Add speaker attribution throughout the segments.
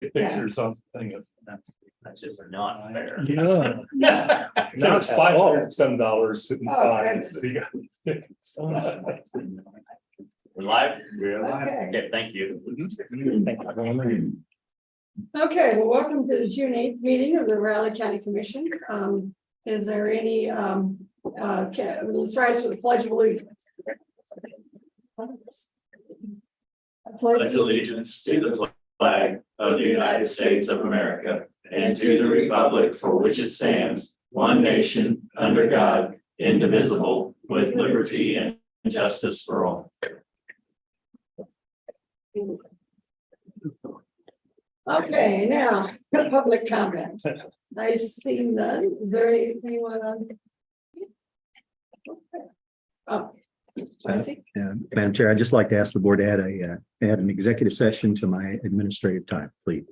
Speaker 1: pictures on the thing.
Speaker 2: That's just not fair.
Speaker 3: No.
Speaker 1: So it's $507 sitting
Speaker 4: Oh,
Speaker 1: fines.
Speaker 4: goodness.
Speaker 2: We're live?
Speaker 1: We're live.
Speaker 4: Okay.
Speaker 2: Okay, thank you.
Speaker 4: Okay, well, welcome to the June 8th meeting of the Raleigh County Commission. Is there any, let's rise for the Pledge of Allegiance. I
Speaker 2: Pledge allegiance to the flag of the United States of America and to the republic for which it stands, one nation, under God, indivisible, with liberty and justice for all.
Speaker 4: Okay, now, public comment. I see none. Is there anyone on? Oh. Tracy?
Speaker 3: Yeah, Madam Chair, I'd just like to ask the board to add an executive session to my administrative time, please.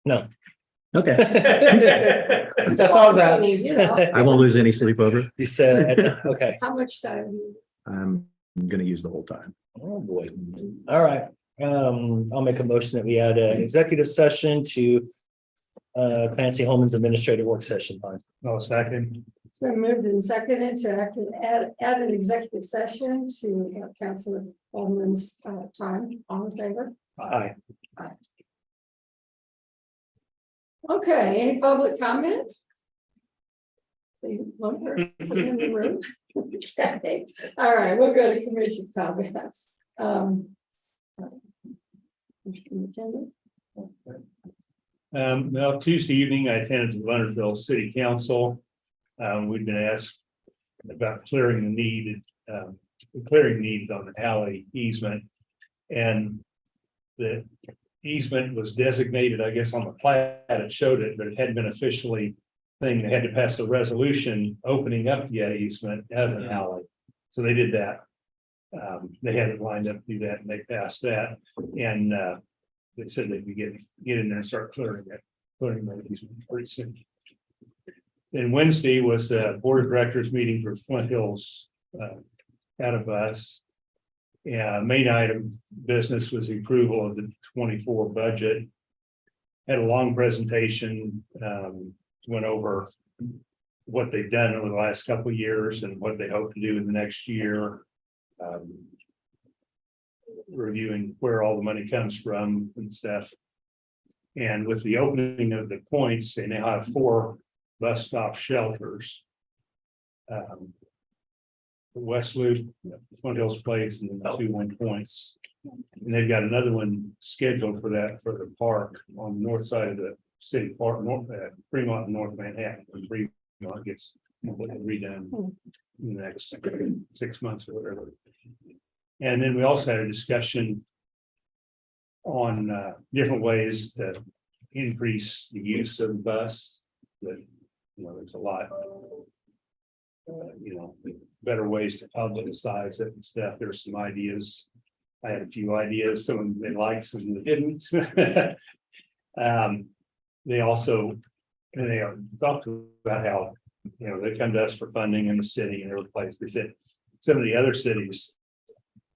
Speaker 5: No.
Speaker 3: Okay,
Speaker 5: That's all that.
Speaker 4: You know,
Speaker 3: I won't lose any sleep over it.
Speaker 5: You said, okay.
Speaker 4: how much time?
Speaker 3: I'm going to use the whole time.
Speaker 5: Oh, boy. All right. I'll make a motion that we add an executive session to Clancy Holman's administrative work session time.
Speaker 1: Oh, second.
Speaker 4: It's been moved and seconded to add an executive session to Councilor Coleman's time. All in favor?
Speaker 5: Aye.
Speaker 4: Okay, any public comment? The one person in the room. Okay, all right, we'll go to commission comments.
Speaker 1: Well, Tuesday evening, I attended the Leonardville City Council. We've been asked about clearing needs on the alley easement. And the easement was designated, I guess, on the plat, it showed it, but it hadn't been officially thing. They had to pass a resolution opening up the easement as an alley. So they did that. They had it lined up to do that and they passed that. And they said they could get in there and start clearing the easement pretty soon. Then Wednesday was the board of directors meeting for Flint Hills out of us. Yeah, main item business was the approval of the 24 budget. Had a long presentation, went over what they've done over the last couple of years and what they hope to do in the next year. Reviewing where all the money comes from and stuff. And with the opening of the points, they now have 4 bus stop shelters. West Loop, Flint Hills Place, and then the 2 1 points. And they've got another one scheduled for that for the park on the north side of the city park, Fremont and North Manhattan. Fremont gets redone in the next 6 months or whatever. And then we also had a discussion on different ways to increase the use of the bus. That, there's a lot, better ways to publicize it and stuff. There's some ideas. I had a few ideas, some of them they liked, some of them they didn't. They also, they talked about how, they come to us for funding in the city and other places. They said some of the other cities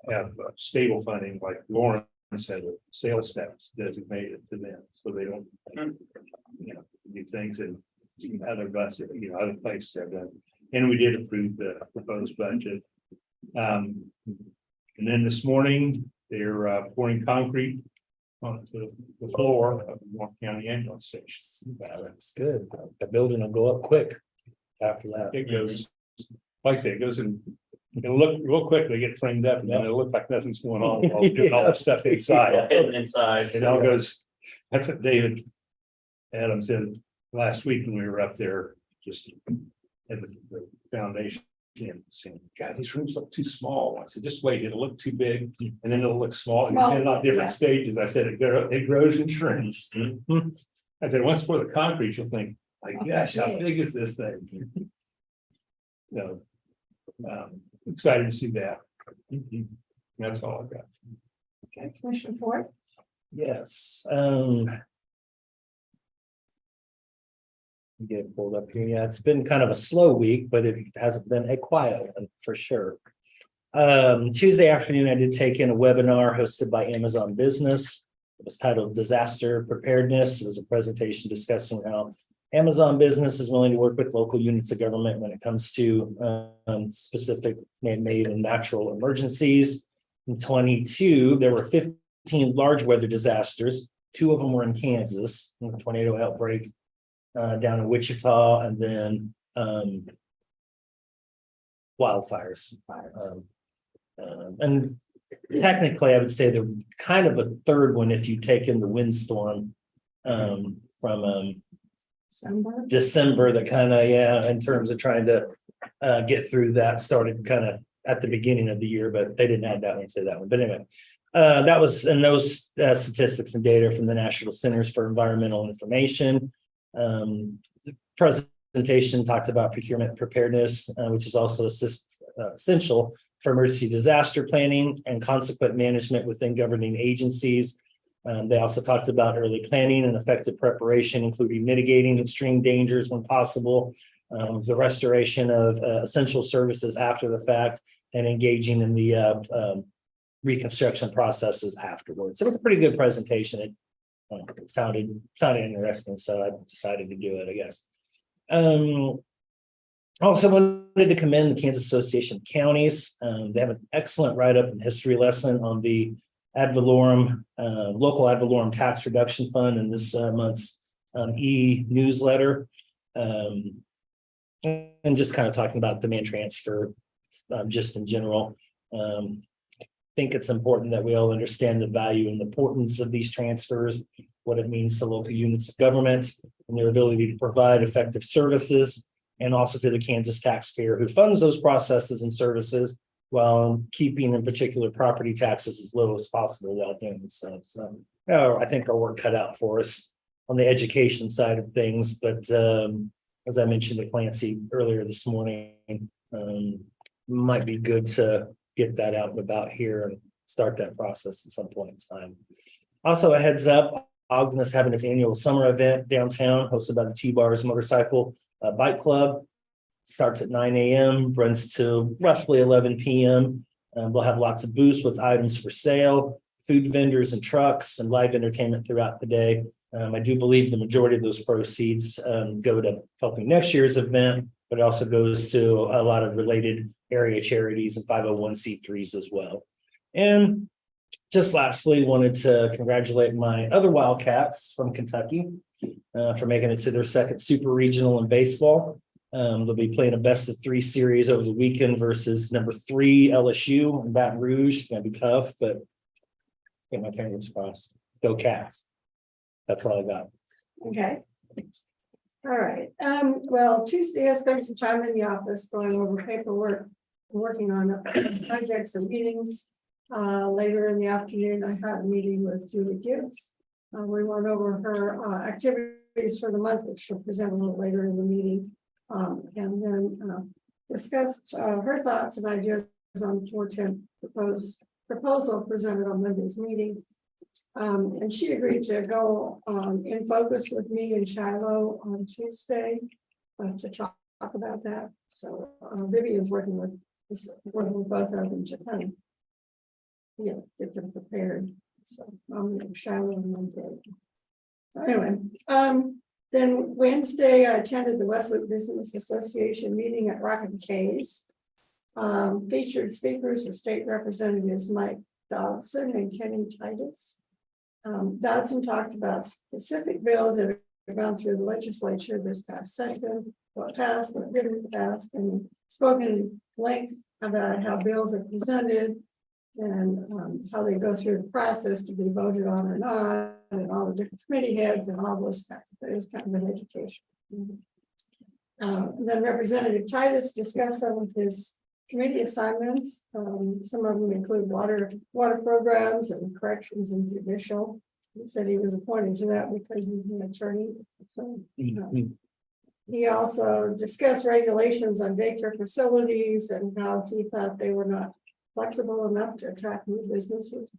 Speaker 1: have stable funding, like Lawrence had a sales tax designated to them, so they don't, do things in other buses, other places have done. And we did approve the proposed budget. And then this morning, they're pouring concrete onto the floor of the North County ambulance station.
Speaker 5: That's good. The building will go up quick after that.
Speaker 1: It goes, like I say, it goes in, it'll look real quick, they get framed up, and then it'll look like nothing's going on while we're doing all that stuff inside.
Speaker 2: Inside.
Speaker 1: It all goes, that's what David Adams said last week when we were up there, just at the foundation. And saying, God, these rooms look too small. I said, just wait, it'll look too big, and then it'll look small. And
Speaker 4: Small,
Speaker 1: then on different
Speaker 4: yeah.
Speaker 1: stages. I said, it grows and shrinks. I said, once for the concrete, you'll think, my gosh, how big is this thing? So excited to see that. That's all I've got.
Speaker 4: Okay, Commissioner Ford?
Speaker 5: Yes. Get pulled up here. Yeah, it's been kind of a slow week, but it hasn't been a quiet one for sure. Tuesday afternoon, I did take in a webinar hosted by Amazon Business. It was titled Disaster Preparedness. It was a presentation discussing how Amazon business is willing to work with local units of government when it comes to specific man-made and natural emergencies. In 22, there were 15 large weather disasters. 2 of them were in Kansas, a tornado outbreak down in Wichita, and then wildfires. And technically, I would say they're kind of a third one if you take in the windstorm from December that kind of, in terms of trying to get through that, started kind of at the beginning of the year, but they didn't add that one to that one. But anyway, that was, and those statistics and data from the National Centers for Environmental Information. The presentation talked about procurement preparedness, which is also essential for emergency disaster planning and consequent management within governing agencies. They also talked about early planning and effective preparation, including mitigating extreme dangers when possible, the restoration of essential services after the fact, and engaging in the reconstruction processes afterwards. So it was a pretty good presentation. It sounded interesting, so I decided to do it, I guess. Also wanted to commend the Kansas Association of Counties. They have an excellent write-up and history lesson on the ad valorem, local ad valorem tax reduction fund in this month's e-newsletter. And just kind of talking about demand transfer just in general. I think it's important that we all understand the value and the importance of these transfers, what it means to local units of government and their ability to provide effective services, and also to the Kansas taxpayer who funds those processes and services while keeping in particular property taxes as low as possible while doing so. So I think our work cut out for us on the education side of things. But as I mentioned to Clancy earlier this morning, might be good to get that out and about here and start that process at some point in time. Also, a heads up, Ogden is having its annual summer event downtown, hosted by the T-Bars Motorcycle Bike Club. Starts at 9 a.m., runs to roughly 11 p.m. They'll have lots of booths with items for sale, food vendors and trucks, and live entertainment throughout the day. I do believe the majority of those proceeds go to helping next year's event, but it also goes to a lot of related area charities and 501c3s as well. And just lastly, wanted to congratulate my other Wildcats from Kentucky for making it to their second super regional in baseball. They'll be playing a best of 3 series over the weekend versus number 3 LSU in Baton Rouge. It's gonna be tough, but get my fingers crossed. Go Cats. That's all I got.
Speaker 4: Okay. All right. Well, Tuesday I spent some time in the office going over paperwork, working on projects and meetings. Later in the afternoon, I had a meeting with Julie Gibbs. We went over her activities for the month, which she'll present a little later in the meeting. And then discussed her thoughts and ideas on the 410 proposal presented on Monday's meeting. And she agreed to go in focus with me in Shiloh on Tuesday to talk about that. So Vivian's working with both of them to kind of get them prepared. So I'm in Shiloh on Monday. So anyway, then Wednesday I attended the Westwood Business Association meeting at Rocket Cays. Featured speakers were state representatives Mike Dodson and Kenny Titus. Dodson talked about specific bills that have gone through the legislature this past session, what passed, what didn't pass, and spoken length about how bills are presented and how they go through the process to be voted on or not, and all the different committee heads and all those kinds of things, kind of an education. Then Representative Titus discussed some of his committee assignments. Some of them include water programs and corrections and judicial. He said he was appointed to that because he's an attorney. So, he also discussed regulations on daycare facilities and how he thought they were not flexible enough to attract new businesses.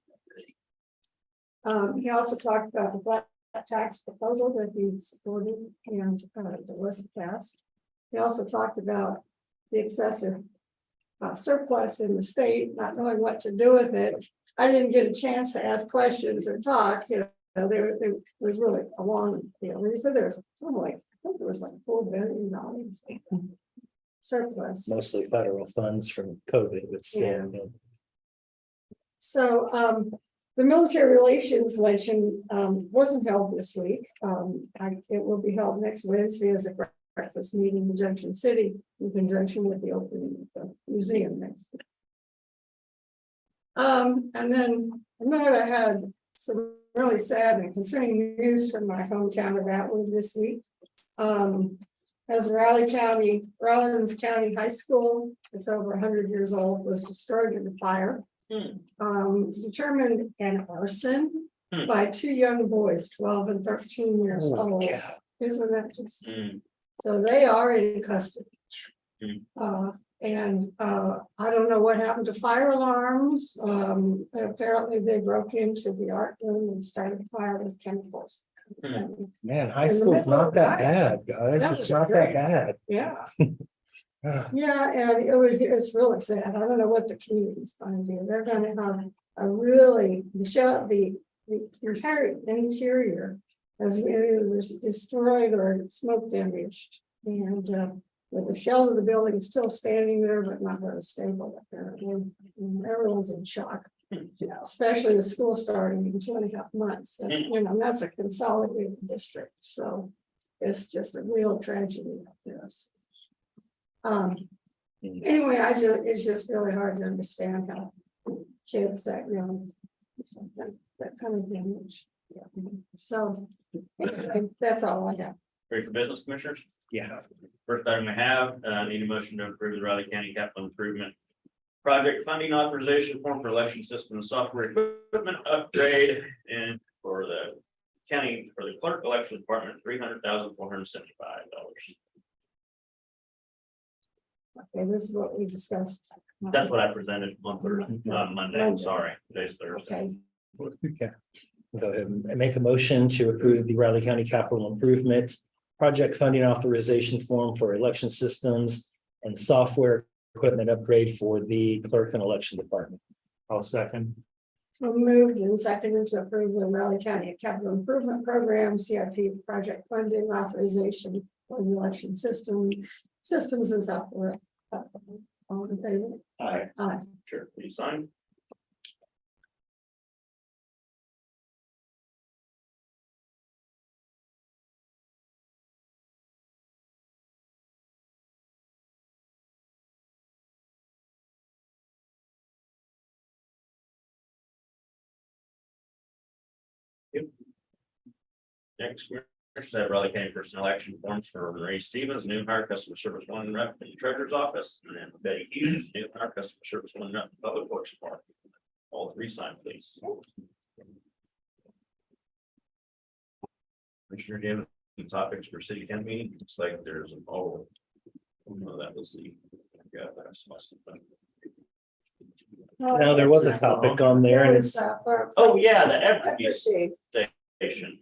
Speaker 4: He also talked about the flat tax proposal that he supported and that wasn't passed. He also talked about the excessive surplus in the state, not knowing what to do with it, I didn't get a chance to ask questions or talk, there was really a long, he said there's something like, I think it was like $4 billion surplus.
Speaker 5: Mostly federal funds from COVID, but still.
Speaker 4: Yeah. So, the military relations luncheon, wasn't held this week. It will be held next Wednesday as a breakfast meeting in Junction City in conjunction with the opening of the museum next week. And then I had some really sad and concerning news from my hometown of Atwood this week. As Rollins County High School, it's over 100 years old, was destroyed in a fire. Determined an arson by two young boys, 12 and 13 years old. Isn't that just? So they are in custody. And I don't know what happened to fire alarms. Apparently they broke into the art room and started a fire with chemicals.
Speaker 5: Man, high school's not that bad, guys. It's not that bad.
Speaker 4: Yeah. Yeah, and it's really sad. I don't know what the community's going to do. They're going to have a really, the entire interior was destroyed or smoke damaged. And with the shell of the building still standing there, but not very stable apparently. And everyone's in shock, especially the school starting in 2.5 months. And, that's a consolidated district. So it's just a real tragedy up there. Anyway, it's just really hard to understand how kids that young, that kind of damage. Yeah. So anyway, that's all I have.
Speaker 2: Ready for business, commissioners?
Speaker 5: Yeah.
Speaker 2: First item I have, need a motion to approve the Riley County Capital Improvement Project Funding Authorization Form for Election System and Software Equipment Upgrade and for the county, for the clerk election department, $300,475.
Speaker 4: Okay, this is what we discussed.
Speaker 2: That's what I presented on Thursday, Monday, I'm sorry, today's Thursday.
Speaker 4: Okay,
Speaker 5: Go ahead and make a motion to approve the Riley County Capital Improvement Project Funding Authorization Form for election systems and software equipment upgrade for the clerk and election department.
Speaker 1: I'll second.
Speaker 4: so moved and seconded to approve the Raleigh County Capital Improvement Program, CIP project funding authorization for the election systems and software. All in favor?
Speaker 2: Aye.
Speaker 4: Aye.
Speaker 2: Sure, please sign. Next, we have Raleigh County Personnel Action Forms for Marie Stevens, new hire customer service 1 rep in the treasurer's office, and then Betty Hughes, new hire customer service 1 rep in public works department. All 3 sign, please. Commissioner, do you have any topics for city council meeting? Looks like there's an oh. No, that was the. Yeah, that's must have been.
Speaker 5: Now, there was a topic on there and it's,
Speaker 2: Oh, yeah, the efficacy station.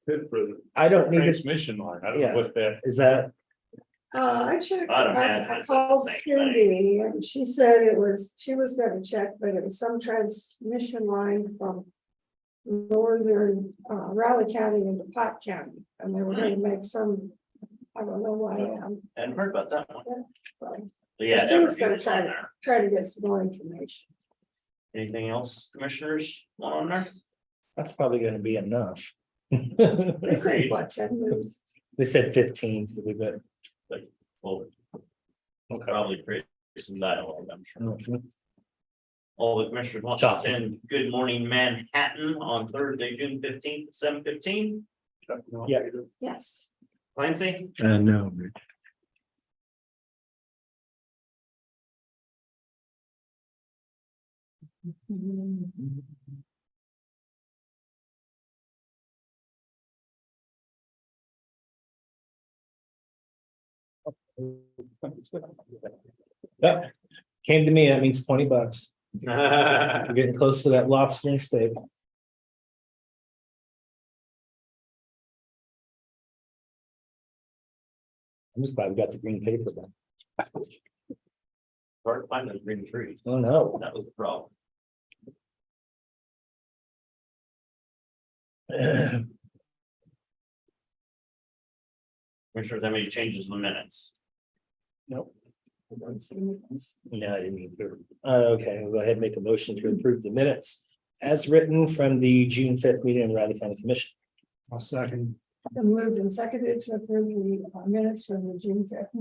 Speaker 1: Good for the
Speaker 5: I don't need to,
Speaker 1: transmission line. I don't know what that.
Speaker 5: is that,
Speaker 4: I checked,
Speaker 2: I'd imagine
Speaker 4: I
Speaker 2: it's the
Speaker 4: called
Speaker 2: same
Speaker 4: Cindy and she said she was gonna check, but it was some transmission line from northern Raleigh County into Pot County, and they were gonna make some, I don't know why,
Speaker 2: Hadn't heard about that one.
Speaker 4: so
Speaker 2: But yeah,
Speaker 4: He was
Speaker 2: everything
Speaker 4: gonna
Speaker 2: was on there.
Speaker 4: try to get some more information.
Speaker 2: Anything else, commissioners, on there?
Speaker 5: that's probably gonna be enough.
Speaker 4: They said, what, 10 minutes?
Speaker 5: They said 15, so we good.
Speaker 2: Well, probably create some dialogue, I'm sure.
Speaker 5: Mhm.
Speaker 2: All the commissioners want to attend Good Morning Manhattan on Thursday, June 15th, at 7:15.
Speaker 5: Yeah.
Speaker 4: Yes.
Speaker 2: Clancy,
Speaker 3: No.
Speaker 5: Yep, came to me, that means $20. We're getting close to that lobster and steak. I'm just glad we got the green paper then.
Speaker 2: hard to find those green trees.
Speaker 5: Oh, no.
Speaker 2: That was the problem. Commissioner, that many changes in the minutes.
Speaker 5: Nope. No, I didn't either. Okay, we'll go ahead and make a motion to approve the minutes as written from the June 5th meeting in Riley County Commission.
Speaker 1: I'll second.
Speaker 4: Been moved and seconded to approve the minutes from the June 5th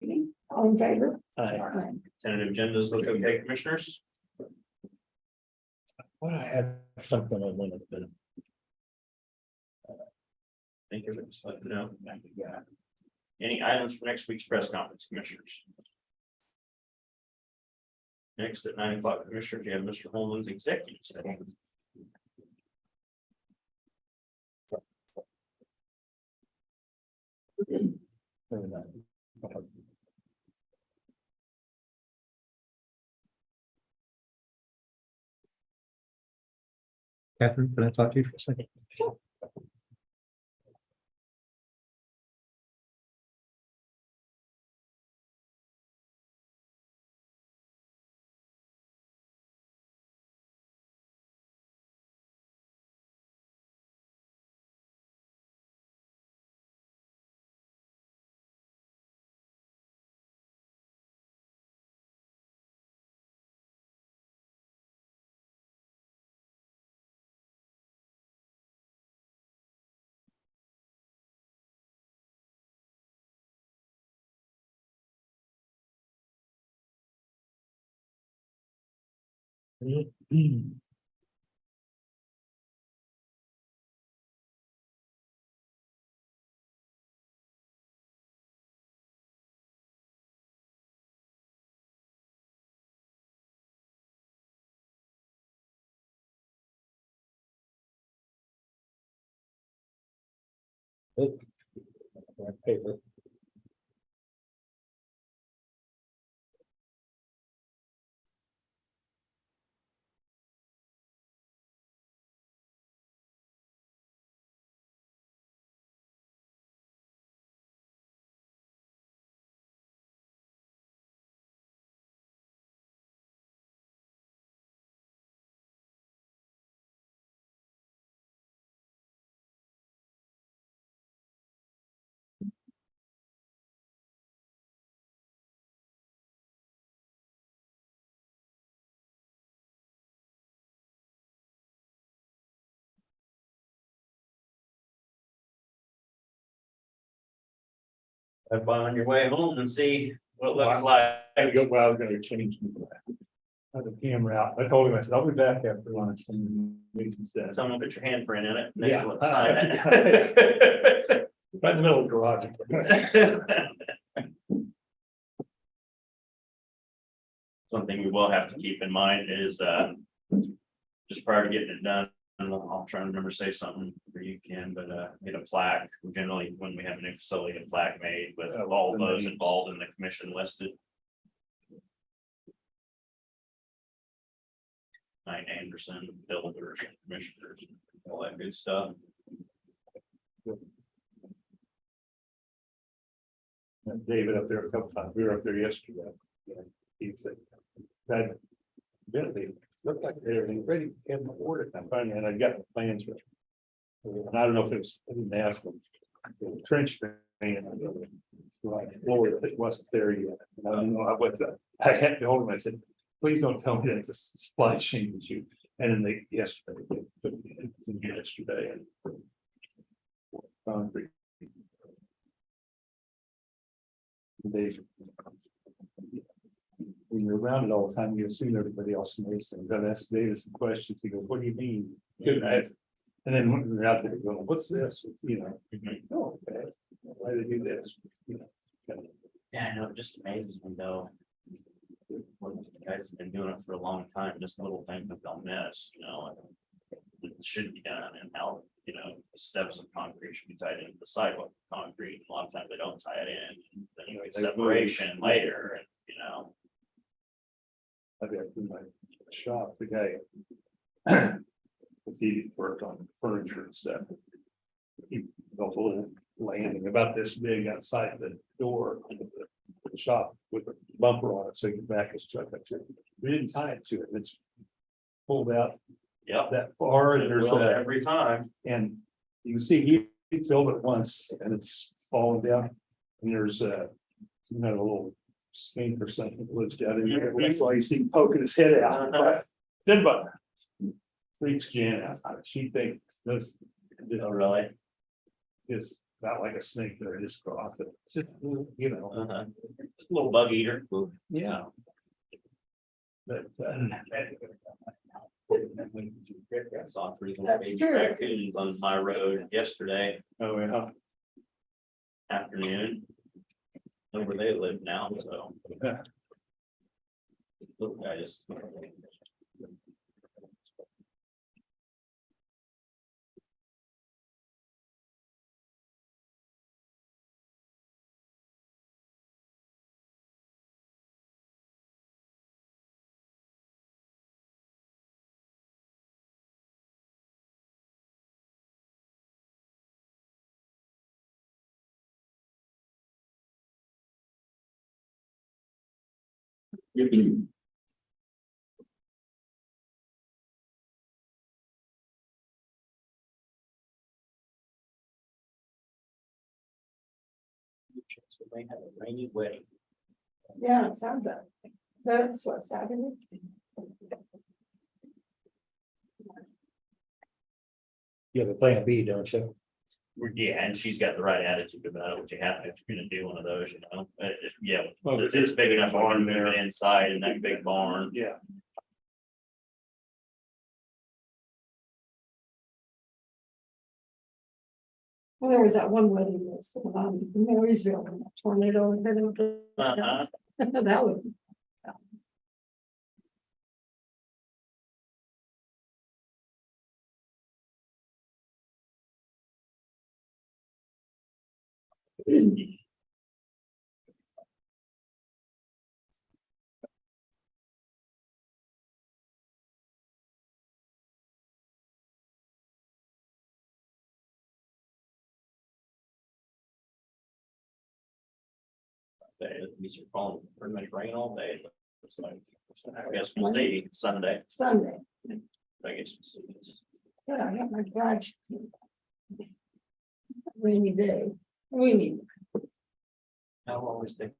Speaker 4: meeting. All in favor?
Speaker 5: Aye.
Speaker 4: Aye.
Speaker 2: Tentative agendas look okay, commissioners?
Speaker 5: Well, I had something on one of them.
Speaker 2: Thank you for just letting me know. Yeah. Any items for next week's press conference, commissioners? Next at 9 o'clock, commissioners, you have Mr. Holman's executive session.
Speaker 3: Catherine, can I talk to you for a second?
Speaker 5: Paper.
Speaker 2: Have on your way home and see what it looks like.
Speaker 1: I go, well, I was gonna change the camera out. I told him, I said, I'll be back after lunch. And we said,
Speaker 2: Someone put your handprint in it.
Speaker 1: Yeah.
Speaker 2: Sign it.
Speaker 1: right in the middle of the garage.
Speaker 2: Something we will have to keep in mind is, just prior to getting it done, and I'll try and remember to say something for you, Ken, but, get a plaque. Generally, when we have a new facility, a plaque made with all of those involved in the commission listed. Knight Anderson, builders, commissioners, all that good stuff.
Speaker 1: David up there a couple times. We were up there yesterday. Yeah, he said, that Bentley looked like everything ready to have my order. I finally, and I got the plans. And I don't know if it was, I didn't ask them. The trench thing. Like, Lord, it wasn't there yet. And I don't know. I kept hold of him. I said, please don't tell me that it's a supply chain issue. And then they, yesterday, they put it in, it's in yesterday. And concrete. They, when you're around it all the time, you assume everybody else knows things. I've asked David some questions. He goes, what do you mean? Good night. And then when we're out there going, what's this? You know, oh, okay. Why do they do this? You know.
Speaker 2: Yeah, I know, it just amazes me though. What you guys have been doing it for a long time, just little things that they'll miss, you know. It should be done, and how, you know, the steps of concrete should be tied into the sidewalk concrete. A lot of times they don't tie it in. Then you get separation later, and you know.
Speaker 1: I've got in my shop, the guy. He worked on furniture and stuff. He built a little landing about this big outside the door of the shop with a bumper on it, so he could back his truck up to it. We didn't tie it to it. It's pulled out
Speaker 2: Yep.
Speaker 1: that far, and there's
Speaker 2: Well,
Speaker 1: a,
Speaker 2: every time.
Speaker 1: and you can see he filled it once and it's fallen down. And there's a, you know, a little skink or something that lives down in there. That's why you see him poking his head out. But then about freaks Jan out. She thinks this
Speaker 2: Oh, really?
Speaker 1: is not like a snake there, just go off it. It's just, you know,
Speaker 2: Uh-huh. It's a little bug eater.
Speaker 1: yeah. But,
Speaker 2: I saw three little
Speaker 4: That's
Speaker 2: baby
Speaker 4: true.
Speaker 2: raccoons on my road yesterday
Speaker 1: oh, yeah.
Speaker 2: afternoon. Know where they live now, so.
Speaker 1: Yeah.
Speaker 2: Little guys. We may have a rainy wedding.
Speaker 4: Yeah, it sounds like, that's what's happening.
Speaker 5: You have a plan B, don't you?
Speaker 2: Yeah, and she's got the right attitude about it, what you have to, if you're gonna do one of those, you know, yeah,
Speaker 1: Well,
Speaker 2: it's big enough
Speaker 1: barn
Speaker 2: barn
Speaker 1: there.
Speaker 2: moving inside in that big barn.
Speaker 1: Yeah.
Speaker 4: Well, there was that one wedding that's in Marysville, when that tornado. hit them.
Speaker 2: Uh-huh.
Speaker 4: That would.
Speaker 2: It'll be falling pretty much rain all day. It's like, I guess we'll see Sunday,
Speaker 4: Sunday,
Speaker 2: I guess. We'll see. It's-
Speaker 4: but I got my garage. Rainy day, we need.
Speaker 2: I'll always think,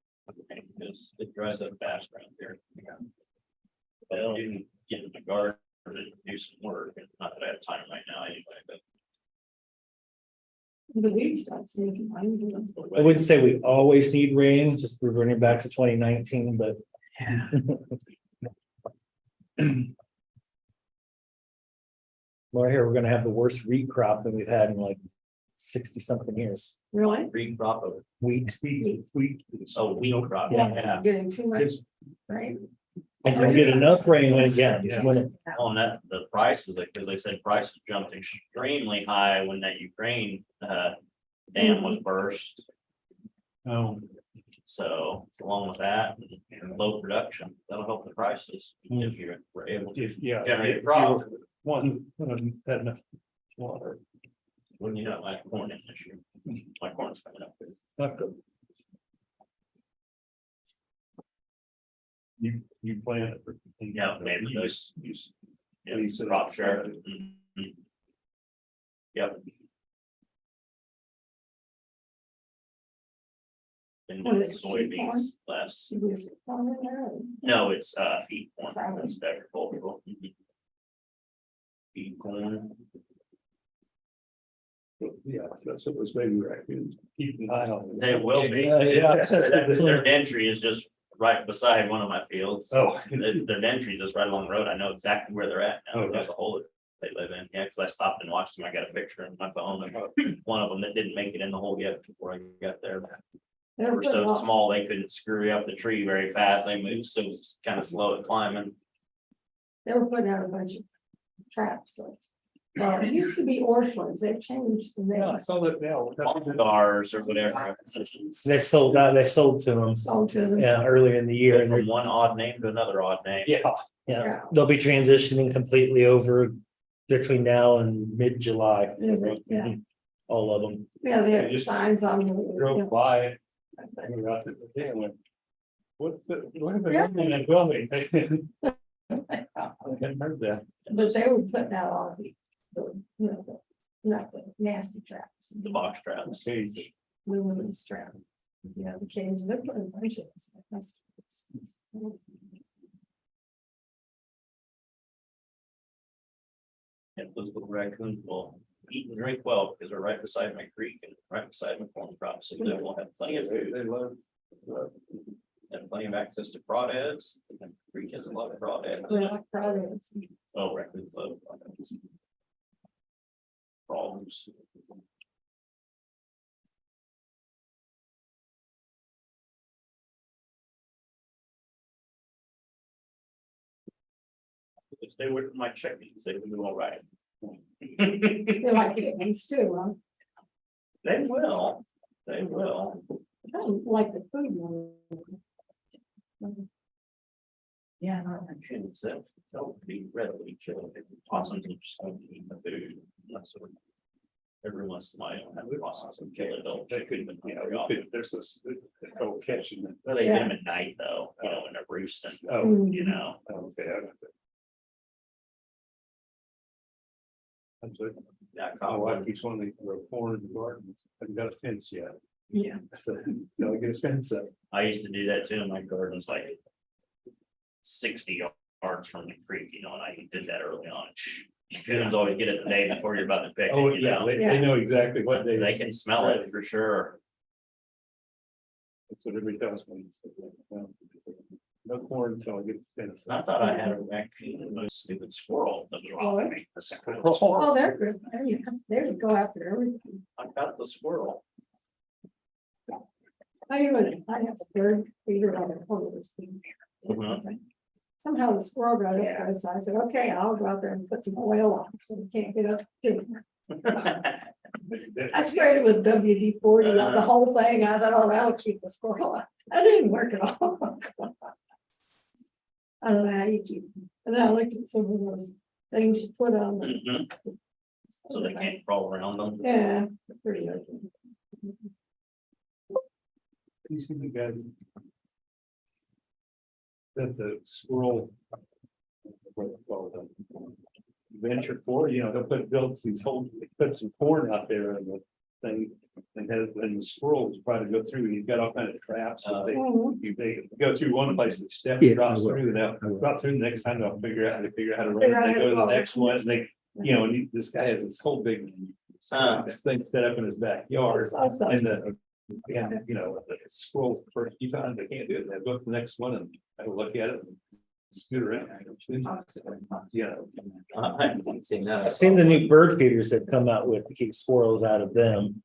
Speaker 2: because it dries up fast around here. But I do get in the garden to do some work, and not that I have time right now anyway, but.
Speaker 4: The weeds start sneaking.
Speaker 5: I wouldn't say we always need rain, just reverting back to 2019, but. Well, here, we're gonna have the worst wheat crop that we've had in like 60 something years.
Speaker 4: Really?
Speaker 2: Green crop of,
Speaker 5: Wheat.
Speaker 1: Wheat.
Speaker 2: oh, wheat crop,
Speaker 5: Yeah.
Speaker 2: yeah.
Speaker 4: Getting too much,
Speaker 1: It's-
Speaker 4: right?
Speaker 5: And to get enough rain when it,
Speaker 2: On that, the prices, like, because they said prices jumped extremely high when that Ukraine dam was burst.
Speaker 1: Oh,
Speaker 2: So along with that and low production, that'll help the prices if you were able to
Speaker 1: if, yeah.
Speaker 2: generate
Speaker 1: if
Speaker 2: profit.
Speaker 1: you're One, had enough water.
Speaker 2: When you don't like corn in this year, my corn's coming up.
Speaker 1: Not good. You plant it.
Speaker 2: Yeah, maybe
Speaker 1: You
Speaker 2: those-
Speaker 1: just-
Speaker 2: Yeah,
Speaker 1: Lisa.
Speaker 2: crop share. Mhm. Yep. And
Speaker 4: What is it, sweet corn?
Speaker 2: soybeans less.
Speaker 4: She was on it there.
Speaker 2: No, it's feed corn,
Speaker 4: Sorry.
Speaker 2: that's agricultural. Mhm. Feed corn,
Speaker 1: Yeah, that's what was maybe raccoons, keep an eye on.
Speaker 2: they will be.
Speaker 5: Yeah.
Speaker 2: Their entry is just right beside one of my fields.
Speaker 1: Oh.
Speaker 2: Their entry is just right along the road, I know exactly where they're at now,
Speaker 1: Oh,
Speaker 2: there's a hole that they live in, yeah, because I stopped and watched them, I got a picture on my phone of one of them that didn't make it in the hole yet before I got there. They
Speaker 4: They're
Speaker 2: were
Speaker 4: putting
Speaker 2: so
Speaker 4: all-
Speaker 2: small, they couldn't screw up the tree very fast, they moved so kind of slow at climbing.
Speaker 4: They were putting out a bunch of traps. Well, it used to be orchards, they've changed the
Speaker 1: Yeah, I
Speaker 4: name,
Speaker 1: saw that now.
Speaker 2: Cars or whatever.
Speaker 5: they sold to them,
Speaker 4: sold to them.
Speaker 5: yeah, earlier in the year. And
Speaker 2: From one odd name to another odd name.
Speaker 1: Yeah,
Speaker 5: yeah, they'll be transitioning completely over between now and mid-July.
Speaker 4: Is it? Yeah.
Speaker 5: All of them.
Speaker 4: Yeah, they
Speaker 1: I
Speaker 4: have
Speaker 1: just
Speaker 4: signs on
Speaker 1: drove
Speaker 4: them.
Speaker 1: by it. I was out there today and went, what happened in that building? I hadn't heard that.
Speaker 4: But they were putting out all not the nasty traps.
Speaker 2: The box traps.
Speaker 1: Okay.
Speaker 4: Aluminum strap. Yeah, the cages, they're putting a bunch of this.
Speaker 2: And those little raccoons will eat and drink well because they're right beside my creek and right beside my corn crop, so they will have plenty of food.
Speaker 1: They love.
Speaker 2: And plenty of access to crawdads. And the creek has a lot of crawdads.
Speaker 4: They're like products.
Speaker 2: Oh, raccoons love crawdads. Frogs. If they were my chickens, they would do all right.
Speaker 4: They like chickens too, huh?
Speaker 2: They will, they will.
Speaker 4: I don't like the food one.
Speaker 2: Yeah, no, raccoons that don't be readily killed. Possums are just going to eat the food. That's sort of. Every once in a while, have possums and kill adults.
Speaker 1: They could, you know, there's this, oh, catching them.
Speaker 2: Well, they get them at night though, you know, when they're roosting,
Speaker 1: Oh,
Speaker 2: you know.
Speaker 1: okay. That's it.
Speaker 2: That
Speaker 1: My
Speaker 2: cop
Speaker 1: wife keeps wanting to grow corn in the garden. Haven't got a fence yet.
Speaker 4: Yeah.
Speaker 1: I said, no, get a fence up.
Speaker 2: I used to do that too, in my garden's like 60 yards from the creek, you know, and I did that early on. Coons always get it the day before you're about to pick
Speaker 1: Oh,
Speaker 2: it, you
Speaker 1: yeah,
Speaker 2: know,
Speaker 1: they know exactly what they.
Speaker 2: they can smell it for sure.
Speaker 1: That's what everybody tells me. No corn until I get the fence.
Speaker 2: And I thought I had a raccoon and a stupid squirrel that was robbing me.
Speaker 4: Oh, they're good. They go after everything.
Speaker 2: I got the squirrel.
Speaker 4: I have a bird feeder on the corner of this thing.
Speaker 2: Mhm.
Speaker 4: Somehow the squirrel got up there, so I said, okay, I'll go out there and put some oil on, so we can't get up to. I sprayed it with WD-40 on the whole thing. I thought, oh, that'll keep the squirrel out. That didn't work at all. I don't know how you keep, and then I looked at some of those things you put on. them.
Speaker 2: Mhm. So they can't crawl around them.
Speaker 4: Yeah, they're pretty good.
Speaker 1: You see the guy. That the squirrel. What they call it, venture for, you know, they'll build these whole, they put some corn out there and the thing. And the squirrels try to go through, and you've got all kind of traps. So
Speaker 4: Mhm.
Speaker 1: they go through one place and step
Speaker 3: Yeah,
Speaker 1: drops
Speaker 3: I will.
Speaker 1: through, and
Speaker 3: I will.
Speaker 1: they'll drop through the next time they'll figure out how to
Speaker 4: Figure out
Speaker 1: run. They
Speaker 4: how
Speaker 1: go
Speaker 4: to
Speaker 1: to the
Speaker 4: go.
Speaker 1: next one, and they, you know, and this guy has this whole big. Thing set up in his backyard.
Speaker 4: I saw
Speaker 1: And yeah, you know, the squirrels the first few times, they can't do it, they go to the next one and have a look at it. And scoot around. Yeah.
Speaker 2: I haven't seen that.
Speaker 5: I've seen the new bird feeders that come out with to keep squirrels out of them.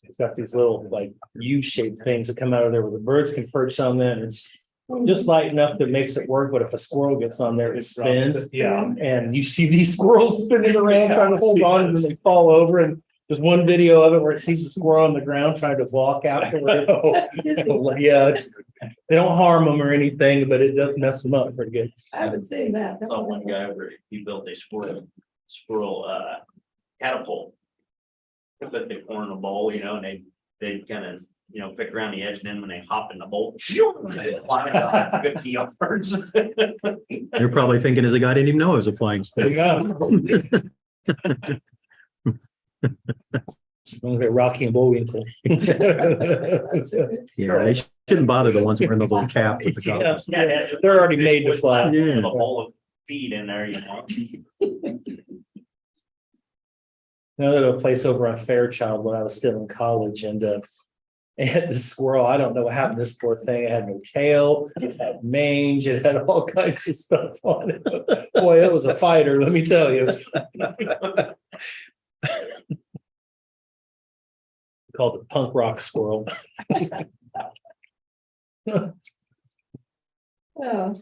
Speaker 5: It's got these little like U-shaped things that come out of there where the birds can perch on them. It's just light enough that makes it work, but if a squirrel gets on there, it spins.
Speaker 1: Yeah.
Speaker 5: And you see these squirrels spinning around trying to hold on and then they fall over. And there's one video of it where it sees the squirrel on the ground trying to walk afterwards. Yeah, they don't harm them or anything, but it does mess them up pretty good.
Speaker 4: I haven't seen that.
Speaker 2: Saw one guy where he built a squirrel catapult. They put the corn in a bowl, you know, and they kind of, you know, pick around the edge, and then when they hop in the bowl, they fly out 50 yards.
Speaker 3: They're probably thinking, as a guy didn't even know it was a flying
Speaker 5: There
Speaker 3: squirrel.
Speaker 5: you go. Rocky and Bullwinkle.
Speaker 3: Yeah, they shouldn't bother the ones wearing the little cap with the
Speaker 5: Yeah,
Speaker 3: goggles.
Speaker 5: yeah, they're already made to fly.
Speaker 3: Yeah.
Speaker 2: A bowl of feed in there, you know.
Speaker 5: Another place over on Fairchild when I was still in college and the squirrel, I don't know what happened to this poor thing. It had no tail, it had mange, it had all kinds of stuff on it. Boy, it was a fighter, let me tell you. Called it punk rock squirrel.
Speaker 4: Oh,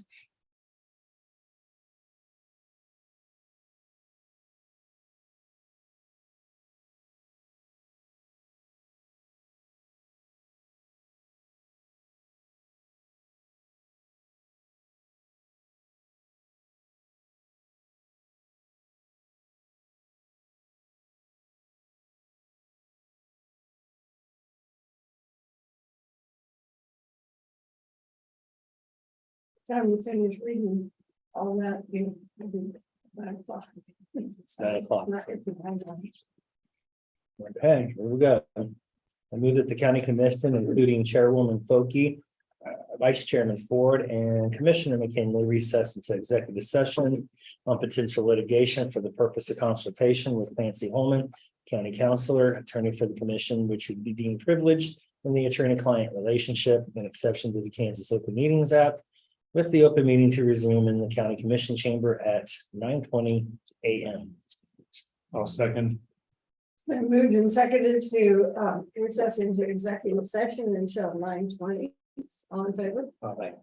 Speaker 4: time you finish reading all that. You know, 9 o'clock.
Speaker 5: It's 9 o'clock.
Speaker 4: It's the 9 o'clock.
Speaker 5: Okay, here we go. I move that the county commission, including Chairwoman Foki, Vice Chairman Ford, and Commissioner McKinley recess into executive session on potential litigation for the purpose of consultation with Clancy Holman, County Counselor, Attorney for the Commission, which would be deemed privileged in the attorney-client relationship, an exception to the Kansas Open Meetings Act, with the open meeting to resume in the County Commission chamber at 9:20 a.m.
Speaker 1: I'll second.
Speaker 4: Been moved and seconded to recess into executive session until 9:20. All in favor?
Speaker 5: Bye.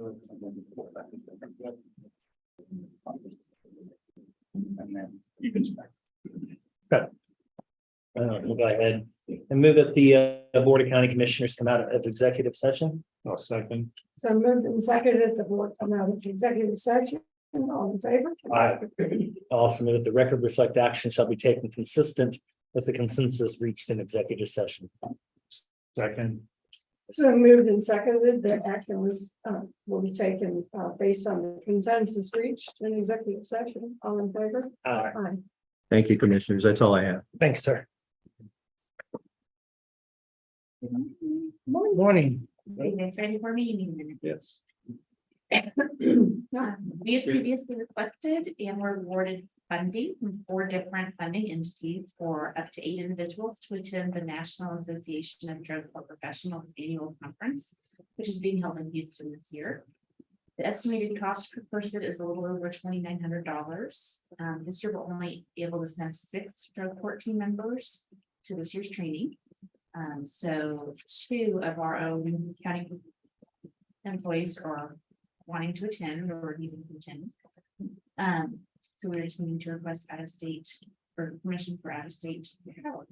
Speaker 1: And then you can.
Speaker 5: We'll go ahead and move that the Board of County Commissioners come out of executive session.
Speaker 1: I'll second.
Speaker 4: So moved and seconded, the board come out of executive session, all in favor?
Speaker 1: Aye.
Speaker 5: I'll also move that the record reflect action shall be taken consistent with the consensus reached in executive session.
Speaker 1: Second.
Speaker 4: So moved and seconded, that action was, will be taken, based on the consensus reached in executive session, all in favor? Aye.
Speaker 3: Thank you, Commissioners. That's all I have.
Speaker 5: Thanks, sir. Morning.
Speaker 6: Ready for me?
Speaker 1: Yes.
Speaker 6: We had previously requested and were awarded funding from 4 different funding entities for up to 8 individuals to attend the National Association of Drug Court Professionals Annual Conference, which is being held in Houston this year. The estimated cost per person is a little over $2,900. This year, we're only able to send 6 drug court team members to this year's training. So 2 of our own county employees are wanting to attend or even to attend. So we're just needing to request out of state or permission for out of state travel.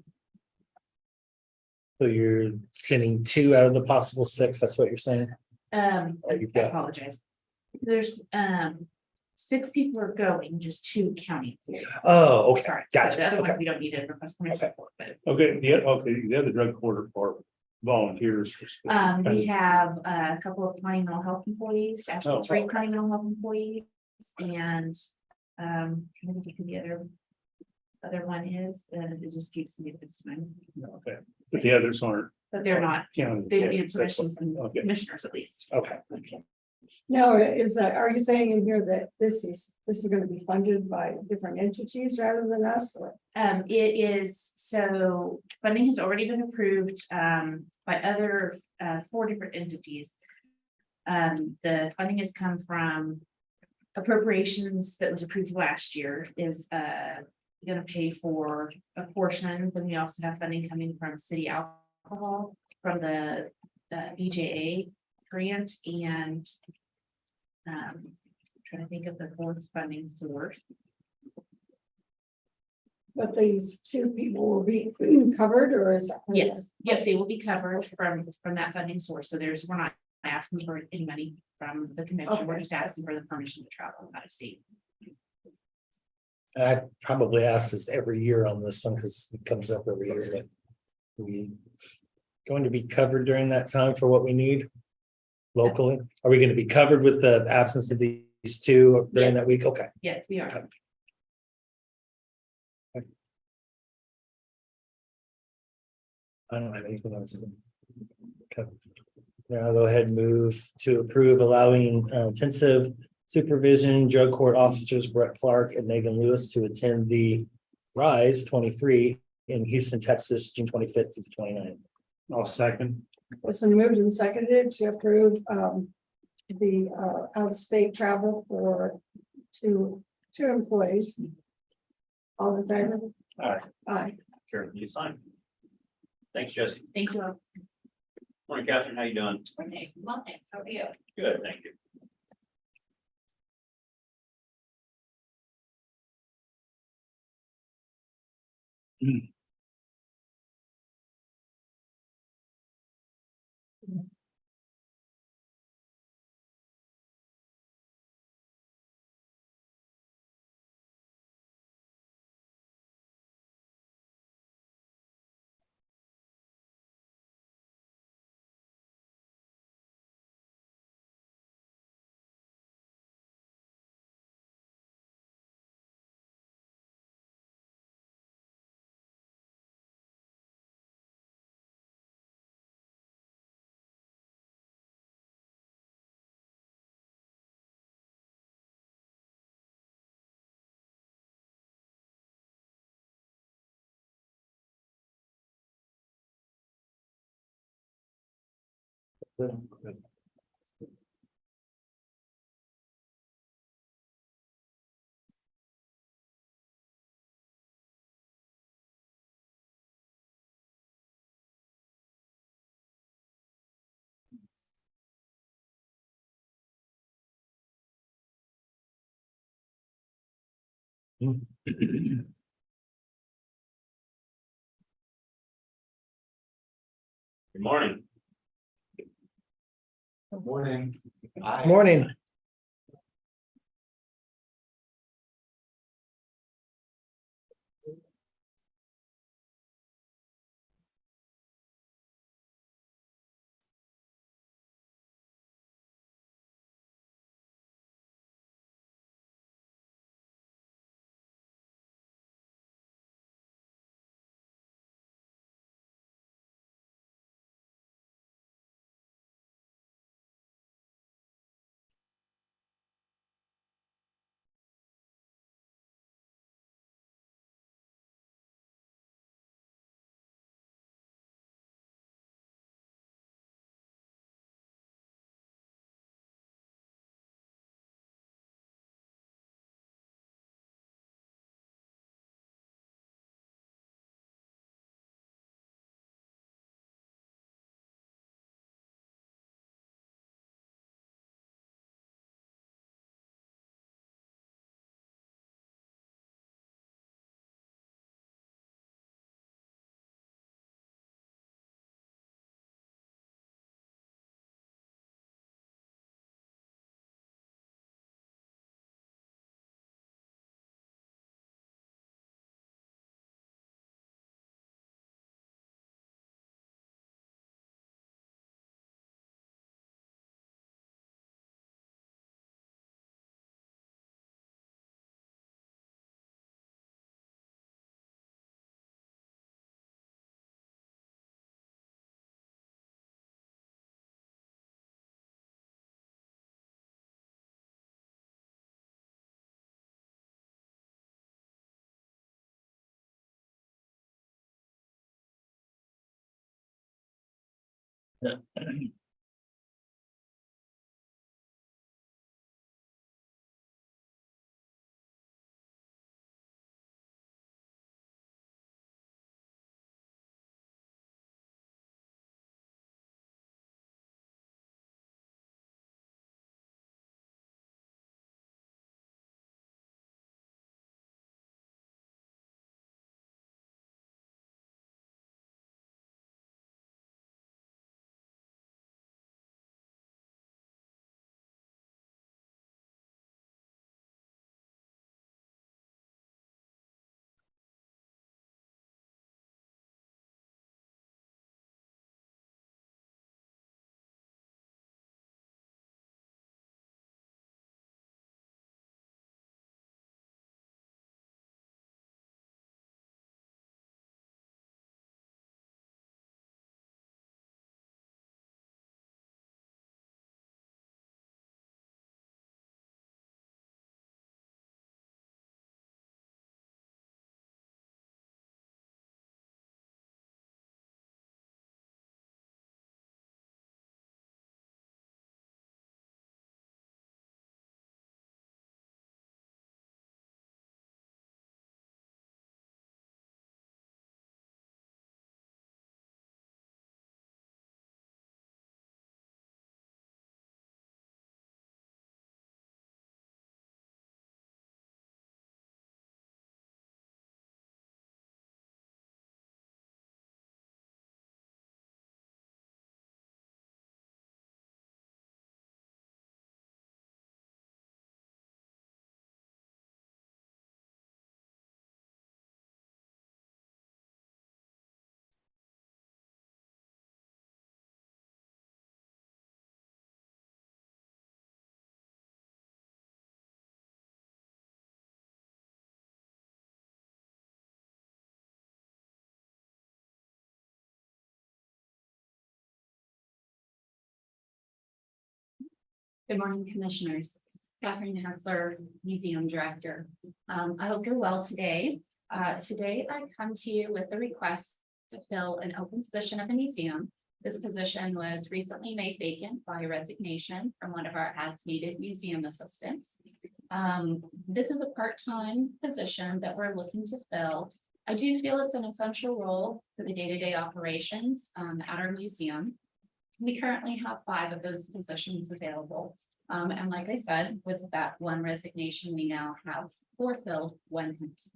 Speaker 5: So you're sending 2 out of the possible 6. That's what you're saying?
Speaker 6: I
Speaker 5: You've got-
Speaker 6: apologize. There's 6 people are going, just 2 county. employees.
Speaker 5: Oh, okay.
Speaker 6: Sorry, so
Speaker 5: Gotcha.
Speaker 6: the other
Speaker 5: Okay.
Speaker 6: one, we don't need to request permission
Speaker 5: Okay.
Speaker 6: for, but
Speaker 1: Okay, the other drug court are volunteers.
Speaker 6: we have a couple of county mental health employees, actually
Speaker 1: Oh,
Speaker 6: 3
Speaker 1: okay.
Speaker 6: county mental health employees, and I don't think who the other one is, and it just keeps me at this time,
Speaker 1: Okay, but the others aren't
Speaker 6: but they're not,
Speaker 1: county.
Speaker 6: they need
Speaker 1: employees, that's
Speaker 6: permission from
Speaker 1: what- Okay.
Speaker 6: commissioners at least.
Speaker 5: Okay.
Speaker 4: Now, are you saying in here that this is gonna be funded by different entities rather than us, or?
Speaker 6: It is, so funding has already been approved by other 4 different entities. The funding has come from appropriations that was approved last year is gonna pay for a portion. Then we also have funding coming from city alcohol, from the BJA grant, and trying to think of the 4th funding source.
Speaker 4: But these 2 people will be covered, or is?
Speaker 6: Yes, yep, they will be covered from that funding source, so we're not asking for any money from the convention, we're just asking for the permission to travel out of state.
Speaker 5: And I probably ask this every year on this one because it comes up every year. But we going to be covered during that time for what we need locally? Are we going to be covered with the absence of these 2 during
Speaker 6: Yes.
Speaker 5: that week? Okay.
Speaker 6: Yes, we are.
Speaker 5: I don't have anything else. Okay. Now I'll go ahead and move to approve allowing intensive supervision drug court officers Brett Clark and Megan Lewis to attend the RISE 23 in Houston, Texas, June 25th to the 29th.
Speaker 1: I'll second.
Speaker 4: It's been moved and seconded to approve the out-of-state travel for two employees. All in favor?
Speaker 1: Aye.
Speaker 4: Aye.
Speaker 2: Sure, you sign. Thanks, Jesse.
Speaker 6: Thank you all.
Speaker 2: Morning, Catherine. How you doing?
Speaker 6: Okay, well, thanks, how are you?
Speaker 2: Good, thank you. Good morning.
Speaker 7: Good morning.
Speaker 5: Morning.
Speaker 6: Good morning, Commissioners. Catherine Hansler, Museum Director. I hope you're well today. Today I come to you with a request to fill an open position at the museum. This position was recently made vacant by resignation from one of our as-needed museum assistants. This is a part-time position that we're looking to fill. I do feel it's an essential role for the day-to-day operations at our museum. We currently have 5 of those positions available. And like I said, with that one resignation, we now have 4 filled, 1 empty.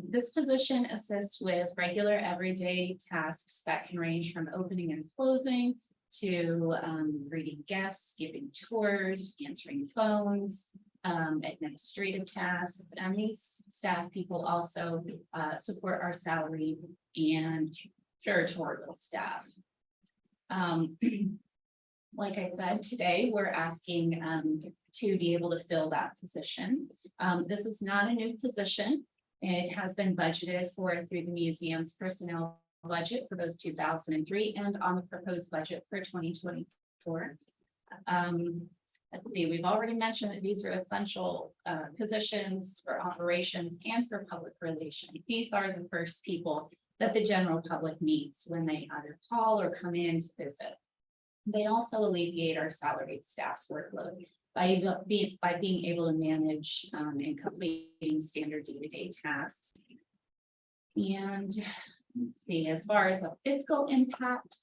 Speaker 6: This position assists with regular everyday tasks that can range from opening and closing to greeting guests, giving tours, answering phones, administrative tasks. And these staff people also support our salary and curatorial staff. Like I said, today, we're asking to be able to fill that position. This is not a new position. It has been budgeted for through the museum's personnel budget for both 2003 and on the proposed budget for 2024. Let's see, we've already mentioned that these are essential positions for operations and for public relations. These are the first people that the general public meets when they either call or come in to visit. They also alleviate our salaried staff's workload by being able to manage and completing standard day-to-day tasks. And let's see, as far as a fiscal impact,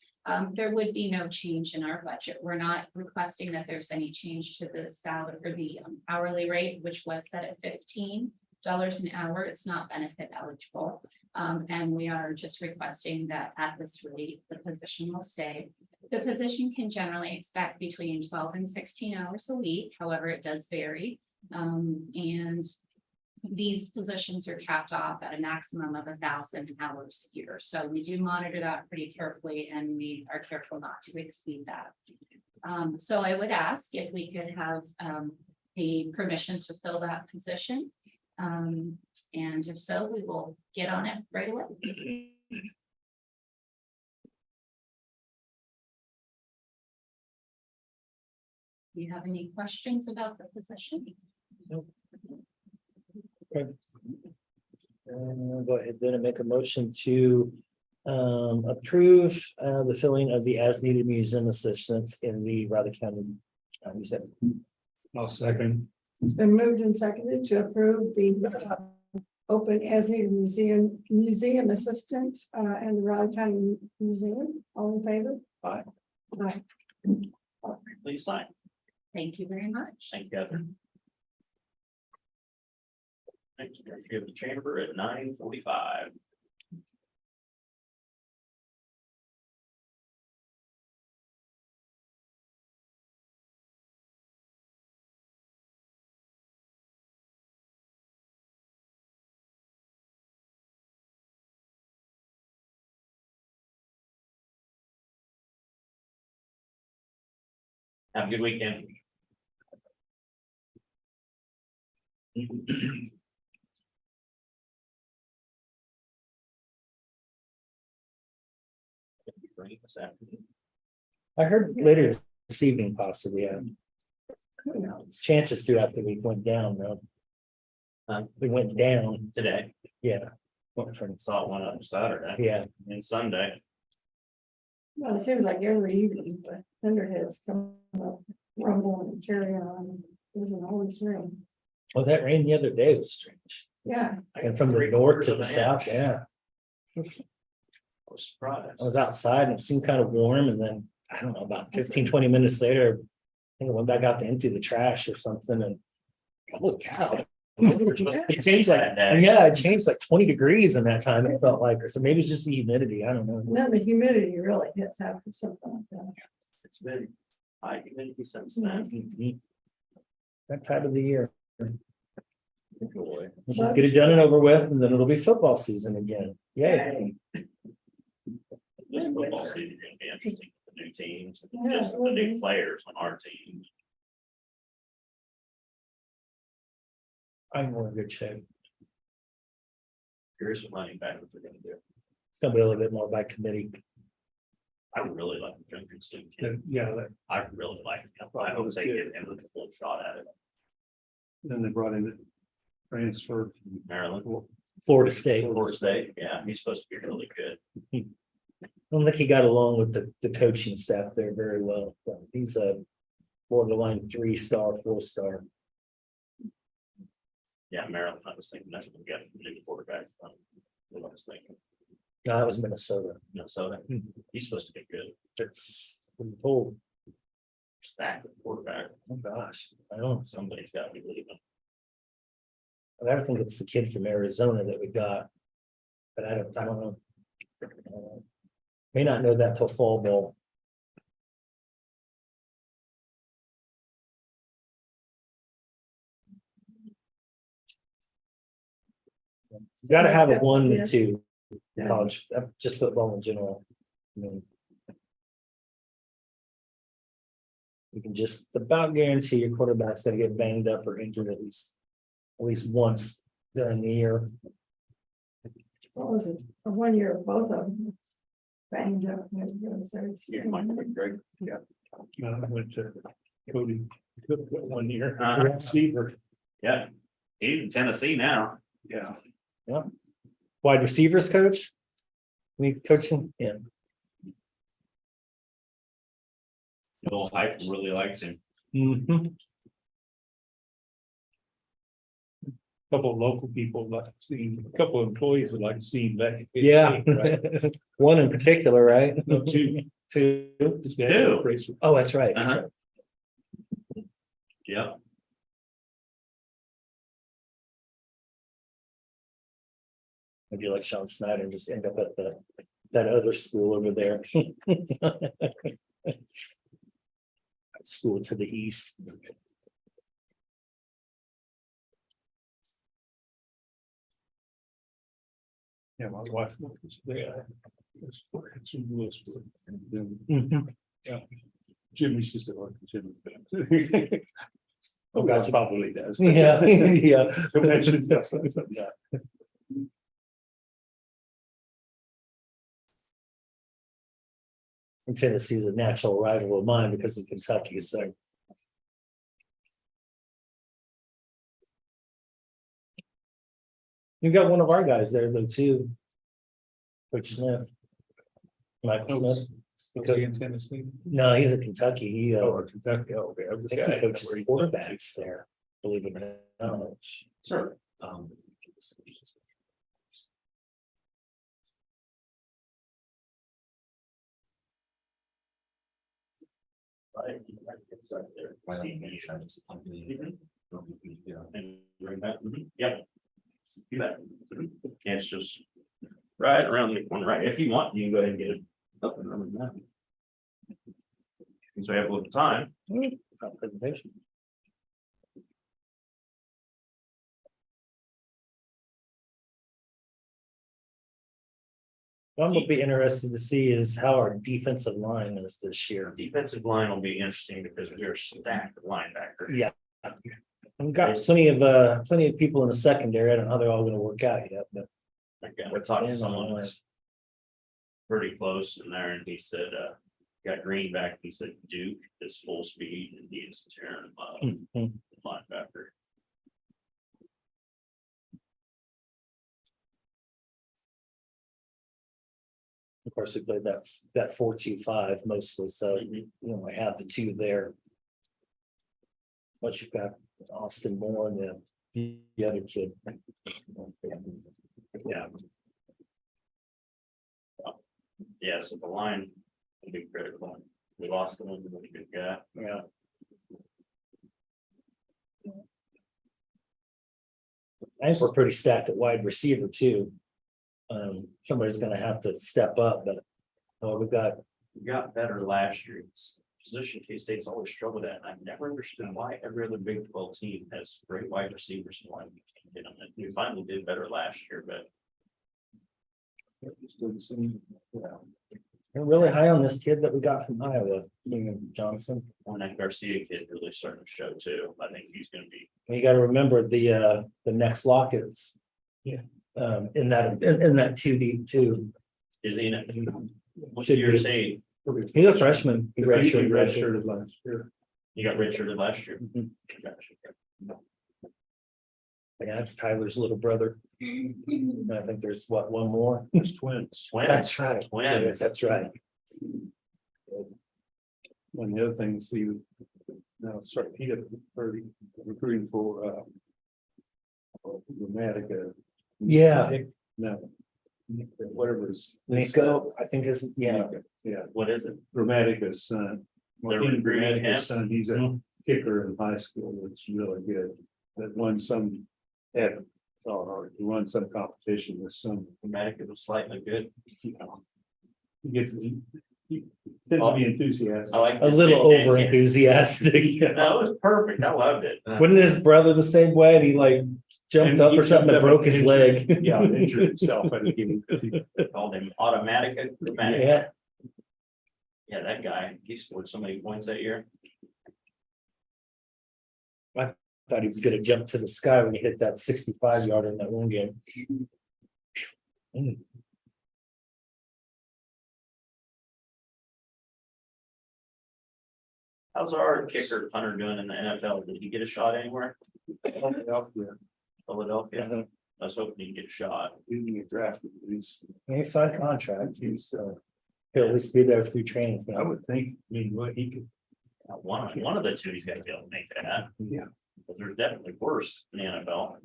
Speaker 6: there would be no change in our budget. We're not requesting that there's any change to the salary or the hourly rate, which was set at $15 an hour. It's not benefit eligible. And we are just requesting that at this rate, the position will stay. The position can generally expect between 12 and 16 hours a week. However, it does vary. And these positions are capped off at a maximum of 1,000 hours a year. So we do monitor that pretty carefully, and we are careful not to exceed that. So I would ask if we could have the permission to fill that position. And if so, we will get on it right away. Do you have any questions about the position?
Speaker 5: Nope. Okay. Go ahead then and make a motion to approve the filling of the as needed museum assistants in the Riley County Museum.
Speaker 1: I'll second.
Speaker 4: It's been moved and seconded to approve the open as needed museum assistant and the Raleigh County Museum. All in favor?
Speaker 2: Aye.
Speaker 4: Aye.
Speaker 2: Please sign.
Speaker 6: Thank you very much.
Speaker 2: Thank you, Catherine. Thanks. We have the chamber at 9:45. Have a good weekend.
Speaker 5: I heard later this evening possibly,
Speaker 4: Who knows?
Speaker 5: chances throughout the week went down though. We went down,
Speaker 2: Today,
Speaker 5: yeah. Went from,
Speaker 2: saw it one up Saturday
Speaker 5: yeah,
Speaker 2: and Sunday.
Speaker 4: Well, it seems like every evening, but thunderheads come up, rumble and carry on. It isn't always rain.
Speaker 5: well, that rain the other day was strange.
Speaker 4: Yeah,
Speaker 5: And from the north to the south, yeah.
Speaker 2: I was surprised.
Speaker 5: I was outside and it seemed kind of warm, and then, I don't know, about 15-20 minutes later, I think I went back out to empty the trash or something, and holy cow. It changed like, yeah, it changed like 20 degrees in that time, it felt like, or so maybe it's just the humidity, I don't know.
Speaker 4: and then the humidity really hits after something like that.
Speaker 2: It's been high humidity since then.
Speaker 5: Mhm. That time of the year.
Speaker 2: Boy.
Speaker 5: Let's just get it done and over with, and then it'll be football season again. Yay.
Speaker 2: This football season is gonna be interesting. The new teams,
Speaker 4: Yeah,
Speaker 2: just
Speaker 4: it
Speaker 2: the
Speaker 4: will
Speaker 2: new
Speaker 4: be.
Speaker 2: players on our team.
Speaker 5: I'm in good shape.
Speaker 2: Curious what running back what they're gonna do.
Speaker 5: It's gonna be a little bit more by committee.
Speaker 2: I really like the Junction State kid.
Speaker 1: Yeah, that-
Speaker 2: I really like him. I hope they give him a full shot at it.
Speaker 1: then they brought in the transfer.
Speaker 2: Maryland,
Speaker 5: Florida State.
Speaker 2: Florida State, yeah, he's supposed to be really good.
Speaker 5: I don't think he got along with the coaching staff there very well. But he's a borderline 3-star, 4-star.
Speaker 2: Yeah, Maryland, I was thinking that's what we got a new quarterback from. What I was thinking,
Speaker 5: No, that was Minnesota.
Speaker 2: Minnesota, he's supposed to be good.
Speaker 5: It's been told.
Speaker 2: Stack the quarterback.
Speaker 5: Oh, gosh, I don't,
Speaker 2: Somebody's got to be leaving.
Speaker 5: I never think it's the kid from Arizona that we got. But I don't know. May not know that till fall ball. You gotta have a 1 to 2 college, just football in general. I mean, you can just about guarantee your quarterback's gonna get banged up or injured at least once during the year.
Speaker 4: What was it? A 1 year of both of them. Banged up.
Speaker 2: Yeah, Mike, Greg.
Speaker 1: I went to Cody Cook 1 year.
Speaker 2: Uh-huh.
Speaker 1: Receiver,
Speaker 2: Yeah, he's in Tennessee now.
Speaker 1: yeah.
Speaker 5: Wide receivers coach? We coaching, yeah.
Speaker 2: Bill Heifel really likes him.
Speaker 5: Mhm.
Speaker 1: Couple of local people like to see, a couple of employees would like to see him back.
Speaker 5: Yeah.
Speaker 1: Right?
Speaker 5: One in particular, right?
Speaker 1: No, two.
Speaker 5: Two.
Speaker 1: His dad raced with-
Speaker 5: Oh, that's right.
Speaker 2: Uh-huh. Yep.
Speaker 5: Maybe like Sean Snyder and just end up at that other school over there. School to the east.
Speaker 1: Yeah, my wife was there. It's in Lewisburg. And then
Speaker 5: Mhm.
Speaker 1: Jimmy's just like Jimmy. Oh, God, probably does.
Speaker 5: Yeah, yeah.
Speaker 1: So mention stuff like that.
Speaker 5: And Tennessee's a natural rival of mine because of Kentucky, so. You got one of our guys there though too. Coach Smith. Michael Smith.
Speaker 1: Still in Tennessee.
Speaker 5: No, he's at Kentucky. He,
Speaker 1: Oh, Kentucky, okay.
Speaker 5: I think he coaches quarterbacks there, believe it or not.
Speaker 2: Sure. Right. It's up there. Mhm. And bring that, yep. You bet. Yeah, it's just right around the corner, right? If you want, you can go ahead and get it up and running now. So we have a little time.
Speaker 5: Presentation. What I'm gonna be interested to see is how our defensive line is this year.
Speaker 2: Defensive line will be interesting because we're stacked at linebacker.
Speaker 5: Yeah. We've got plenty of people in the secondary. I don't know how they're all gonna work out yet, but
Speaker 2: I talked to someone that's pretty close in there and he said, got Green back. He said Duke is full speed and he is tearing him up,
Speaker 5: mhm.
Speaker 2: linebacker.
Speaker 5: Of course, we played that 4-2-5 mostly, so
Speaker 2: Mhm.
Speaker 5: you know, I have the two there. But you've got Austin Moore and the other kid.
Speaker 2: Yeah. Yeah, so the line will be critical. We lost the one really good guy.
Speaker 5: Yeah. I think we're pretty stacked at wide receiver too. Somebody's gonna have to step up, but we've got,
Speaker 2: We got better last year. It's a position K-State's always struggled at. And I've never understood why every other Big 12 team has great wide receivers and why we can't get them. And we finally did better last year, but
Speaker 5: we're really high on this kid that we got from Iowa, Keenan Johnson.
Speaker 2: when that Garcia kid really starting to show too, I think he's gonna be.
Speaker 5: You gotta remember the next Lockett's.
Speaker 1: Yeah.
Speaker 5: In that 2D too.
Speaker 2: Is he in it? What's
Speaker 5: Should
Speaker 2: your
Speaker 5: be.
Speaker 2: say?
Speaker 5: He's a freshman. He redshirted.
Speaker 1: Redshirted last year.
Speaker 2: You got redshirted last year.
Speaker 5: Mhm.
Speaker 2: Gotcha.
Speaker 5: Yeah, it's Tyler's little brother. I think there's one more.
Speaker 1: It's twins.
Speaker 2: Twins.
Speaker 5: That's right.
Speaker 2: Twins.
Speaker 5: That's right.
Speaker 1: One of the other things, he he got recruiting for Grammatica.
Speaker 5: Yeah.
Speaker 1: No. Whatever his.
Speaker 5: Nico, I think is, yeah.
Speaker 1: Yeah,
Speaker 2: What is it?
Speaker 1: Grammatica's son.
Speaker 2: They're recruiting him?
Speaker 1: His son, he's a kicker in high school. It's really good. That won some, he won some competition with some,
Speaker 2: Dramatic was slightly good.
Speaker 1: you know. He gets, he tends to be enthusiastic.
Speaker 2: I like
Speaker 5: A
Speaker 2: this
Speaker 5: little
Speaker 2: big
Speaker 5: over
Speaker 2: kid.
Speaker 5: enthusiastic.
Speaker 2: No, it was perfect. I loved it.
Speaker 5: Wasn't his brother the same way? And he like jumped
Speaker 1: And
Speaker 5: up
Speaker 1: he
Speaker 5: or something
Speaker 1: jumped
Speaker 5: and
Speaker 1: up
Speaker 5: broke
Speaker 1: and
Speaker 5: his
Speaker 1: injured-
Speaker 5: leg.
Speaker 1: Yeah, injured himself. I think he
Speaker 2: Called him automatic.
Speaker 5: Yeah,
Speaker 2: Yeah, that guy, he scored so many points that year.
Speaker 5: thought he was gonna jump to the sky when he hit that 65-yarder in that one game.
Speaker 2: How's our kicker punter doing in the NFL? Did he get a shot anywhere? Philadelphia.
Speaker 5: Uh-huh.
Speaker 2: I was hoping he'd get a shot.
Speaker 1: He didn't get drafted. He's,
Speaker 5: He signed contract. He'll at least be there through training.
Speaker 1: I would think, I mean, what he could,
Speaker 2: One of the two, he's got to be able to make that.
Speaker 1: yeah.
Speaker 2: But there's definitely worse in the NFL.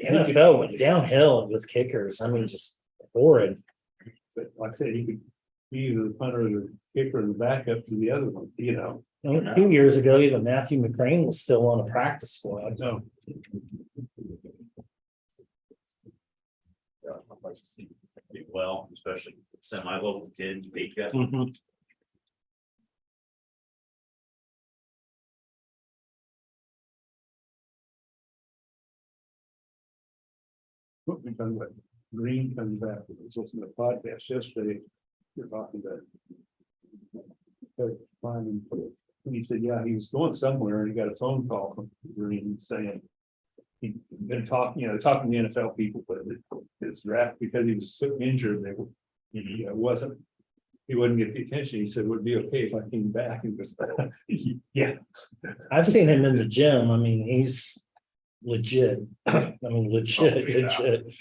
Speaker 5: NFL went downhill with kickers. I mean, just horrid.
Speaker 1: But like I said, he could be either the punter or the kicker and the backup to the other one, you know.
Speaker 5: A few years ago, even Matthew McCrane was still on a practice squad.
Speaker 1: No.
Speaker 2: Yeah, I'd like to see him do well, especially semi-local kids, big guys.
Speaker 5: Mhm.
Speaker 1: What we talking about, Green comes back, I was listening to a podcast yesterday, you're talking about. And he said, yeah, he was going somewhere and he got a phone call from Green saying. He'd been talking, talking to the NFL people, but his draft, because he was so injured, they were, wasn't. He wouldn't get the attention, he said, would it be okay if I came back and was, yeah.
Speaker 5: I've seen him in the gym. I mean, he's legit. I mean, legit,
Speaker 1: Oh, yeah.
Speaker 5: legit.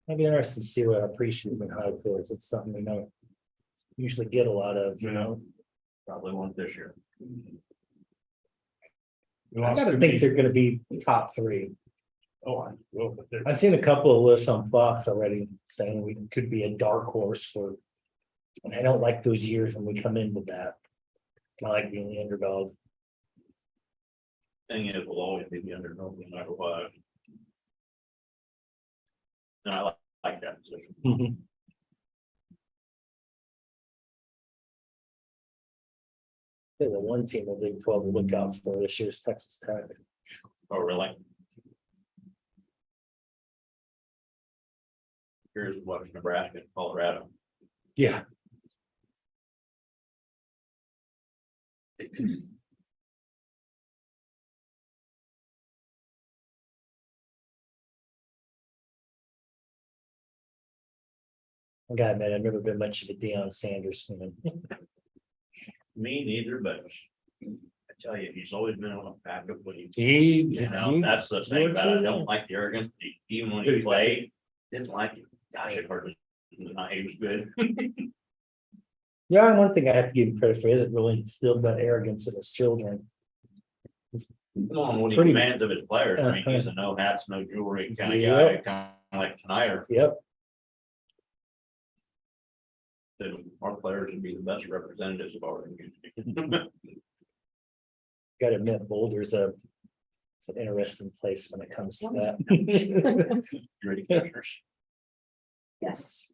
Speaker 5: I'd be interested to see what our appreciation and high is. It's something we don't usually get a lot of, you know.
Speaker 2: Probably won't this year.
Speaker 5: I gotta think they're gonna be top three.
Speaker 1: Oh, I will, but they're.
Speaker 5: I've seen a couple of lists on Fox already saying we could be a dark horse for. And I don't like those years when we come in with that. I like being the underdog.
Speaker 2: Thing is, we'll always be the underdog no matter what. And I like that position.
Speaker 5: Mhm. The one team in Big 12 to look out for this year's Texas Tech.
Speaker 2: Oh, really? Here's what Nebraska and Colorado.
Speaker 5: Yeah. I gotta admit, I've never been much of a Deion Sanders fan.
Speaker 2: Me neither, but I tell you, he's always been on a backup when he,
Speaker 5: He,
Speaker 2: that's the thing about it. I don't like the arrogance. Even when he played, didn't like it. Gosh, it hardly, he was good.
Speaker 5: yeah, one thing I have to give him credit for is it really instilled that arrogance in his children.
Speaker 2: Come on, what he
Speaker 5: Pretty-
Speaker 2: demands of his players. I mean, he's a no hats, no jewelry kind of guy,
Speaker 5: Yep.
Speaker 2: kind of like Schneider.
Speaker 5: Yep.
Speaker 2: Then our players would be the best representatives of our community.
Speaker 5: Gotta admit, Boulder's it's an interesting place when it comes to that.
Speaker 2: Ready, commissioners?
Speaker 4: Yes.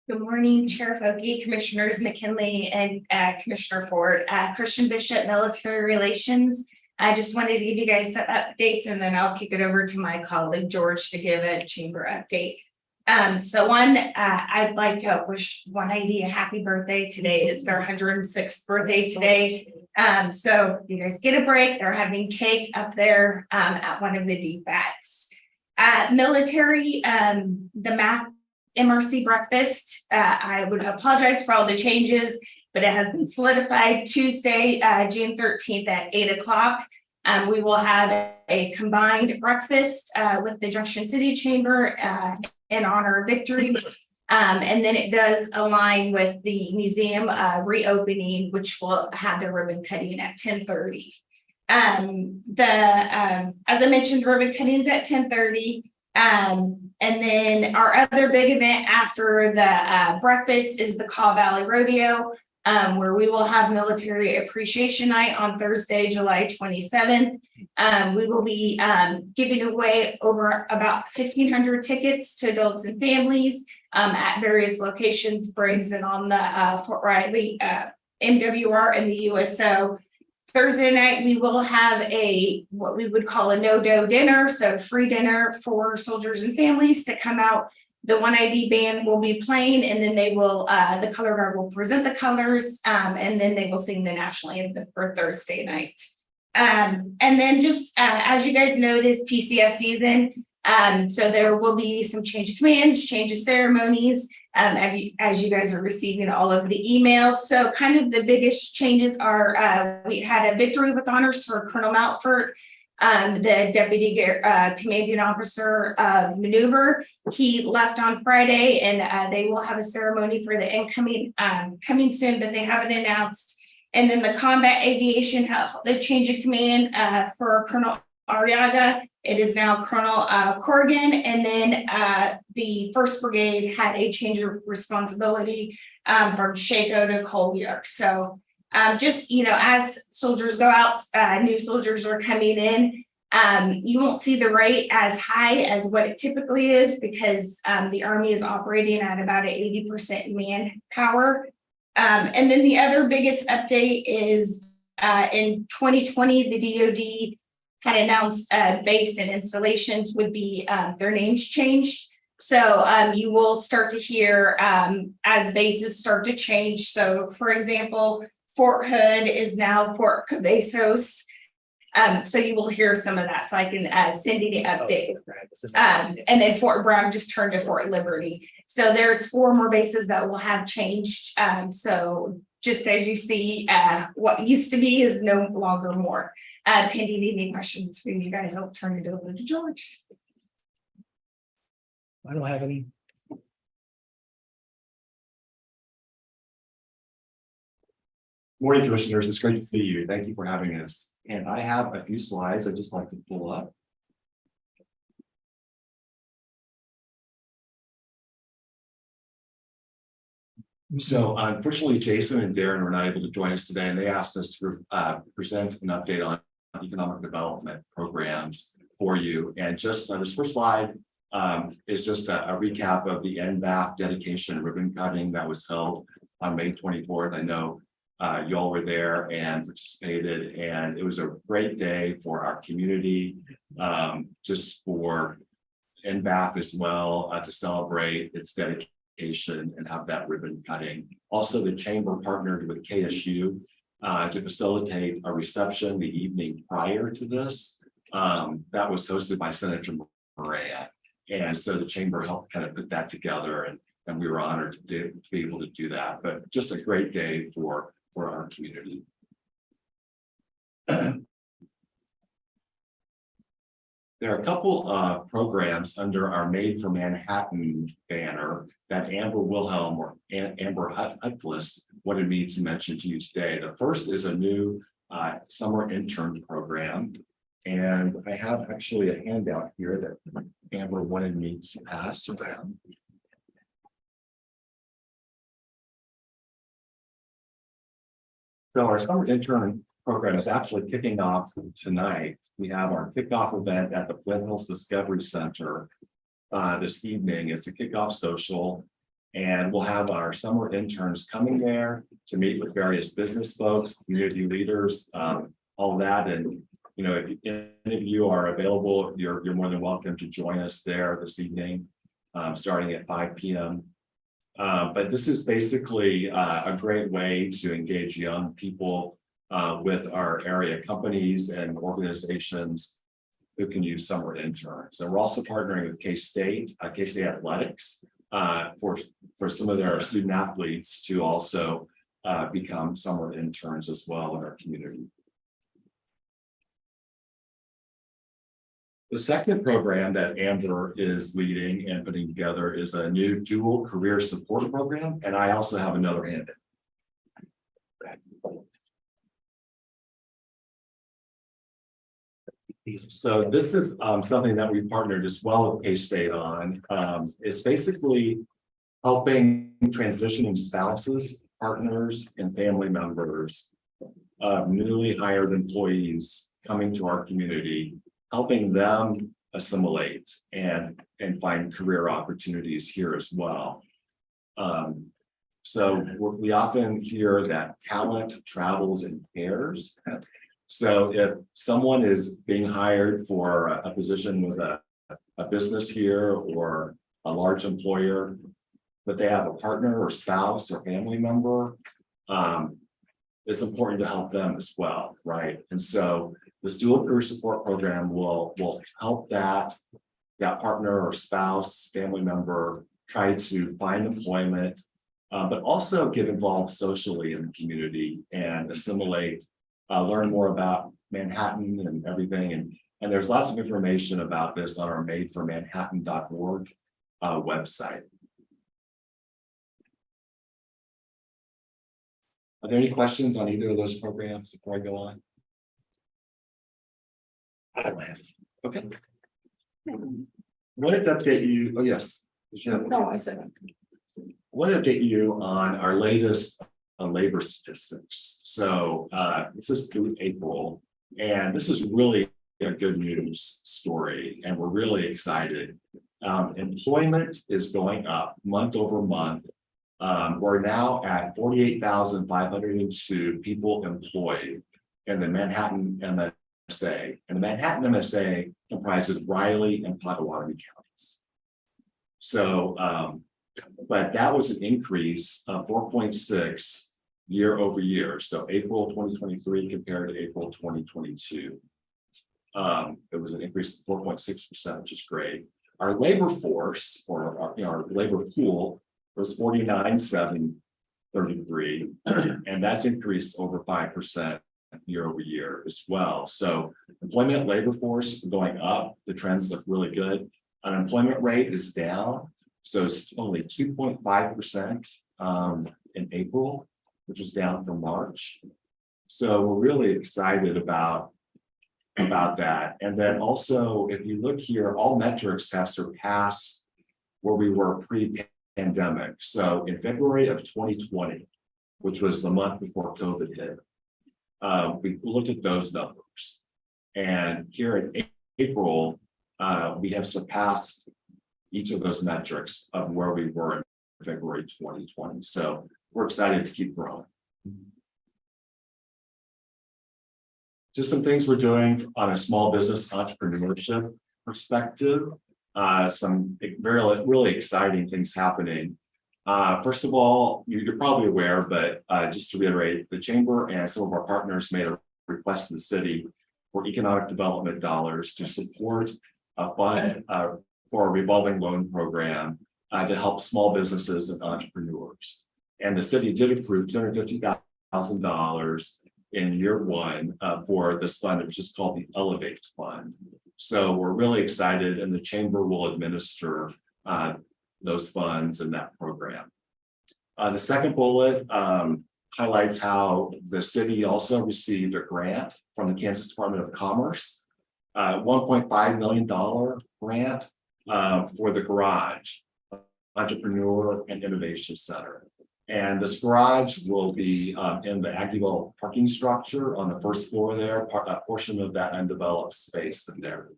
Speaker 7: Good morning, Chair Fogarty, Commissioners McKinley and Commissioner Ford, Christian Bishop, Military Relations. I just wanted to give you guys some updates and then I'll kick it over to my colleague George to give a chamber update. So one, I'd like to wish 180 a happy birthday. Today is their 106th birthday today. So you guys get a break. They're having cake up there at one of the DFATs. Military, the MRC breakfast. I would apologize for all the changes, but it has been solidified Tuesday, June 13th at 8 o'clock. We will have a combined breakfast with the Junction City Chamber in honor of victory. And then it does align with the museum reopening, which will have their ribbon cutting at 10:30. As I mentioned, ribbon cuttings at 10:30. And then our other big event after the breakfast is the Kaw Valley Rodeo, where we will have Military Appreciation Night on Thursday, July 27th. We will be giving away over about 1,500 tickets to adults and families at various locations, Briggs and on the Fort Riley MWR and the USO. Thursday night, we will have what we would call a no-dough dinner, so free dinner for soldiers and families to come out. The 1ID band will be playing, and then they will, the color guard will present the colors, and then they will sing the national anthem for Thursday night. And then just as you guys know, it is PCS season. So there will be some change of commands, change of ceremonies, as you guys are receiving all of the emails. So kind of the biggest changes are we had a victory with honors for Colonel Mountford, the deputy commanding officer of maneuver. He left on Friday, and they will have a ceremony for the incoming coming soon, but they haven't announced. And then the combat aviation, the change of command for Colonel Arriaga. It is now Colonel Corrigan, and then the 1st Brigade had a change of responsibility from Shaco to Collier. So just, as soldiers go out, new soldiers are coming in. You won't see the rate as high as what it typically is because the Army is operating at about an 80% manpower. And then the other biggest update is in 2020, the DoD had announced base and installations would be their names changed. So you will start to hear as bases start to change. So for example, Fort Hood is now Fort Cabezos. So you will hear some of that. So I can send you the update. And then Fort Bragg just turned to Fort Liberty. So there's 4 more bases that will have changed. So just as you see, what used to be is no longer more. Pending any questions from you guys, I'll turn it over to George.
Speaker 5: I don't have any.
Speaker 8: Morning, commissioners. It's great to see you. Thank you for having us. And I have a few slides I'd just like to pull up. So unfortunately, Jason and Darren were not able to join us today, and they asked us to present an update on economic development programs for you. And just this first slide is just a recap of the NBAF dedication ribbon cutting that was held on May 24th. I know y'all were there and participated, and it was a great day for our community, just for NBAF as well, to celebrate its dedication and have that ribbon cutting. Also, the chamber partnered with KSU to facilitate a reception the evening prior to this. That was hosted by Senator Maria. And so the chamber helped kind of put that together, and we were honored to be able to do that. But just a great day for our community. There are a couple of programs under our Made for Manhattan banner that Amber Wilhelm or Amber Hutcliffe wanted me to mention to you today. The first is a new summer intern program. And I have actually a handout here that Amber wanted me to pass around. So our summer intern program is actually kicking off tonight. We have our kickoff event at the Flint Hills Discovery Center this evening. It's a kickoff social, and we'll have our summer interns coming there to meet with various business folks, community leaders, all that. And if any of you are available, you're more than welcome to join us there this evening. starting at 5 p.m. But this is basically a great way to engage young people with our area companies and organizations who can use summer interns. And we're also partnering with K-State Athletics for some of their student athletes to also become summer interns as well in our community. The second program that Amber is leading and putting together is a new dual career support program, and I also have another hand. So this is something that we partnered as well with K-State on. It's basically helping transitioning spouses, partners, and family members, newly hired employees coming to our community, helping them assimilate and find career opportunities here as well. So we often hear that talent travels in pairs. So if someone is being hired for a position with a business here or a large employer, but they have a partner or spouse or family member, it's important to help them as well, right? And so this dual career support program will help that partner or spouse, family member try to find employment, but also get involved socially in the community and assimilate, learn more about Manhattan and everything. And there's lots of information about this on our madeformanhattan.org website. Are there any questions on either of those programs before I go on? I don't have. Okay. Wanted to update you. Oh, yes.
Speaker 4: No, I said.
Speaker 8: Wanted to update you on our latest labor statistics. So this is through April, and this is really a good news story, and we're really excited. Employment is going up month over month. We're now at 48,502 people employed in the Manhattan MSA. And the Manhattan MSA comprises Riley and Potawatomi counties. So, but that was an increase of 4.6 year over year. So April 2023 compared to April 2022. It was an increase of 4.6%, which is great. Our labor force, or our labor pool, was 49,733, and that's increased over 5% year over year as well. So employment labor force going up, the trends look really good. Unemployment rate is down, so it's only 2.5% in April, which was down from March. So we're really excited about that. And then also, if you look here, all metrics have surpassed where we were pre-pandemic. So in February of 2020, which was the month before COVID hit, we looked at those numbers. And here in April, we have surpassed each of those metrics of where we were in February 2020. So we're excited to keep growing. Just some things we're doing on a small business entrepreneurship perspective. Some really exciting things happening. First of all, you're probably aware, but just to reiterate, the Chamber and some of our partners made a request to the city for economic development dollars to support a fund for a revolving loan program to help small businesses and entrepreneurs. And the city did approve $250,000 in year one for this fund, which is called the Elevate Fund. So we're really excited, and the Chamber will administer those funds in that program. The second bullet highlights how the city also received a grant from the Kansas Department of Commerce, $1.5 million grant for the Garage Entrepreneur and Innovation Center. And this garage will be in the Aggieville parking structure on the first floor there, a portion of that undeveloped space in there.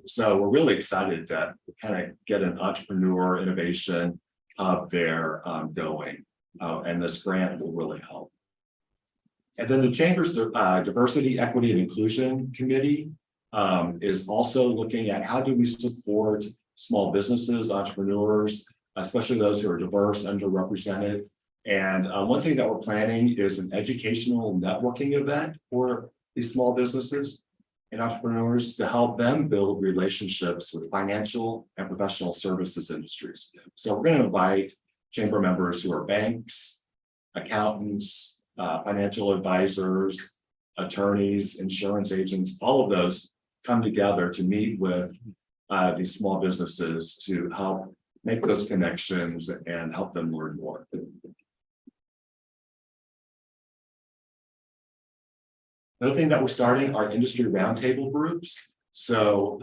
Speaker 8: So we're really excited to kind of get an entrepreneur innovation hub there going. And this grant will really help. And then the Chamber's Diversity, Equity, and Inclusion Committee is also looking at how do we support small businesses, entrepreneurs, especially those who are diverse, underrepresented. And one thing that we're planning is an educational networking event for these small businesses and entrepreneurs to help them build relationships with financial and professional services industries. So we're going to invite chamber members who are banks, accountants, financial advisors, attorneys, insurance agents, all of those come together to meet with these small businesses to help make those connections and help them learn more. Another thing that we're starting are industry roundtable groups. So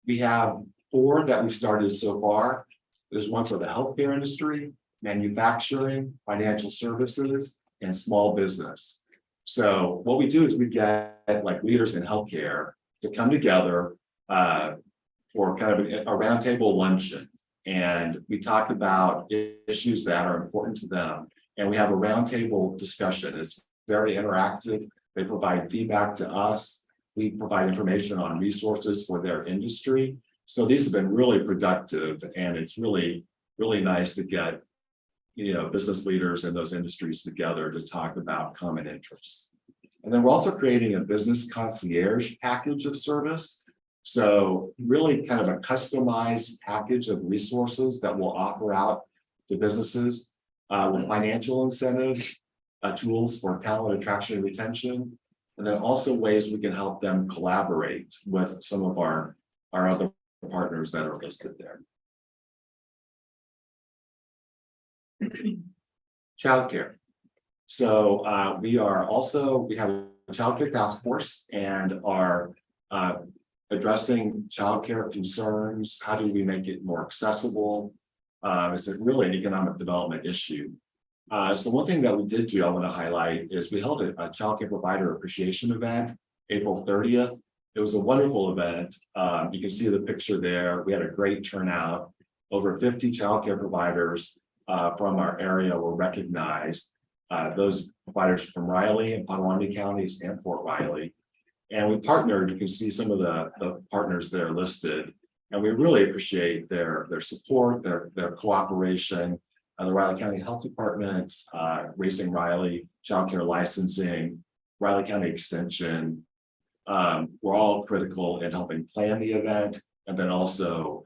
Speaker 8: we have 4 that we've started so far. There's one for the healthcare industry, manufacturing, financial services, and small business. So what we do is we get like leaders in healthcare to come together for kind of a roundtable luncheon. And we talk about issues that are important to them. And we have a roundtable discussion. It's very interactive. They provide feedback to us. We provide information on resources for their industry. So these have been really productive, and it's really, really nice to get, business leaders in those industries together to talk about common interests. And then we're also creating a business concierge package of service. So really kind of a customized package of resources that we'll offer out to businesses with financial incentives, tools for talent attraction and retention, and then also ways we can help them collaborate with some of our other partners that are listed there. Childcare. So we have a childcare task force and are addressing childcare concerns. How do we make it more accessible? It's really an economic development issue. So one thing that we did do, I want to highlight, is we held a childcare provider appreciation event, April 30th. It was a wonderful event. You can see the picture there. We had a great turnout. Over 50 childcare providers from our area were recognized. Those providers from Riley and Potawatomi counties and Fort Riley. And we partnered, you can see some of the partners there listed. And we really appreciate their support, their cooperation. The Riley County Health Department, Raising Riley, Child Care Licensing, Riley County Extension. We're all critical in helping plan the event, and then also,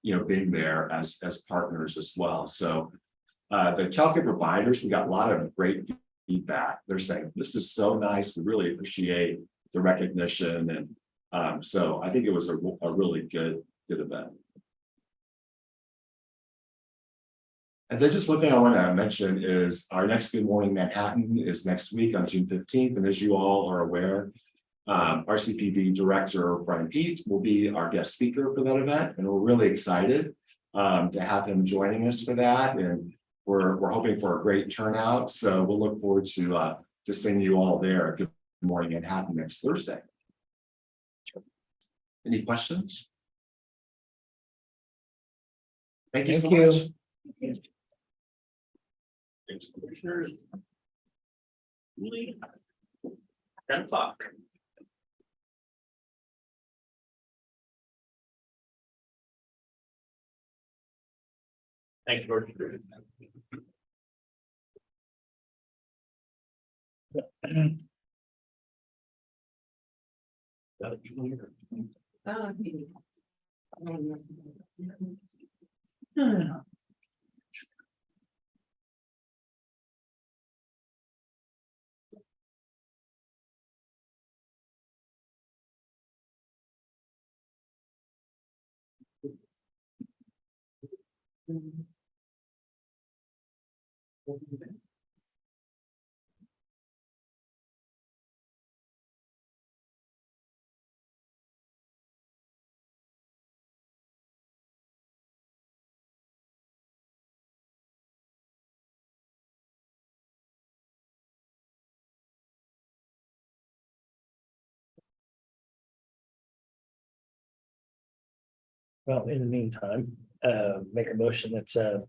Speaker 8: being there as partners as well. So the childcare providers, we got a lot of great feedback. They're saying, this is so nice. We really appreciate the recognition. And so I think it was a really good event. And then just one thing I want to mention is our next Good Morning Manhattan is next week on June 15th. And as you all are aware, RCPD Director Brian Pete will be our guest speaker for that event. And we're really excited to have him joining us for that. And we're hoping for a great turnout. So we'll look forward to seeing you all there at Good Morning Manhattan next Thursday. Any questions? Thank you so much.
Speaker 2: Thanks, commissioners. 10 o'clock. Thank you, George.
Speaker 5: Well, in the meantime, make a motion that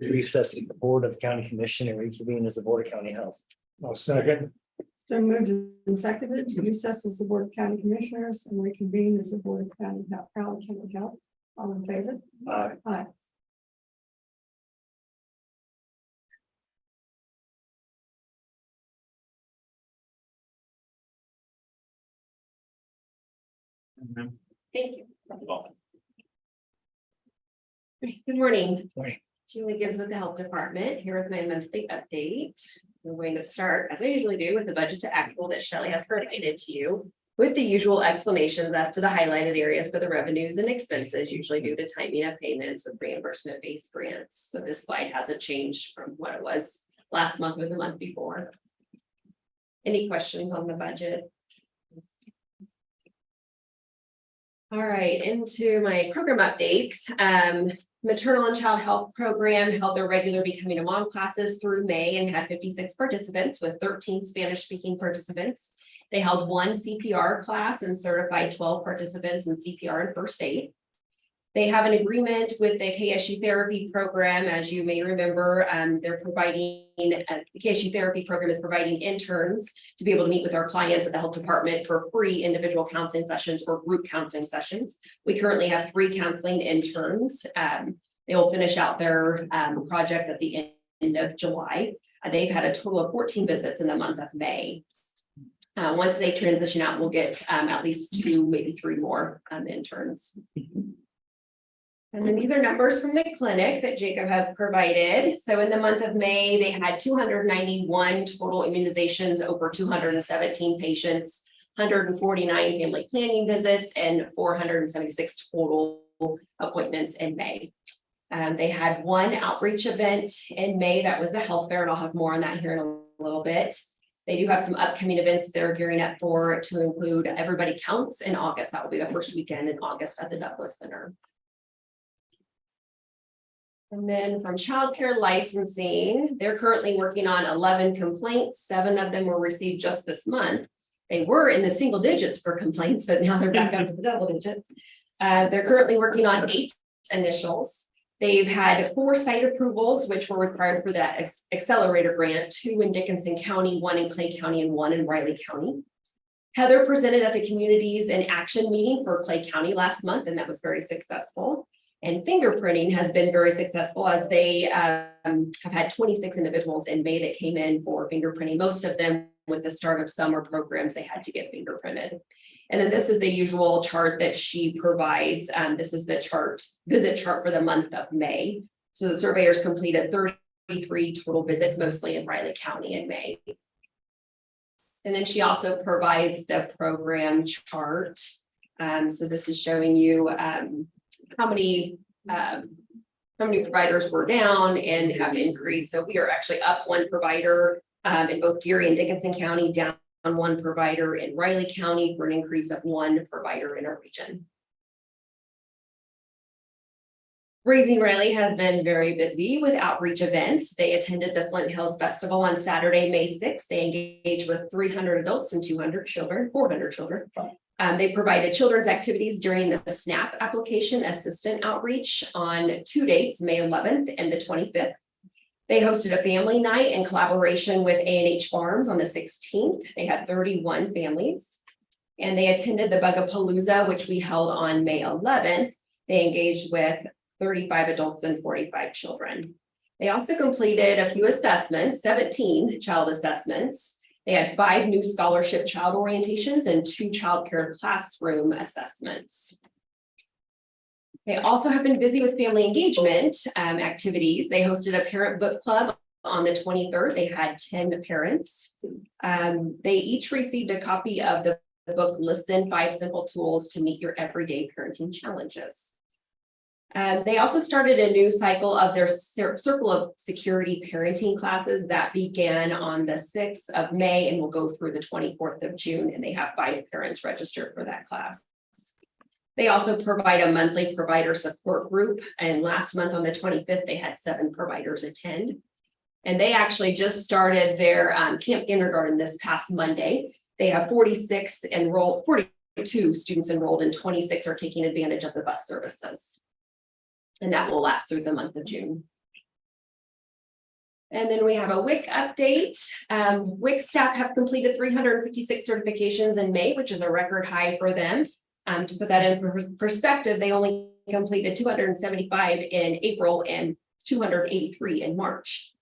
Speaker 5: recess the Board of County Commission and reconvene as the Board of County Health.
Speaker 1: I'll second.
Speaker 4: It's been moved and seconded to recess as the Board of County Commissioners and reconvene as the Board of County Health. All in favor?
Speaker 1: Aye.
Speaker 4: Aye.
Speaker 9: Thank you. Good morning.
Speaker 5: Morning.
Speaker 9: Julie Gibbs with the Health Department, here with my monthly update. We're going to start, as I usually do, with the budget to actual that Shelley has provided to you, with the usual explanations as to the highlighted areas for the revenues and expenses, usually due to timing of payments with reimbursement-based grants. So this slide hasn't changed from what it was last month or the month before. Any questions on the budget? All right, into my program updates. Maternal and Child Health Program held their regular Becoming a Mom classes through May and had 56 participants with 13 Spanish-speaking participants. They held one CPR class and certified 12 participants in CPR and first aid. They have an agreement with the KSU therapy program. As you may remember, they're providing, the KSU therapy program is providing interns to be able to meet with our clients at the health department for free individual counseling sessions or group counseling sessions. We currently have 3 counseling interns. They will finish out their project at the end of July. They've had a total of 14 visits in the month of May. Once they transition out, we'll get at least 2, maybe 3 more interns. And then these are numbers from the clinic that Jacob has provided. So in the month of May, they had 291 total immunizations over 217 patients, 149 family planning visits, and 476 total appointments in May. They had 1 outreach event in May. That was the health fair, and I'll have more on that here in a little bit. They do have some upcoming events they're gearing up for, to include Everybody Counts in August. That will be the first weekend in August at the Douglas Center. And then from childcare licensing, they're currently working on 11 complaints. 7 of them were received just this month. They were in the single digits for complaints, but now they're back up to the double digits. They're currently working on 8 initials. They've had 4 site approvals, which were required for that accelerator grant, 2 in Dickinson County, 1 in Clay County, and 1 in Riley County. Heather presented at the Communities in Action meeting for Clay County last month, and that was very successful. And fingerprinting has been very successful, as they have had 26 individuals in May that came in for fingerprinting. Most of them, with the start of summer programs, they had to get fingerprinted. And then this is the usual chart that she provides. This is the visit chart for the month of May. So the surveyors completed 33 total visits, mostly in Riley County in May. And then she also provides the program chart. So this is showing you how many providers were down and have increased. So we are actually up 1 provider in both Geary and Dickinson County, down 1 provider in Riley County, for an increase of 1 provider in our region. Raising Riley has been very busy with outreach events. They attended the Flint Hills Festival on Saturday, May 6th. They engaged with 300 adults and 400 children. They provided children's activities during the SNAP application assistant outreach on 2 dates, May 11th and the 25th. They hosted a family night in collaboration with A&H Farms on the 16th. They had 31 families. And they attended the Bugapalooza, which we held on May 11th. They engaged with 35 adults and 45 children. They also completed a few assessments, 17 child assessments. They had 5 new scholarship child orientations and 2 childcare classroom assessments. They also have been busy with family engagement activities. They hosted a parent book club on the 23rd. They had 10 parents. They each received a copy of the book, Listen, 5 Simple Tools to Meet Your Everyday Parenting Challenges. They also started a new cycle of their Circle of Security parenting classes that began on the 6th of May and will go through the 24th of June. And they have 5 parents registered for that class. They also provide a monthly provider support group. And last month on the 25th, they had 7 providers attend. And they actually just started their camp kindergarten this past Monday. They have 42 students enrolled, and 26 are taking advantage of the bus services. And that will last through the month of June. And then we have a WIC update. WIC staff have completed 356 certifications in May, which is a record high for them. To put that in perspective, they only completed 275 in April and 283 in March.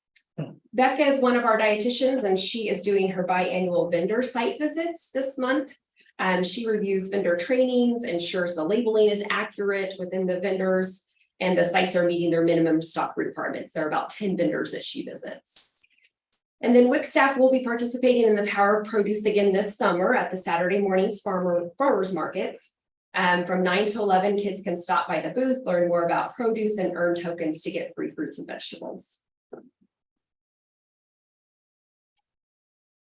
Speaker 9: Becca is one of our dietitians, and she is doing her biannual vendor site visits this month. She reviews vendor trainings, ensures the labeling is accurate within the vendors, and the sites are meeting their minimum stock requirements. There are about 10 vendors that she visits. And then WIC staff will be participating in the Power of Produce again this summer at the Saturday mornings farmers markets. From 9 to 11, kids can stop by the booth, learn more about produce, and earn tokens to get free fruits and vegetables.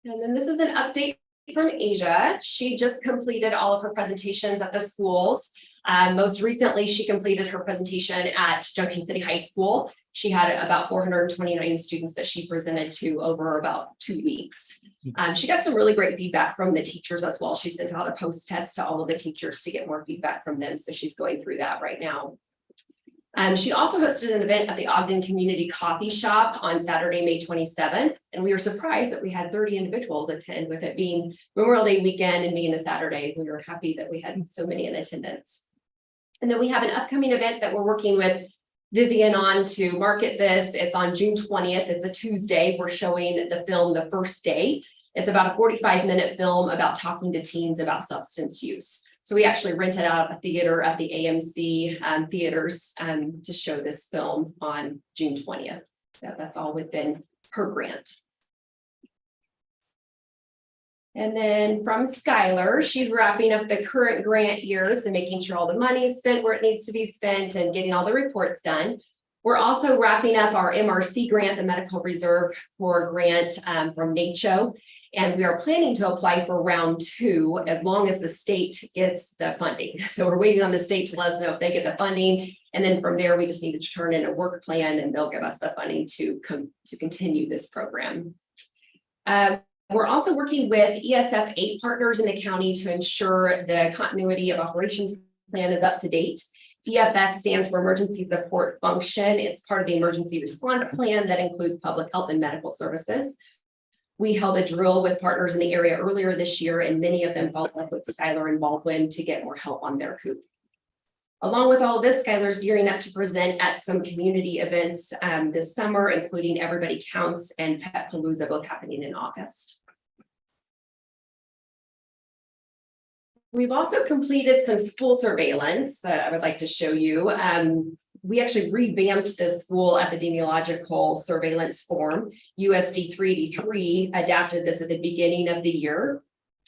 Speaker 9: And then this is an update from Asia. She just completed all of her presentations at the schools. Most recently, she completed her presentation at Junction City High School. She had about 429 students that she presented to over about 2 weeks. She got some really great feedback from the teachers as well. She sent out a post test to all of the teachers to get more feedback from them. So she's going through that right now. She also hosted an event at the Ogden Community Coffee Shop on Saturday, May 27th. And we were surprised that we had 30 individuals attend, with it being Memorial Day weekend and being a Saturday. We were happy that we had so many in attendance. And then we have an upcoming event that we're working with Vivian on to market this. It's on June 20th. It's a Tuesday. We're showing the film The First Day. It's about a 45-minute film about talking to teens about substance use. So we actually rented out a theater at the AMC theaters to show this film on June 20th. So that's all within her grant. And then from Skylar, she's wrapping up the current grant years and making sure all the money is spent where it needs to be spent and getting all the reports done. We're also wrapping up our MRC grant, the Medical Reserve Corps grant from NACCHO. And we are planning to apply for round 2 as long as the state gets the funding. So we're waiting on the state to let us know if they get the funding. And then from there, we just need to turn in a work plan and they'll give us the funding to continue this program. We're also working with ESF 8 partners in the county to ensure the continuity of operations plan is up to date. EFS stands for Emergency Support Function. It's part of the emergency response plan that includes public health and medical services. We held a drill with partners in the area earlier this year, and many of them followed up with Skylar and Baldwin to get more help on their COOP. Along with all of this, Skylar's gearing up to present at some community events this summer, including Everybody Counts and Pet Palooza, both happening in August. We've also completed some school surveillance that I would like to show you. We actually revamped the school epidemiological surveillance form. USD 3D3 adapted this at the beginning of the year,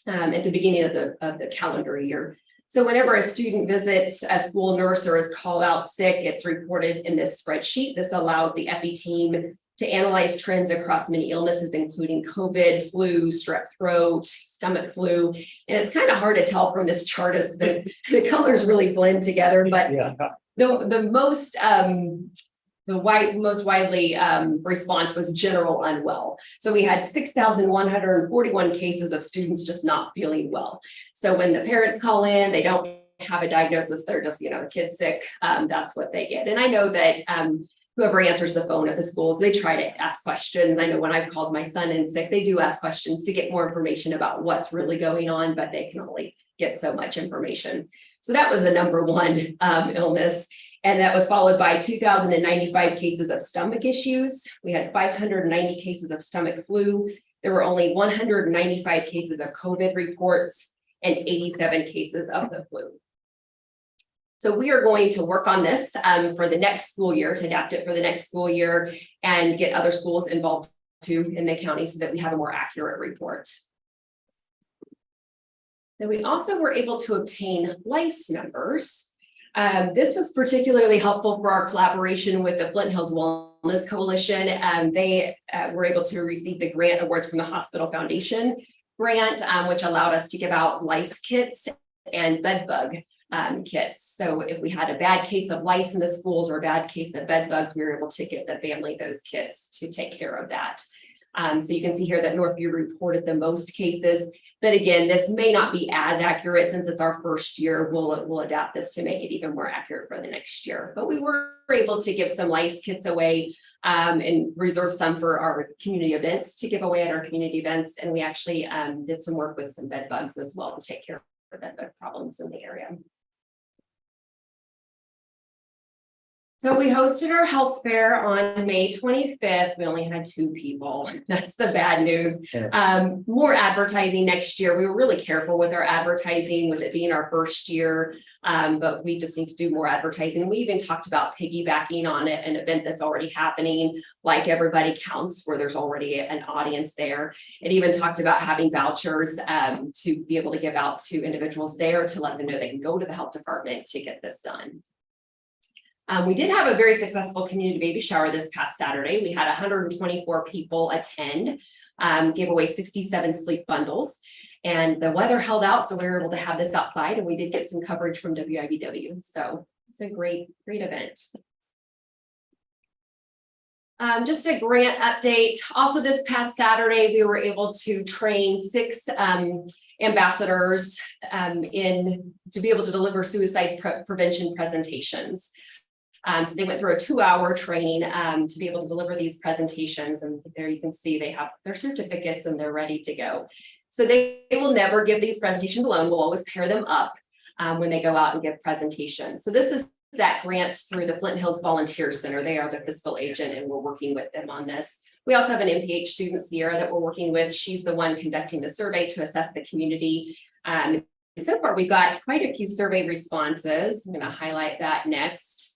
Speaker 9: at the beginning of the calendar year. So whenever a student visits a school nurse or is called out sick, it's reported in this spreadsheet. This allows the epi team to analyze trends across many illnesses, including COVID, flu, strep throat, stomach flu. And it's kind of hard to tell from this chart as the colors really blend together, but yeah. The most widely response was general unwell. So we had 6,141 cases of students just not feeling well. So when the parents call in, they don't have a diagnosis, they're just, the kid's sick, that's what they get. And I know that whoever answers the phone at the schools, they try to ask questions. I know when I've called my son in sick, they do ask questions to get more information about what's really going on, but they can only get so much information. So that was the number one illness. And that was followed by 2,095 cases of stomach issues. We had 590 cases of stomach flu. There were only 195 cases of COVID reports and 87 cases of the flu. So we are going to work on this for the next school year, to adapt it for the next school year and get other schools involved too in the county so that we have a more accurate report. Then we also were able to obtain lice numbers. This was particularly helpful for our collaboration with the Flint Hills Wellness Coalition. They were able to receive the grant awards from the Hospital Foundation grant, which allowed us to give out lice kits and bed bug kits. So if we had a bad case of lice in the schools or a bad case of bed bugs, we were able to get the family those kits to take care of that. So you can see here that Northview reported the most cases. But again, this may not be as accurate since it's our first year. We'll adapt this to make it even more accurate for the next year. But we were able to give some lice kits away and reserve some for our community events to give away at our community events. And we actually did some work with some bed bugs as well to take care of bed bug problems in the area. So we hosted our health fair on May 25th. We only had 2 people. That's the bad news. More advertising next year. We were really careful with our advertising, with it being our first year. But we just need to do more advertising. We even talked about piggybacking on it, an event that's already happening, like Everybody Counts, where there's already an audience there. It even talked about having vouchers to be able to give out to individuals there to let them know they can go to the health department to get this done. We did have a very successful community baby shower this past Saturday. We had 124 people attend, gave away 67 sleep bundles, and the weather held out, so we were able to have this outside, and we did get some coverage from WIBW. So it's a great event. Just a grant update. Also this past Saturday, we were able to train 6 ambassadors to be able to deliver suicide prevention presentations. So they went through a 2-hour training to be able to deliver these presentations. And there you can see they have their certificates and they're ready to go. So they will never give these presentations alone. We'll always pair them up when they go out and give presentations. So this is that grant through the Flint Hills Volunteer Center. They are the fiscal agent and we're working with them on this. We also have an MPH student, Sierra, that we're working with. She's the one conducting the survey to assess the community. And so far, we've got quite a few survey responses. I'm going to highlight that next.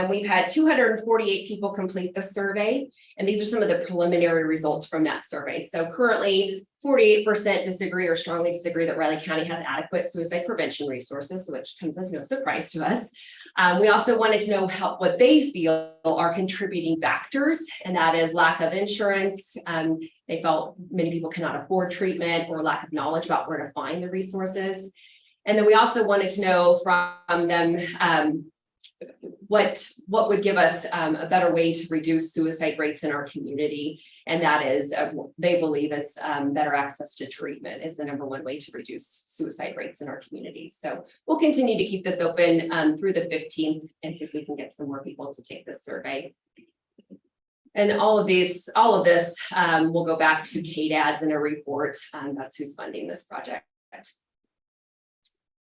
Speaker 9: We've had 248 people complete the survey, and these are some of the preliminary results from that survey. So currently, 48% disagree or strongly disagree that Riley County has adequate suicide prevention resources, which comes as no surprise to us. We also wanted to know what they feel are contributing factors, and that is lack of insurance. They felt many people cannot afford treatment or lack of knowledge about where to find the resources. And then we also wanted to know from them what would give us a better way to reduce suicide rates in our community. And that is, they believe it's better access to treatment is the #1 way to reduce suicide rates in our community. So we'll continue to keep this open through the 15th and see if we can get some more people to take this survey. And all of this will go back to KDADS in a report. That's who's funding this project.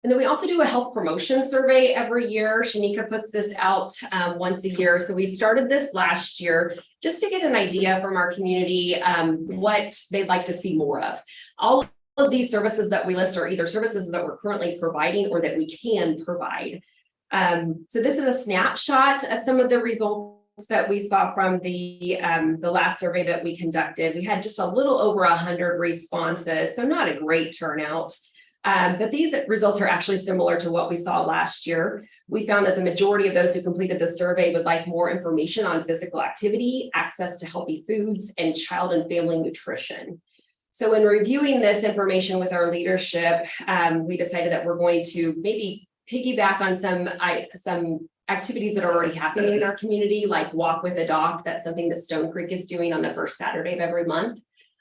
Speaker 9: And then we also do a health promotion survey every year. Shanika puts this out once a year. So we started this last year just to get an idea from our community what they'd like to see more of. All of these services that we list are either services that we're currently providing or that we can provide. So this is a snapshot of some of the results that we saw from the last survey that we conducted. We had just a little over 100 responses, so not a great turnout. But these results are actually similar to what we saw last year. We found that the majority of those who completed the survey would like more information on physical activity, access to healthy foods, and child and family nutrition. So in reviewing this information with our leadership, we decided that we're going to maybe piggyback on some activities that are already happening in our community, like Walk with a Doc. That's something that Stone Creek is doing on the first Saturday of every month.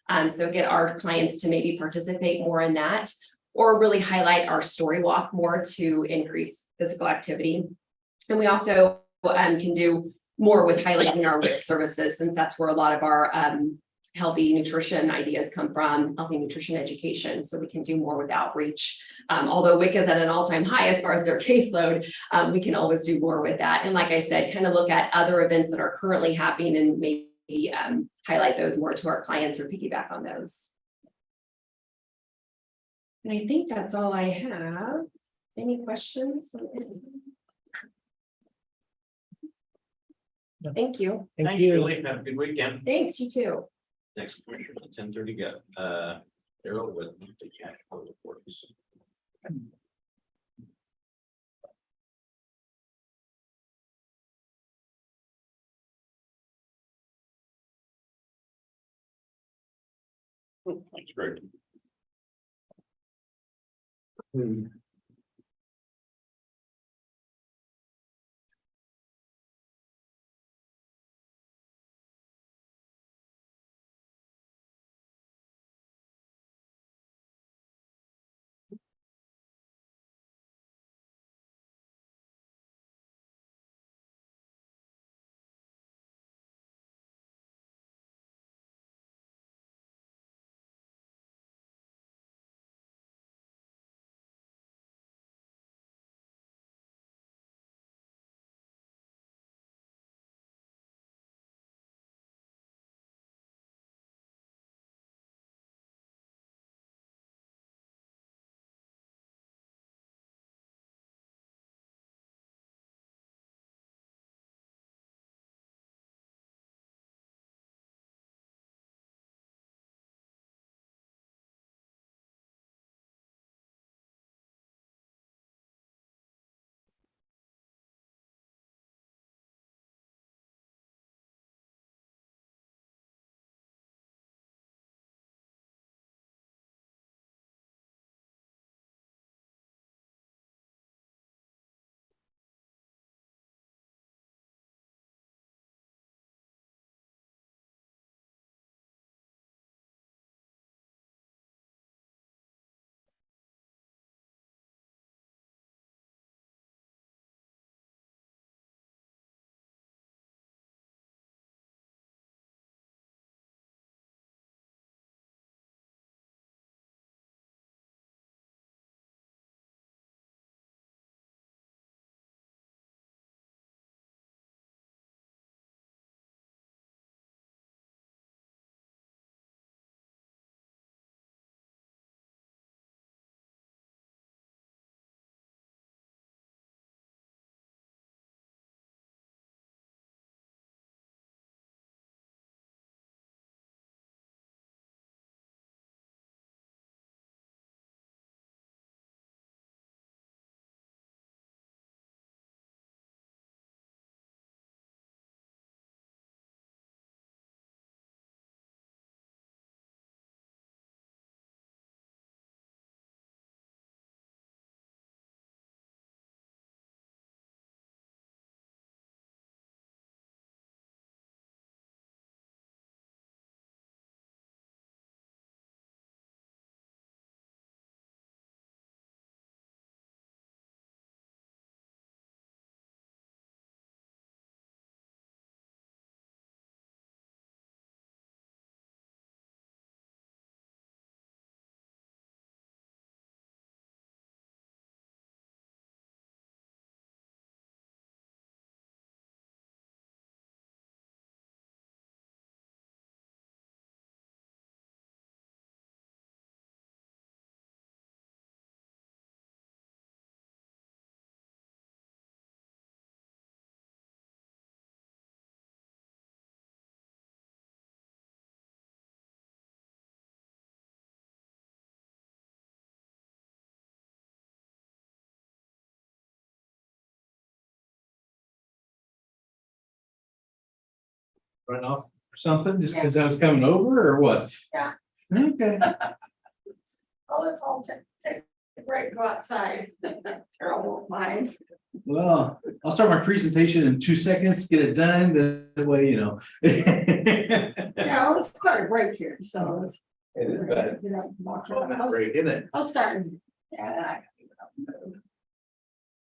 Speaker 9: So get our clients to maybe participate more in that, or really highlight our story walk more to increase physical activity. And we also can do more with highlighting our WIC services, since that's where a lot of our healthy nutrition ideas come from, healthy nutrition education. So we can do more with outreach. Although WIC is at an all-time high as far as their caseload, we can always do more with that. And like I said, kind of look at other events that are currently happening and maybe highlight those more to our clients or piggyback on those. And I think that's all I have. Any questions? Thank you.
Speaker 5: Thank you.
Speaker 2: Julie. Have a good weekend.
Speaker 9: Thanks, you too.
Speaker 2: Next commissioner at 10:30. Got Errol with the cash flow reports. That's great.
Speaker 10: run off or something, just because I was coming over or what?
Speaker 4: Yeah.
Speaker 10: Okay.
Speaker 4: Oh, let's all take a break, go outside. Carol won't mind.
Speaker 10: Well, I'll start my presentation in 2 seconds, get it done, that way, you know.
Speaker 4: Yeah, well, it's quite a break here, so it's.
Speaker 10: It is bad.
Speaker 4: You know, walk
Speaker 10: 12
Speaker 4: around the
Speaker 10: minute
Speaker 4: house.
Speaker 10: break, isn't it?
Speaker 4: I'll start.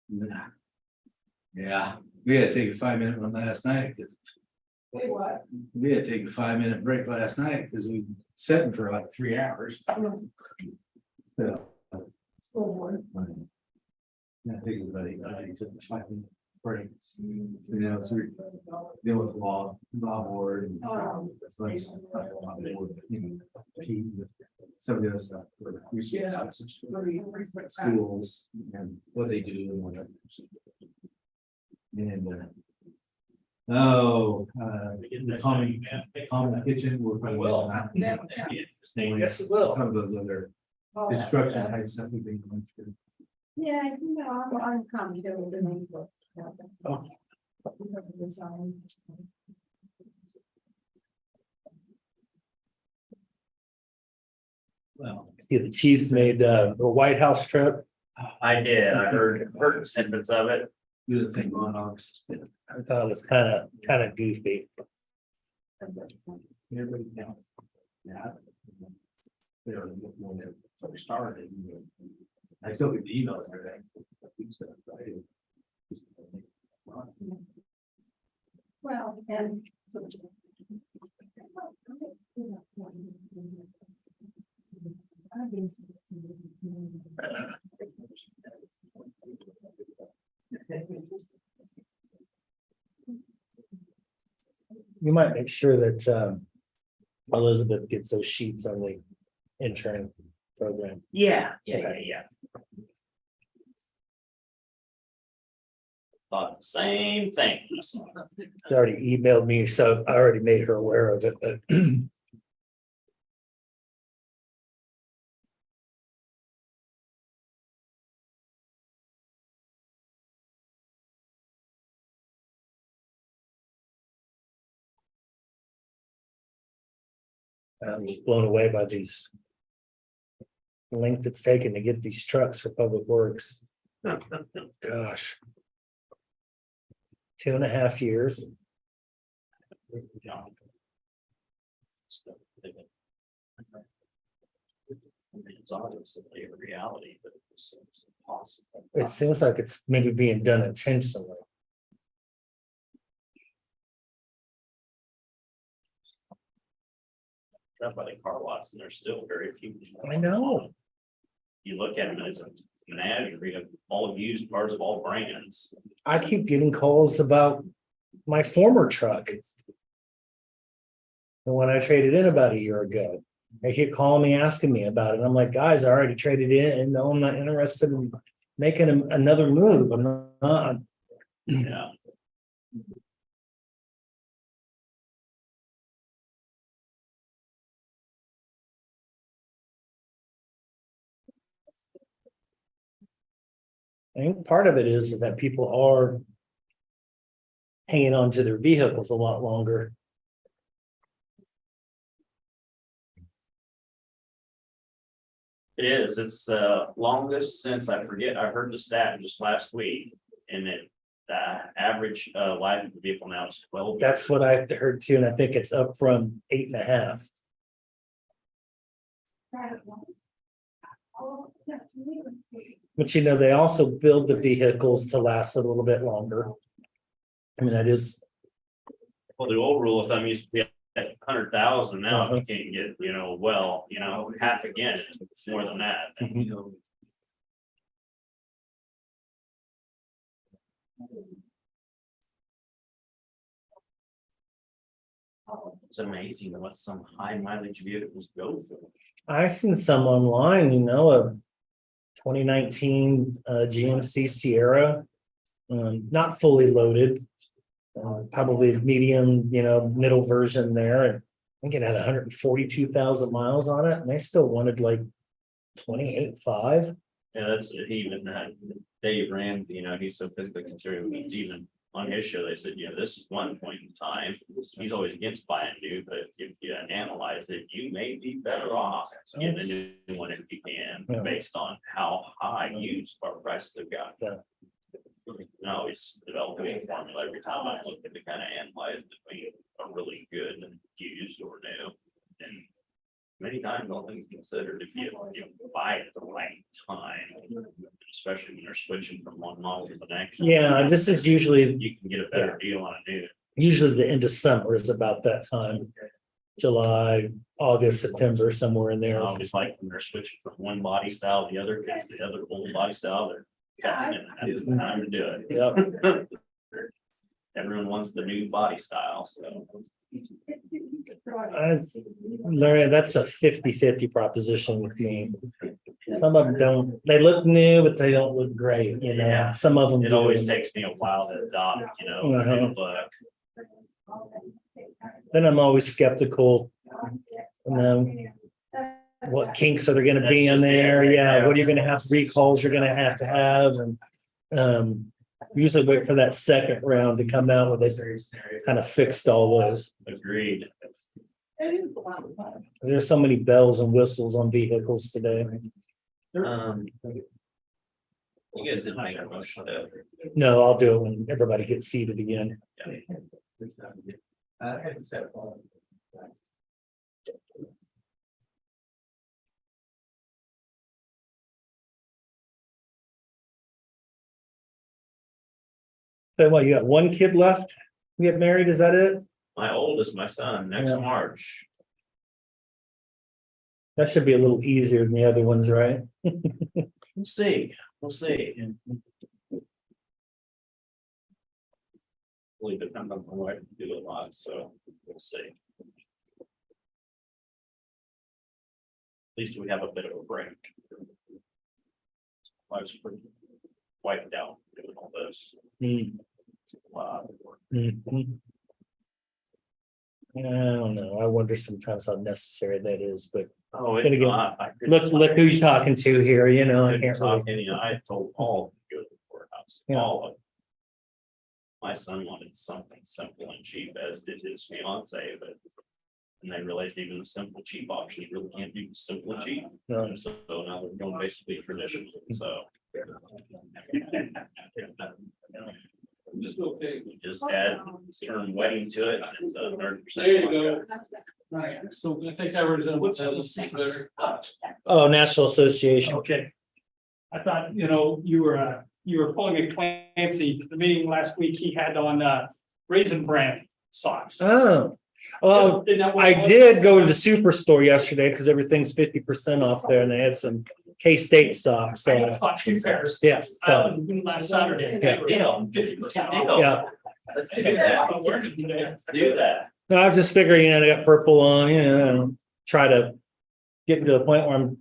Speaker 4: Yeah.
Speaker 10: Yeah, we had to take a 5-minute one last night, because
Speaker 4: Wait, what?
Speaker 10: we had to take a 5-minute break last night, because we sat for like 3 hours. Yeah.
Speaker 4: School board.
Speaker 10: I think everybody took a 5-minute break. You know, so we deal with law board and. Like, you know, some of the other stuff. for Schools and what they do and whatever. And, the common kitchen, we're probably well.
Speaker 5: Yes, it will.
Speaker 10: Some of those other construction type stuff we've been going through.
Speaker 4: Yeah, you know, I'm comfortable with the.
Speaker 10: Oh. Well,
Speaker 5: See, the Chiefs made the White House trip.
Speaker 2: I did, I heard snippets of it.
Speaker 10: do the thing on August.
Speaker 5: I thought it was kind of goofy.
Speaker 10: Everybody counts. Yeah. They were when they first started. I still get the emails and everything.
Speaker 4: Well, and.
Speaker 5: You might make sure that Elizabeth gets those sheets on the intern program.
Speaker 2: Yeah. Thought the same thing.
Speaker 5: She already emailed me, so I already made her aware of it, but I'm just blown away by these length it's taken to get these trucks for public works. Gosh. 2.5 years.
Speaker 2: It's obviously a reality, but it's impossible.
Speaker 5: It seems like it's maybe being done intentionally.
Speaker 2: Up by the car lots, and there's still very few.
Speaker 5: I know.
Speaker 2: You look at them, and it's a menagerie of all used cars of all brands.
Speaker 5: I keep getting calls about my former truck. The one I traded in about a year ago. They keep calling me, asking me about it. I'm like, guys, I already traded in and no, I'm not interested in making another move. I'm not.
Speaker 2: Yeah.
Speaker 5: I think part of it is that people are hanging on to their vehicles a lot longer.
Speaker 2: It is, it's longest since I heard the stat just last week, and the average life of the vehicle now is 12 years.
Speaker 5: That's what I heard too, and I think it's up from 8.5. But you know, they also build the vehicles to last a little bit longer. I mean, that is,
Speaker 2: Well, the old rule of thumb used to be at 100,000, now if you can't get, half again, it's more than that. It's amazing what some high mileage vehicles go for.
Speaker 5: I've seen some online, a 2019 GMC Sierra, not fully loaded, probably medium, middle version there. And I think it had 142,000 miles on it, and they still wanted like 28.5.
Speaker 2: Yeah, that's even Dave Rand, he's so physically conservative, he's even on his show, they said, this is one point in time, he's always against buying new, but if you analyze it, you may be better off getting a new one if you can,
Speaker 5: Yeah.
Speaker 2: based on how high used car prices have got.
Speaker 5: Yeah.
Speaker 2: I always develop a formula every time I look at to kind of analyze between a really good and used or new. And many times all things considered, if you buy it at the right time, especially when you're switching from one model to the next.
Speaker 5: Yeah, this is usually
Speaker 2: You can get a better deal on a new.
Speaker 5: the end of summer is about that time. July, August, September, somewhere in there.
Speaker 2: It's like when they're switching from one body style to the other, because the other old body style, they're cutting it, and that's the time to do it.
Speaker 5: Yep.
Speaker 2: Everyone wants the new body style, so.
Speaker 5: Larry, that's a 50-50 proposition with me. Some of them don't, they look new, but they don't look great,
Speaker 2: Yeah.
Speaker 5: some of them
Speaker 2: It
Speaker 5: do.
Speaker 2: always takes me a while to adopt,
Speaker 5: Uh-huh.
Speaker 2: but
Speaker 5: Then I'm always skeptical. And then what kinks are there gonna be in there? Yeah, what are you gonna have, recalls you're gonna have to have, and usually wait for that second round to come out with it kind of fixed all those.
Speaker 2: agreed.
Speaker 5: There's so many bells and whistles on vehicles today.
Speaker 2: You guys didn't make a motion to.
Speaker 5: No, I'll do it when everybody gets seated again. So what, you got one kid left? to Get married, is that it?
Speaker 2: My oldest, my son, next
Speaker 5: Yeah.
Speaker 2: March.
Speaker 5: That should be a little easier than the other ones, right?
Speaker 2: We'll see, we'll see. Really depend on my wife to do a lot, so we'll see. At least we have a bit of a break. I was pretty wiped out doing all this.
Speaker 5: Mm,
Speaker 2: It's a lot of work.
Speaker 5: mhm. I don't know. I wonder sometimes how necessary that is, but
Speaker 2: Oh,
Speaker 5: Gonna
Speaker 2: it's
Speaker 5: go-
Speaker 2: not. I couldn't
Speaker 5: look
Speaker 2: talk-
Speaker 5: who you're talking to here, I
Speaker 2: couldn't
Speaker 5: can't
Speaker 2: talk
Speaker 5: really.
Speaker 2: any- I told all to go to the courthouse,
Speaker 5: Yeah.
Speaker 2: all of them. My son wanted something simple and cheap, as did his fiance, but. And they realized even the simple cheap option, you really can't do simple and cheap.
Speaker 5: No.
Speaker 2: So now we're going basically traditional, so. We just add term wedding to it. And it's 100%.
Speaker 11: There you go. Right, so I think I was, what's that better?
Speaker 5: Oh, National Association.
Speaker 11: Okay. I thought, you were pulling a Clancy, the meeting last week he had on Raisin Bran socks.
Speaker 5: Oh, well,
Speaker 11: Isn't that what
Speaker 5: I
Speaker 11: it was?
Speaker 5: did go to the superstore yesterday because everything's 50% off there and they had some K-State socks.
Speaker 11: I
Speaker 5: So,
Speaker 11: bought 2 pairs.
Speaker 5: yeah, so,
Speaker 11: Last Saturday.
Speaker 5: Yeah.
Speaker 2: Deal.
Speaker 11: 50%
Speaker 2: Deal.
Speaker 11: off.
Speaker 5: yeah.
Speaker 2: Let's do that. Let's do that.
Speaker 5: No, I was just figuring, I got purple on, try to get to a point where I'm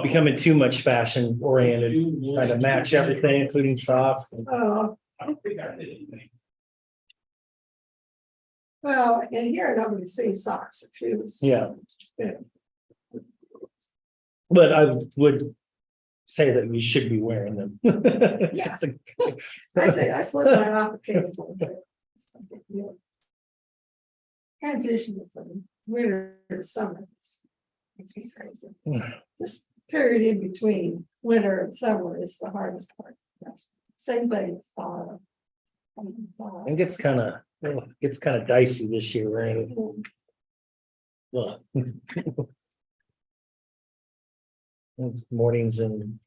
Speaker 5: becoming too much fashion oriented, trying to match everything, including socks.
Speaker 4: Oh,
Speaker 11: I don't think I did anything.
Speaker 4: well, in here, nobody sees socks or shoes.
Speaker 5: Yeah.
Speaker 4: Good.
Speaker 5: But I would say that we should be wearing them.
Speaker 4: Yeah. I say, I slip mine off occasionally. but it's no big deal. Transition from winter to summer. Makes me crazy. This period in between winter and summer is the hardest part. That's same thing as fall.
Speaker 5: It gets kind of dicey this year, right? Ugh. It's mornings in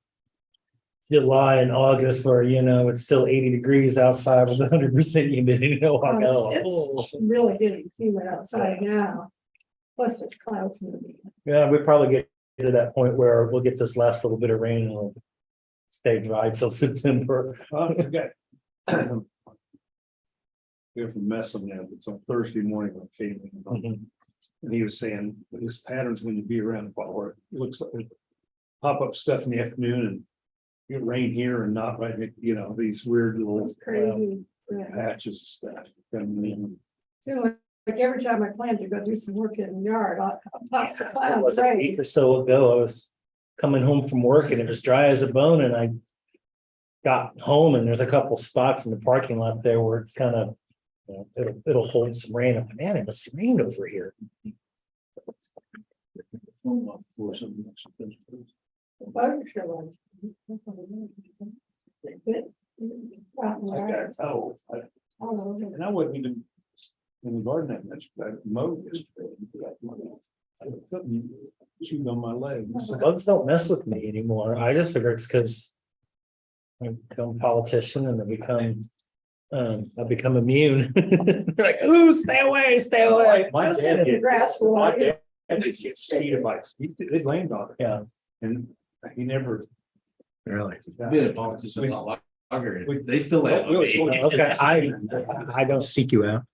Speaker 5: July and August where, it's still 80 degrees outside with 100% humidity.
Speaker 4: It's really getting humid outside now. Plus there's clouds moving.
Speaker 5: Yeah, we probably get to that point where we'll get this last little bit of rain and it'll stay dry till September.
Speaker 1: I forgot. We're from messing with it's on Thursday morning when I came in.
Speaker 5: Mhm.
Speaker 1: And he was saying his patterns when you be around the ball, it looks like it pop up stuff in the afternoon and it rain here and not right, these weird little
Speaker 4: It's crazy. Yeah.
Speaker 1: patches of stuff. coming in.
Speaker 4: So like every time I plan to go do some work in the yard, I'll pop the
Speaker 5: It
Speaker 4: clouds,
Speaker 5: was a
Speaker 4: right?
Speaker 5: week or so ago, I was coming home from work and it was dry as a bone and I got home and there's a couple spots in the parking lot there where it's kind of, it'll hold some rain. I'm like, man, it must have rained over here.
Speaker 1: Oh, and I wasn't even in the garden that much, but I mowed yesterday. Something chewed on my leg.
Speaker 5: Bugs don't mess with me anymore. I just figure it's because I become a politician and I become immune. They're like, ooh, stay away, stay away.
Speaker 1: My dad did.
Speaker 4: Grass will
Speaker 1: My
Speaker 4: like it.
Speaker 1: dad did get mosquito bites. They blamed on it.
Speaker 5: Yeah.
Speaker 1: And he never.
Speaker 3: Really?
Speaker 10: Been a politician a lot longer. They still have.
Speaker 5: Okay, I don't
Speaker 3: Seek you out.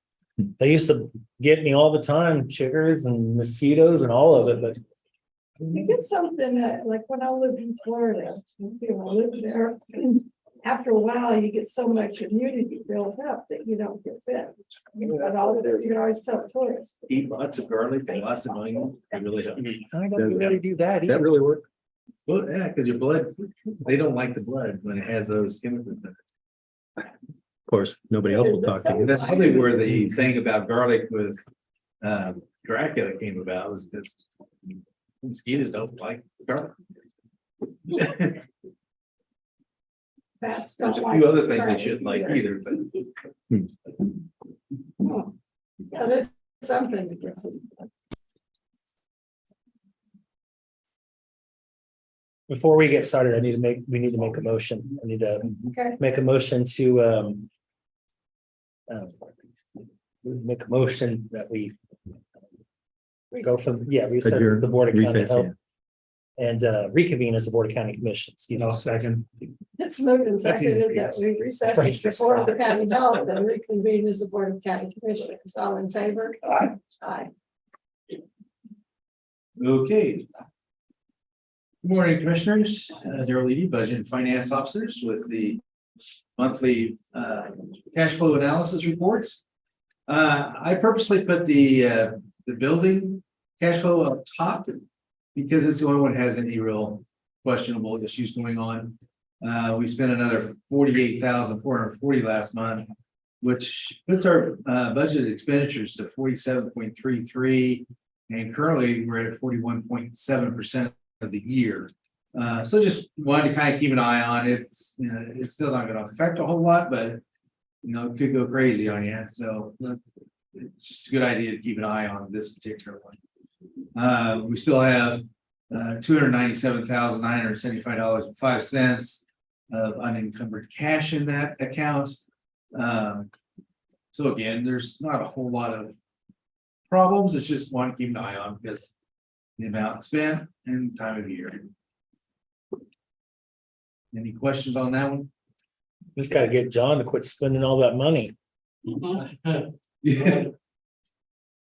Speaker 5: They used to get me all the time, chiggers and mosquitoes and all of it, but
Speaker 4: You get something that, like when I lived in Florida, lived there. After a while, you get so much immunity built up that you don't get bit. You can always tell tourists.
Speaker 10: Eat lots of garlic and lots of onion. They really help.
Speaker 5: I don't really do that
Speaker 3: That
Speaker 5: either.
Speaker 3: really worked?
Speaker 10: Well, yeah, because your blood, they don't like the blood when it has those chemicals in it.
Speaker 3: Of course, nobody else will talk to you.
Speaker 10: That's probably where the thing about garlic with Dracula came about, was because mosquitoes don't like garlic.
Speaker 4: Bats
Speaker 10: There's
Speaker 4: don't
Speaker 10: a
Speaker 4: like
Speaker 10: few other things they
Speaker 4: garlic
Speaker 10: shouldn't like either, but
Speaker 4: Yeah, there's something that gets it.
Speaker 5: Before we get started, we need to make a motion. I need to
Speaker 4: Okay.
Speaker 5: make a motion to make a motion that we go from, reset
Speaker 3: Adjourn,
Speaker 5: the Board of County
Speaker 3: recess,
Speaker 5: Health and reconvene as the Board of County Commission. Excuse me.
Speaker 1: I'll second.
Speaker 4: It's moved and
Speaker 1: That's
Speaker 4: seconded
Speaker 1: easy,
Speaker 4: that
Speaker 1: yes.
Speaker 4: we recess as the Board of County Health and reconvene as the Board of County Commissioners. All in favor?
Speaker 1: Aye.
Speaker 4: Aye.
Speaker 10: okay. Good morning, Commissioners, Darrell Levy, Budget and Finance Officers with the monthly cash flow analysis reports. I purposely put the building cash flow up top because it's the only one that has any real questionable issues going on. We spent another $48,440 last month, which puts our budget expenditures to 47.33, and currently we're at 41.7% of the year. So just wanted to kind of keep an eye on it. It's still not going to affect a whole lot, but it could go crazy on you. So it's just a good idea to keep an eye on this particular one. We still have $297,975.05 of unencumbered cash in that account. So again, there's not a whole lot of problems. It's just one to keep an eye on because the amount spent and time of year. Any questions on that one?
Speaker 5: Just gotta get John to quit spending all that money.
Speaker 10: Yeah.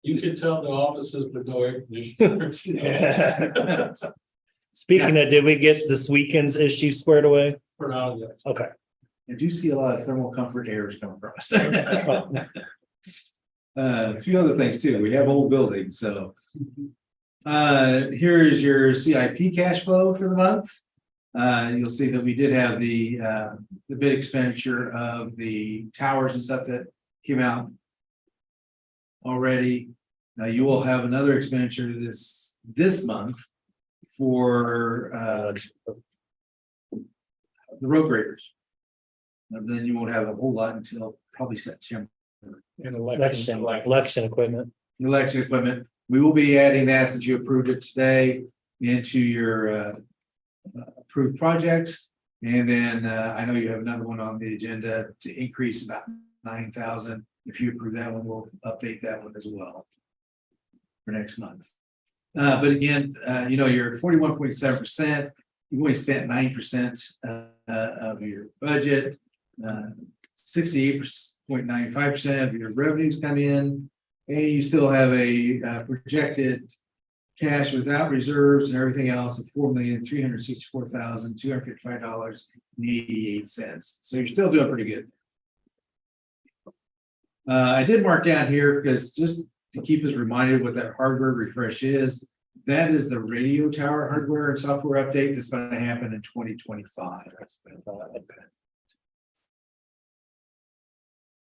Speaker 11: You should tell the offices with no air conditioner.
Speaker 5: Speaking of, did we get this weekend's issue squared away?
Speaker 11: For now, yeah.
Speaker 5: Okay.
Speaker 10: I do see a lot of thermal comfort errors come across. A few other things too. We have old buildings, so. Here is your CIP cash flow for the month. You'll see that we did have the bid expenditure of the towers and stuff that came out already. You will have another expenditure this month for the road graders. And then you won't have a whole lot until probably September.
Speaker 5: Election equipment.
Speaker 10: Election equipment, we will be adding that since you approved it today into your approved projects. And then I know you have another one on the agenda to increase about 9,000. If you approve that one, we'll update that one as well for next month. But again, you're at 41.7%. You've only spent 9% of your budget. 68.95% of your revenues come in, and you still have a projected cash without reserves and everything else of $4,364,255.88. So you're still doing pretty good. I did mark down here because just to keep us reminded what that hardware refresh is. That is the radio tower hardware and software update that's going to happen in 2025.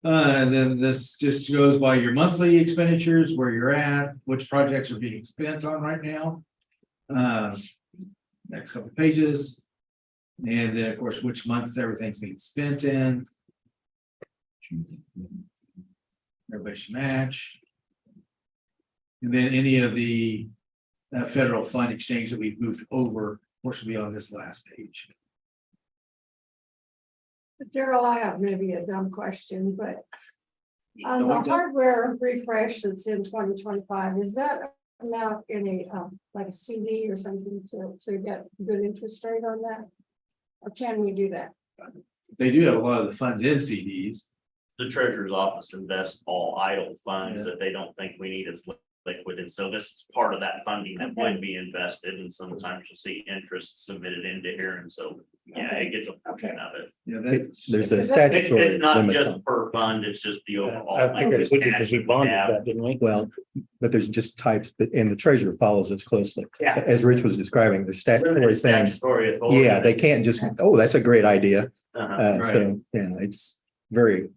Speaker 10: And then this just goes by your monthly expenditures, where you're at, which projects are being spent on right now. Next couple pages. And then, of course, which months everything's being spent in. Everybody should match. And then any of the federal fund exchange that we've moved over, which will be on this last page.
Speaker 4: Daryl, I have maybe a dumb question, but on the hardware refresh that's in 2025, is that amount in a like a CD or something to get good interest rate on that? Or can we do that?
Speaker 10: They do have a lot of the funds in CDs.
Speaker 2: The treasurer's office invests all idle funds that they don't think we need as liquid, and so this is part of that funding that would be invested, and sometimes you'll see interest submitted into here, and so, yeah, it gets a portion of it.
Speaker 10: Yeah,
Speaker 3: There's a
Speaker 2: It's
Speaker 3: statutory
Speaker 2: not
Speaker 3: limit.
Speaker 2: just per fund, it's just the overall.
Speaker 5: I figured it would be because we bonded that, didn't we?
Speaker 3: Well, but there's just types, and the treasurer follows us closely.
Speaker 2: Yeah.
Speaker 3: As Rich was describing, there's statutory
Speaker 2: It's
Speaker 3: things.
Speaker 2: statutory authority.
Speaker 3: Yeah, they can't just, oh, that's a great idea.
Speaker 2: Uh-huh.
Speaker 3: So, yeah, it's very,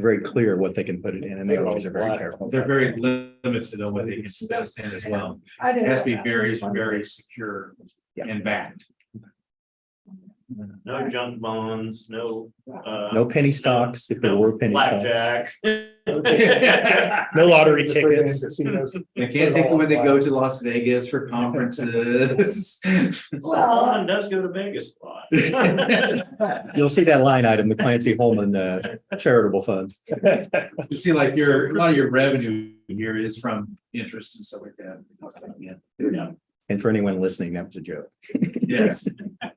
Speaker 3: very clear what they can put it in, and they always are very careful.
Speaker 10: they're very limited on what they can invest in as well.
Speaker 4: I
Speaker 10: It
Speaker 4: didn't.
Speaker 10: has to be
Speaker 4: know that.
Speaker 10: very,
Speaker 4: Just wondering.
Speaker 10: very secure and backed.
Speaker 2: No junk bonds, no.
Speaker 3: No penny stocks, if there were penny stocks.
Speaker 2: Blackjack.
Speaker 5: No lottery tickets.
Speaker 10: They can't take it when they go to Las Vegas for conferences.
Speaker 4: Well,
Speaker 2: One does go to Vegas a lot.
Speaker 3: You'll see that line item, the Clancy Holman charitable fund.
Speaker 10: You see, like a lot of your revenue here is from interest and stuff like that. Yeah.
Speaker 3: And for anyone listening, that was a joke.
Speaker 10: Yes.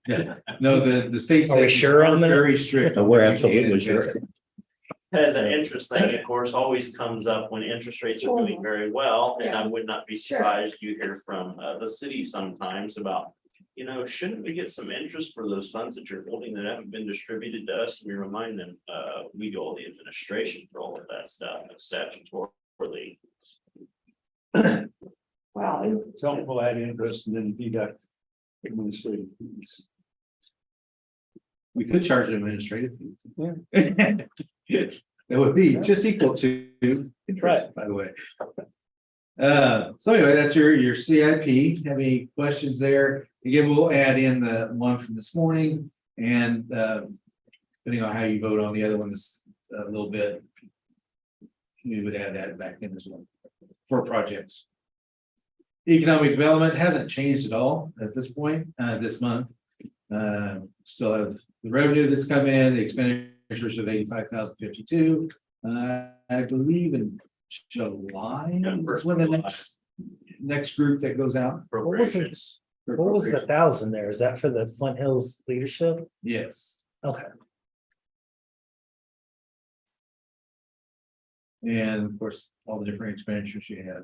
Speaker 10: Yeah. No, the state.
Speaker 5: Are we sure on that?
Speaker 10: Very strict. on
Speaker 3: We're
Speaker 10: what you can
Speaker 3: absolutely sure.
Speaker 10: invest.
Speaker 2: As an interest thing, of course, always comes up when interest rates are doing very well, and I would not be surprised you hear from the city sometimes about. Shouldn't we get some interest for those funds that you're holding that haven't been distributed to us? We remind them, we do all the administration for all of that stuff, it's statutorily.
Speaker 4: well,
Speaker 1: Some will add interest and then deduct administrative fees.
Speaker 10: We could charge an administrative fee. That would be just equal to.
Speaker 5: Right.
Speaker 10: By the way. So anyway, that's your CIP. Have any questions there? Again, we'll add in the one from this morning and depending on how you vote on the other one this a little bit. We would add that back in as well for projects. Economic development hasn't changed at all at this point, this month. Still have the revenue that's come in, the expenditures of 85,052. I believe in July is when the next group that goes out.
Speaker 5: What was it? What was the 1,000 there? Is that for the Flint Hills leadership?
Speaker 10: Yes,
Speaker 5: Okay.
Speaker 10: and of course, all the different expenditures you had.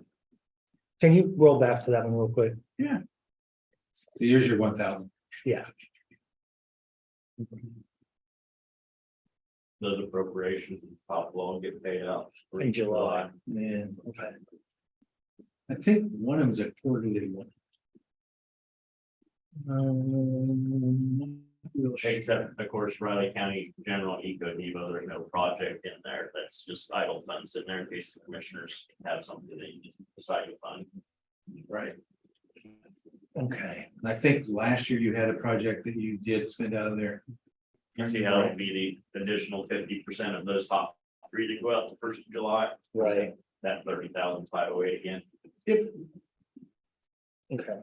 Speaker 5: Can you roll back to that one real quick?
Speaker 10: So here's your 1,000.
Speaker 5: Yeah.
Speaker 2: Those appropriations pop along and get paid out.
Speaker 5: In July.
Speaker 10: And
Speaker 5: Okay.
Speaker 10: I think one of them is a quarterly one.
Speaker 2: Except, of course, Riley County General Eco Evo, there's no project in there, that's just idle funds in there in case the commissioners have something that you just decide to fund.
Speaker 10: Right.
Speaker 5: Okay.
Speaker 10: And I think last year you had a project that you did spend out of there.
Speaker 2: You see how it'll be the additional 50% of those top three to go out the 1st of July.
Speaker 5: Right.
Speaker 2: That 30,508 again.
Speaker 10: Yep.
Speaker 5: Okay.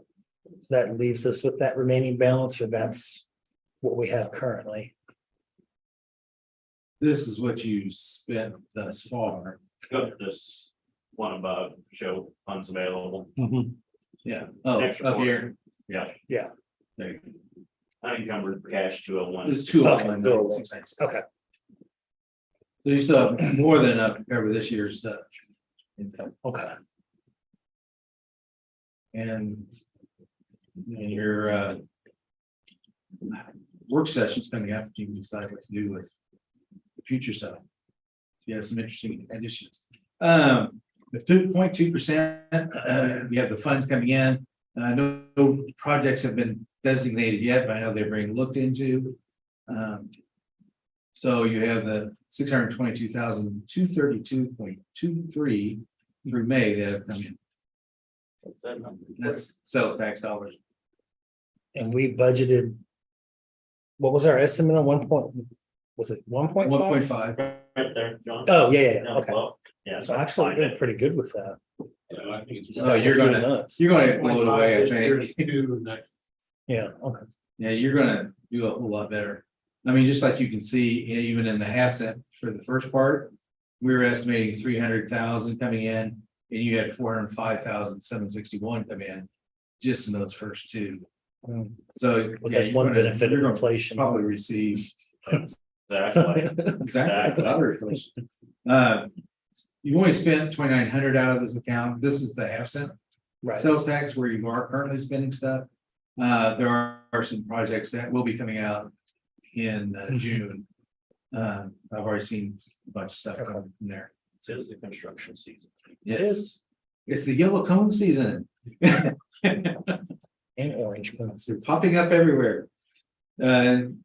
Speaker 5: So that leaves us with that remaining balance, or that's what we have currently.
Speaker 10: This is what you spent thus far.
Speaker 2: Go to this one above, show funds available.
Speaker 10: Yeah. Oh,
Speaker 2: Next
Speaker 10: up
Speaker 2: report.
Speaker 10: here.
Speaker 2: Yeah.
Speaker 5: Yeah.
Speaker 10: There you go.
Speaker 2: Unencumbered cash 201.
Speaker 10: There's two of them.
Speaker 5: Okay.
Speaker 10: So you still have more than enough to cover this year's stuff.
Speaker 5: Okay.
Speaker 10: And your work session's coming up, you can decide what to do with the future stuff. You have some interesting additions. The 2.2%, we have the funds coming in. No projects have been designated yet, but I know they're being looked into. So you have the 622,232.23 through May that have come in. That's sales tax dollars.
Speaker 5: And we budgeted. What was our estimate on 1 was it 1.5?
Speaker 10: 1.5.
Speaker 2: Right there, John.
Speaker 5: Oh, yeah, okay.
Speaker 2: Well, yeah,
Speaker 5: So actually, we're doing pretty good with that.
Speaker 11: I think it's.
Speaker 10: So you're gonna blow it away, I think.
Speaker 5: Yeah, okay.
Speaker 10: Yeah, you're gonna do a whole lot better. I mean, just like you can see, even in the half cent for the first part, we were estimating 300,000 coming in, and you had 405,761 come in. Just in those first two. So.
Speaker 5: Well,
Speaker 10: yeah,
Speaker 5: that's
Speaker 10: you're
Speaker 5: one
Speaker 10: gonna-
Speaker 5: benefit
Speaker 10: you're
Speaker 5: of
Speaker 10: gonna
Speaker 5: inflation.
Speaker 10: Probably receive.
Speaker 2: Exactly.
Speaker 10: Exactly. Other inflation. You've only spent 2,900 out of this account. This is the half cent
Speaker 5: Right.
Speaker 10: sales tax where you are currently spending stuff. There are some projects that will be coming out in June. I've already seen a bunch of stuff coming from there.
Speaker 2: It is the construction season.
Speaker 10: Yes, it's the yellow cone season.
Speaker 5: And orange ones.
Speaker 10: They're popping up everywhere.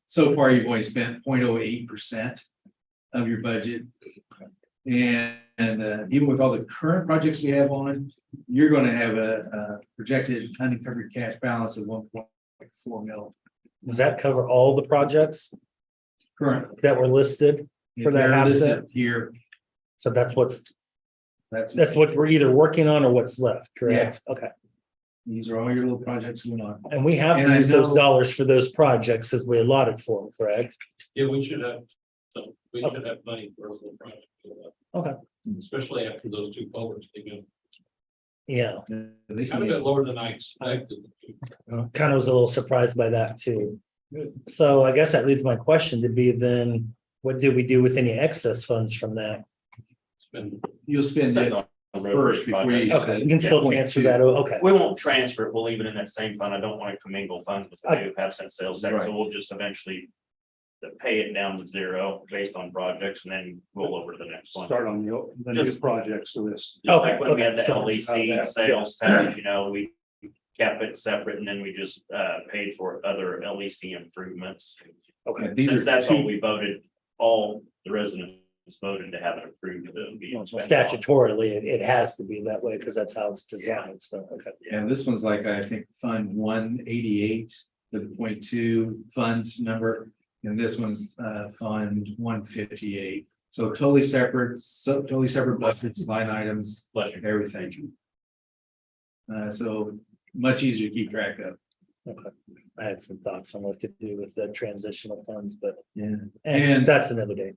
Speaker 10: So far, you've only spent 0.08% of your budget. And even with all the current projects we have on, you're gonna have a projected unencumbered cash balance of 1.4 mil.
Speaker 5: Does that cover all the projects
Speaker 10: Current.
Speaker 5: that were listed? For that
Speaker 10: They're
Speaker 5: half
Speaker 10: listed
Speaker 5: cent?
Speaker 10: here,
Speaker 5: So that's
Speaker 10: that's
Speaker 5: what we're either working on or what's left, correct? Okay.
Speaker 10: these are all your little projects going on.
Speaker 5: And we have
Speaker 10: And
Speaker 5: to
Speaker 10: I
Speaker 5: use those
Speaker 10: know-
Speaker 5: dollars for those projects as we allotted for them, correct?
Speaker 12: Yeah, we should have, we should have money for a little project.
Speaker 5: Okay.
Speaker 12: Especially after those two culverts came in.
Speaker 5: Yeah,
Speaker 10: They
Speaker 12: Kind of bit lower than I expected.
Speaker 5: kind of was a little surprised by that too. So I guess that leads my question to be then, what do we do with any excess funds from that?
Speaker 10: You'll spend
Speaker 2: Spend
Speaker 10: it
Speaker 2: on the
Speaker 10: first before you.
Speaker 5: Okay, you can still transfer that, okay.
Speaker 2: We won't transfer it, we'll leave it in that same fund, I don't want to commingle funds with the new half cent sales tax, so we'll just eventually. Pay it down to zero based on projects and then roll over to the next one.
Speaker 1: Start on the new projects list.
Speaker 2: Just like when we had the
Speaker 1: Okay.
Speaker 2: LEC sales tax, we kept it separate and then we just paid for other LEC improvements.
Speaker 5: Okay.
Speaker 10: These
Speaker 2: Since
Speaker 10: are
Speaker 2: that's all
Speaker 10: two-
Speaker 2: we voted, all the residents voted to have it approved to be. spent on.
Speaker 5: Statutorily, it has to be that way because that's how it's designed, so, okay.
Speaker 10: And this one's like, I think, Fund 188 with the 0.2 fund number. And this one's Fund 158. So totally separate budgets, line items,
Speaker 2: Pleasure.
Speaker 10: everything. So much easier to keep track of.
Speaker 5: Okay. I had some thoughts on what to do with the transitional funds, but
Speaker 10: Yeah.
Speaker 5: and that's another day.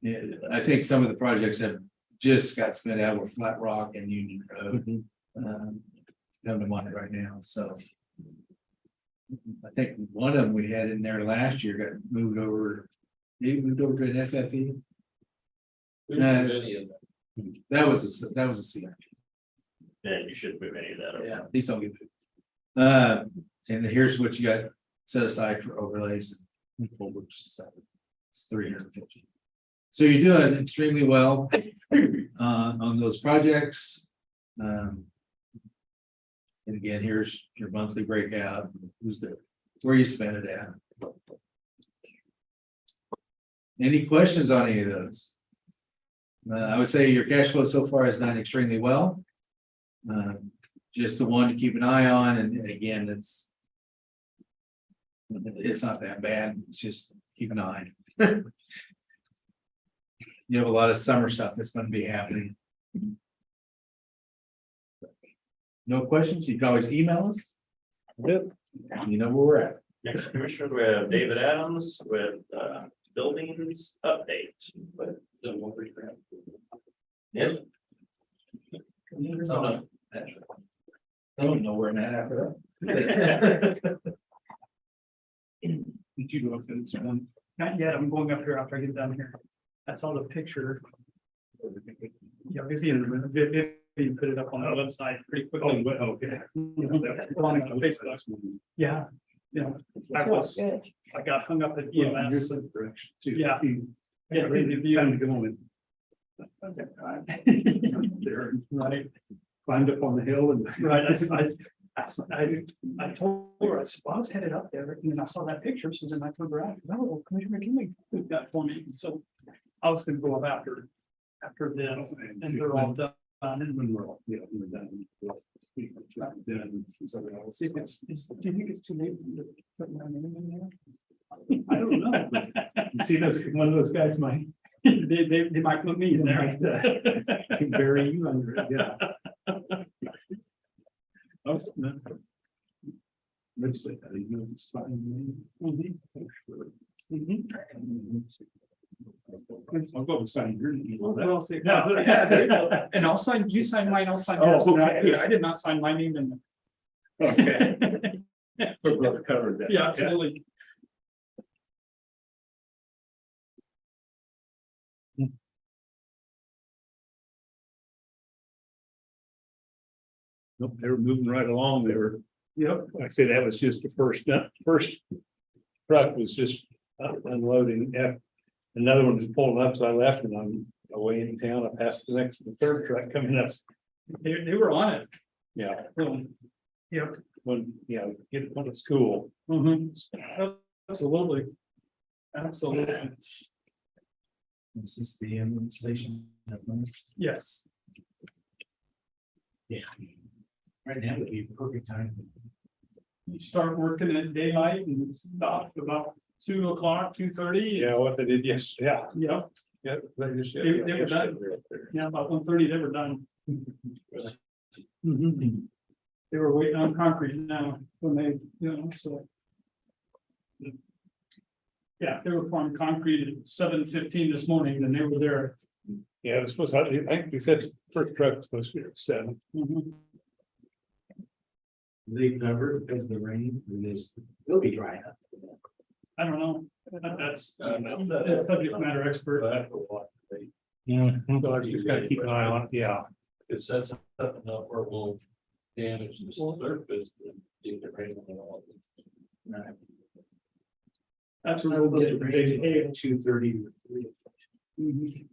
Speaker 10: Yeah, I think some of the projects have just got spent out with Flat Rock and Union Road. Come to mind right now, so. I think one of them we had in there last year got moved over. Maybe moved over to an FFE.
Speaker 12: We didn't do any of that.
Speaker 10: That was a CIP.
Speaker 2: Then you should move any of that over.
Speaker 10: Yeah, these don't get. And here's what you got set aside for overlays and culverts and stuff. It's 350. So you're doing extremely well on those projects. And again, here's your monthly breakout, where you spend it at. Any questions on any of those? I would say your cash flow so far has done extremely well. Just the one to keep an eye on, and again, it's not that bad, it's just keep an eye. You have a lot of summer stuff that's gonna be happening. No questions? You can always email us. You know where we're at.
Speaker 2: Next commissioner, we have David Adams with buildings update.
Speaker 10: Yep. I don't know where I'm at after that.
Speaker 11: Did you go up to this one? Not yet, I'm going up here after I get done here. That's all the picture. Yeah, you put it up on the website pretty quickly.
Speaker 1: Okay.
Speaker 11: On Facebook. Yeah, I got hung up at EMS. Yeah. Yeah, the view.
Speaker 1: Right. Climbed up on the hill and.
Speaker 11: Right, I told her, I said, well, I was headed up there, and then I saw that picture, so then I told her, no, Commissioner McKinley did that for me, so. I was gonna go up after them, and they're all done, and when we're all, we're done. See if it's, do you think it's too late to put my name in there? I don't know. See, those, one of those guys might, they might put me in there.
Speaker 1: Bury you under it, yeah. I'll go sign your name.
Speaker 11: Well, see, yeah, and I'll sign, you sign mine, I'll sign yours.
Speaker 1: Oh, okay.
Speaker 11: Yeah, I did not sign my name in.
Speaker 1: Okay. We're both covered then.
Speaker 11: Yeah, absolutely.
Speaker 1: Nope, they were moving right along. They were,
Speaker 11: Yep.
Speaker 1: like I said, that was just the first truck was just unloading. Another one was pulling up, so I left and I'm away in town. I passed the third truck coming up.
Speaker 11: They were on it.
Speaker 1: Yeah,
Speaker 11: Yep.
Speaker 1: when, get one to school.
Speaker 11: Absolutely. Absolutely.
Speaker 10: This is the ambulance station.
Speaker 11: Yes.
Speaker 10: Yeah. Right now would be a perfect time.
Speaker 11: You start working at daylight and stop about 2:00, 2:30.
Speaker 1: Yeah, what they did, yes, yeah,
Speaker 11: Yep.
Speaker 1: yeah. They just.
Speaker 11: They were done. Yeah, about 1:30, they were done. Mhm. They were waiting on concrete now when they, so. Yeah, they were pouring concrete at 7:15 this morning and they were there.
Speaker 1: Yeah, it was supposed to, I think they said the first truck was supposed to be at 7.
Speaker 11: Mhm.
Speaker 10: They covered because of the rain, and they'll be dry up.
Speaker 11: I don't know. That's subject matter expert.
Speaker 1: Yeah. So I just gotta keep an eye on it, yeah.
Speaker 12: It sets up enough where we'll damage the surface and get the rain on all.
Speaker 11: Absolutely.
Speaker 10: 2:30 to 3.
Speaker 11: Mhm.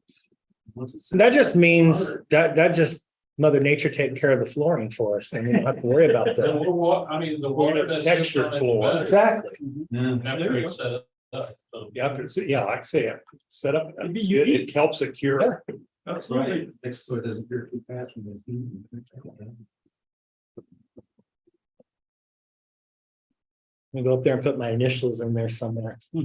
Speaker 10: Once it's.
Speaker 5: That just means that just Mother Nature taking care of the flooring for us, and we don't have to worry about
Speaker 12: The
Speaker 5: that.
Speaker 12: water that's
Speaker 1: Textured floor.
Speaker 5: Exactly.
Speaker 12: After it's set up. So
Speaker 1: Yeah, yeah, like I say, set up,
Speaker 11: It'd be
Speaker 1: it helps secure.
Speaker 11: Absolutely.
Speaker 10: Next, so it doesn't cure too fast. When they do.
Speaker 5: I'm gonna go up there and put my initials in there somewhere.
Speaker 11: See,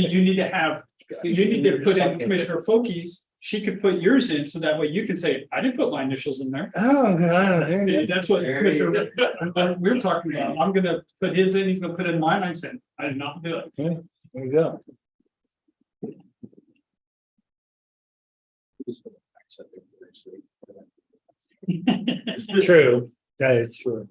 Speaker 11: you need to put in Commissioner Folkey's. She could put yours in, so that way you can say, I didn't put my initials in there.
Speaker 5: Oh, God.
Speaker 11: See, that's what Commissioner, we were talking about. I'm gonna put his in, he's gonna put in mine. I'm saying, I did not do it.
Speaker 5: There you go. True, that is true.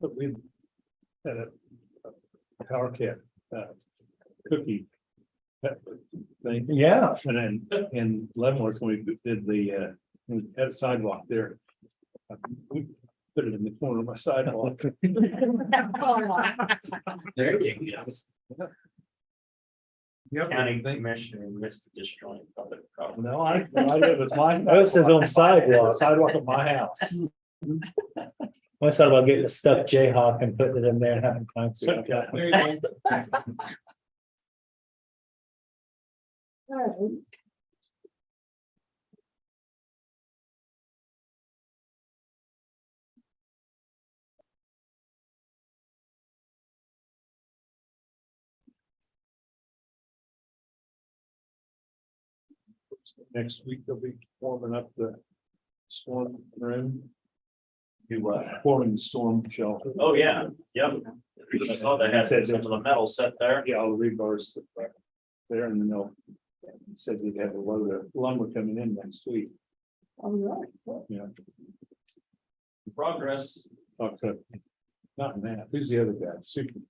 Speaker 1: But we had a power cat cookie thing.
Speaker 5: Yeah.
Speaker 1: And then in Leavenworth, when we did the had a sidewalk there. We put it in the corner of my sidewalk.
Speaker 10: There you go.
Speaker 1: Yep.
Speaker 2: County commissioner missed the destroying public property.
Speaker 1: No, I it was my.
Speaker 5: That was his own sidewalk.
Speaker 1: Sidewalk of my house.
Speaker 5: I always thought about getting a stuffed Jayhawk and putting it in there and having concrete.
Speaker 11: There you go.
Speaker 4: All right.
Speaker 1: Next week, they'll be warming up the storm room.
Speaker 2: Do what?
Speaker 1: Forming the storm shelter.
Speaker 2: Oh, yeah, yep. I saw they had some of the metal set there.
Speaker 1: Yeah, all the rebars there, and then they'll said they'd have a load of lumber coming in next week.
Speaker 4: All right.
Speaker 1: Yeah.
Speaker 2: Progress.
Speaker 1: Okay. Not Matt. Who's the other guy? Super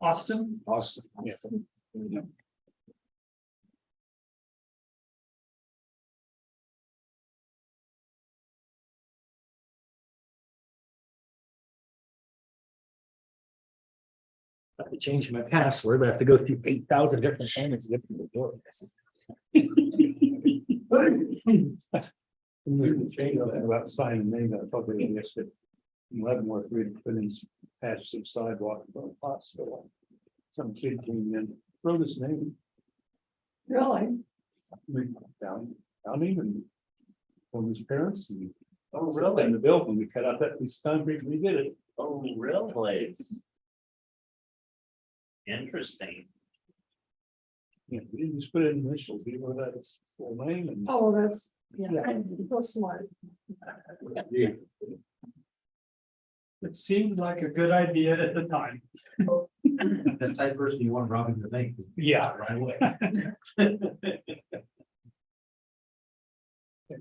Speaker 11: Austin.
Speaker 1: Austin. Yeah.
Speaker 5: I have to change my password, but I have to go through 8,000 different channels to get to the door.
Speaker 1: About signing name, I thought they were listed. In Leavenworth, we put in patches of sidewalk from the hospital. Some kid came in, wrote his name,
Speaker 4: Really?
Speaker 1: we found him and from his parents and.
Speaker 2: Oh,
Speaker 1: In the building, we cut out that piece of concrete, we did it.
Speaker 2: Oh, really? Interesting.
Speaker 1: Yeah, we didn't just put in initials, we wrote out his full name and.
Speaker 4: Oh, that's, yeah, so smart.
Speaker 11: It seemed like a good idea at the time.
Speaker 10: That type of person you want robbing the bank.
Speaker 1: Yeah.
Speaker 10: Right away.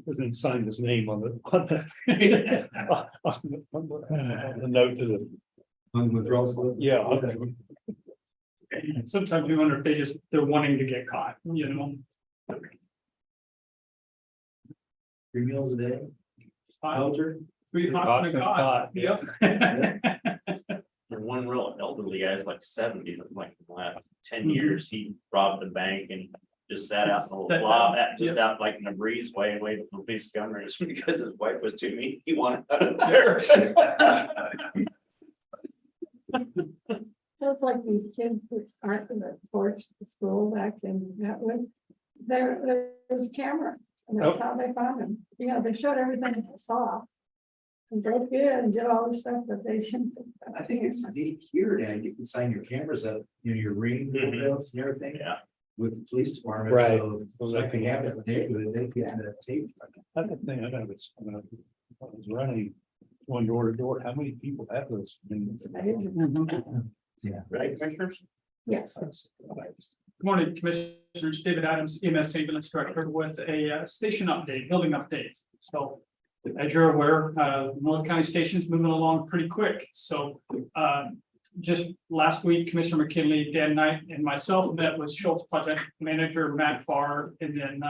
Speaker 1: President signed his name on the, on the note to the,
Speaker 10: On withdrawal slip.
Speaker 1: yeah. Okay.
Speaker 11: Sometimes you wonder if they're wanting to get caught, you know?
Speaker 10: 3 meals a day. Shelter.
Speaker 11: 3 hots and a cot. Yep.
Speaker 2: And one real elderly guy's like 70, like the last 10 years, he robbed the bank and just sat out the whole block, just out like in a breezeway, waiting for the police to come there, just because his wife was too mean, he wanted out of there.
Speaker 4: Just like these kids that aren't in the porch, the school back in that way. There was a camera, and that's how they found him. Yeah, they showed everything they saw. And broke in and did all the stuff that they shouldn't.
Speaker 10: I think it's neat here, Dad, you can sign your cameras up, you know, your ring bills and everything.
Speaker 2: Yeah.
Speaker 10: With the police department.
Speaker 5: Right.
Speaker 10: So if something happens in the neighborhood, they get that tape.
Speaker 1: That's the thing, I noticed, when I was running one door to door, how many people have those?
Speaker 10: Yeah.
Speaker 2: Right, commissioners?
Speaker 4: Yes.
Speaker 11: Good morning, Commissioners. David Adams, EMS Ambulance Director, with a station update, building update. So as you're aware, North County Station's moving along pretty quick. So just last week, Commissioner McKinley, Dan Knight, and myself met with Schultz Project Manager Matt Farr, and then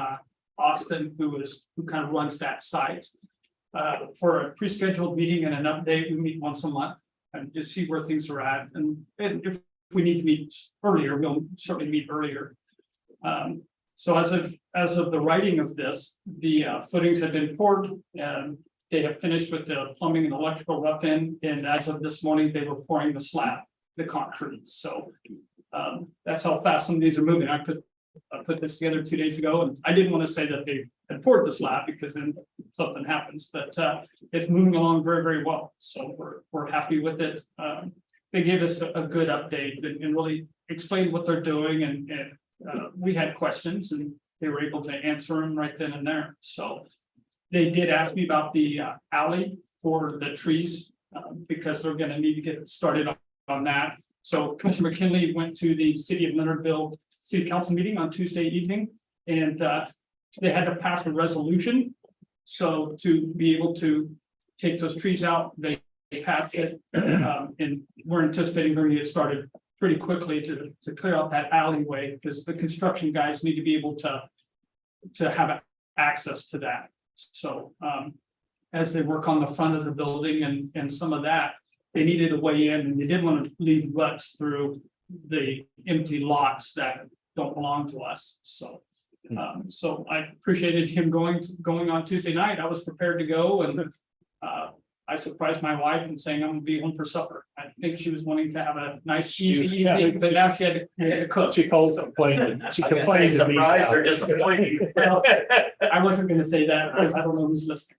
Speaker 11: Austin, who kind of runs that site. For a pre-scheduled meeting and an update, we meet once a month and just see where things are at. And if we need to meet earlier, we'll certainly meet earlier. So as of the writing of this, the footings have been poured and they have finished with the plumbing and electrical rough in. And as of this morning, they were pouring the slab, the concrete. So that's how fast some of these are moving. I put this together 2 days ago, and I didn't want to say that they had poured the slab because then something happens, but it's moving along very, very well. So we're happy with it. They gave us a good update and really explained what they're doing, and we had questions and they were able to answer them right then and there. So they did ask me about the alley for the trees because they're going to need to get started on that. So Commissioner McKinley went to the City of Leonardville City Council meeting on Tuesday evening, and they had to pass a resolution. So to be able to take those trees out, they passed it, and we're anticipating they're going to get started pretty quickly to clear out that alleyway, because the construction guys need to be able to have access to that. So as they work on the front of the building and some of that, they needed a way in, and they didn't want to leave ruts through the empty lots that don't belong to us. So so I appreciated him going on Tuesday night. I was prepared to go, and I surprised my wife and saying I'm gonna be home for supper. I think she was wanting to have a nice easy evening, but now she had to cook.
Speaker 1: She calls it complaining. She complains.
Speaker 2: Surprised or disappointed?
Speaker 11: Well, I wasn't gonna say that, because I don't know who's listening.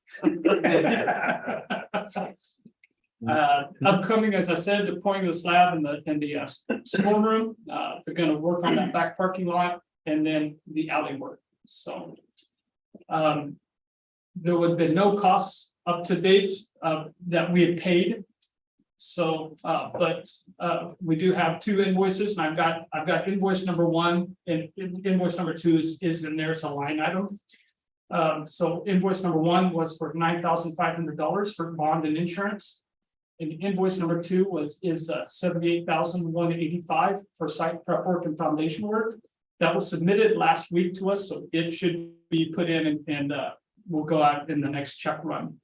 Speaker 11: Upcoming, as I said, the pouring of the slab in the storeroom. They're gonna work on that back parking lot and then the alley work. So there would have been no costs up to date that we had paid. So but we do have 2 invoices, and I've got invoice number 1 and invoice number 2 is in there. It's a line item. So invoice number 1 was for $9,500 for bond and insurance. And invoice number 2 is $78,185 for site prep work and foundation work. That was submitted last week to us, so it should be put in and will go out in the next check run.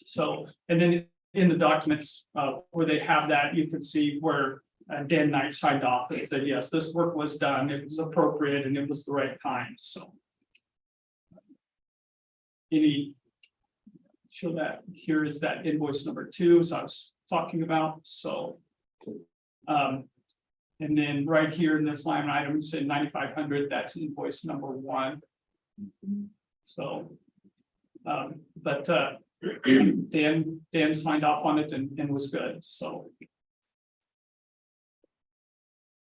Speaker 11: So, and then in the documents where they have that, you can see where Dan Knight signed off and said, yes, this work was done, it was appropriate and it was the right time, so. Any. Show that here is that invoice number 2, as I was talking about, so. And then right here in this line item, it said 9,500, that's invoice number 1. So. But Dan signed off on it and was good, so.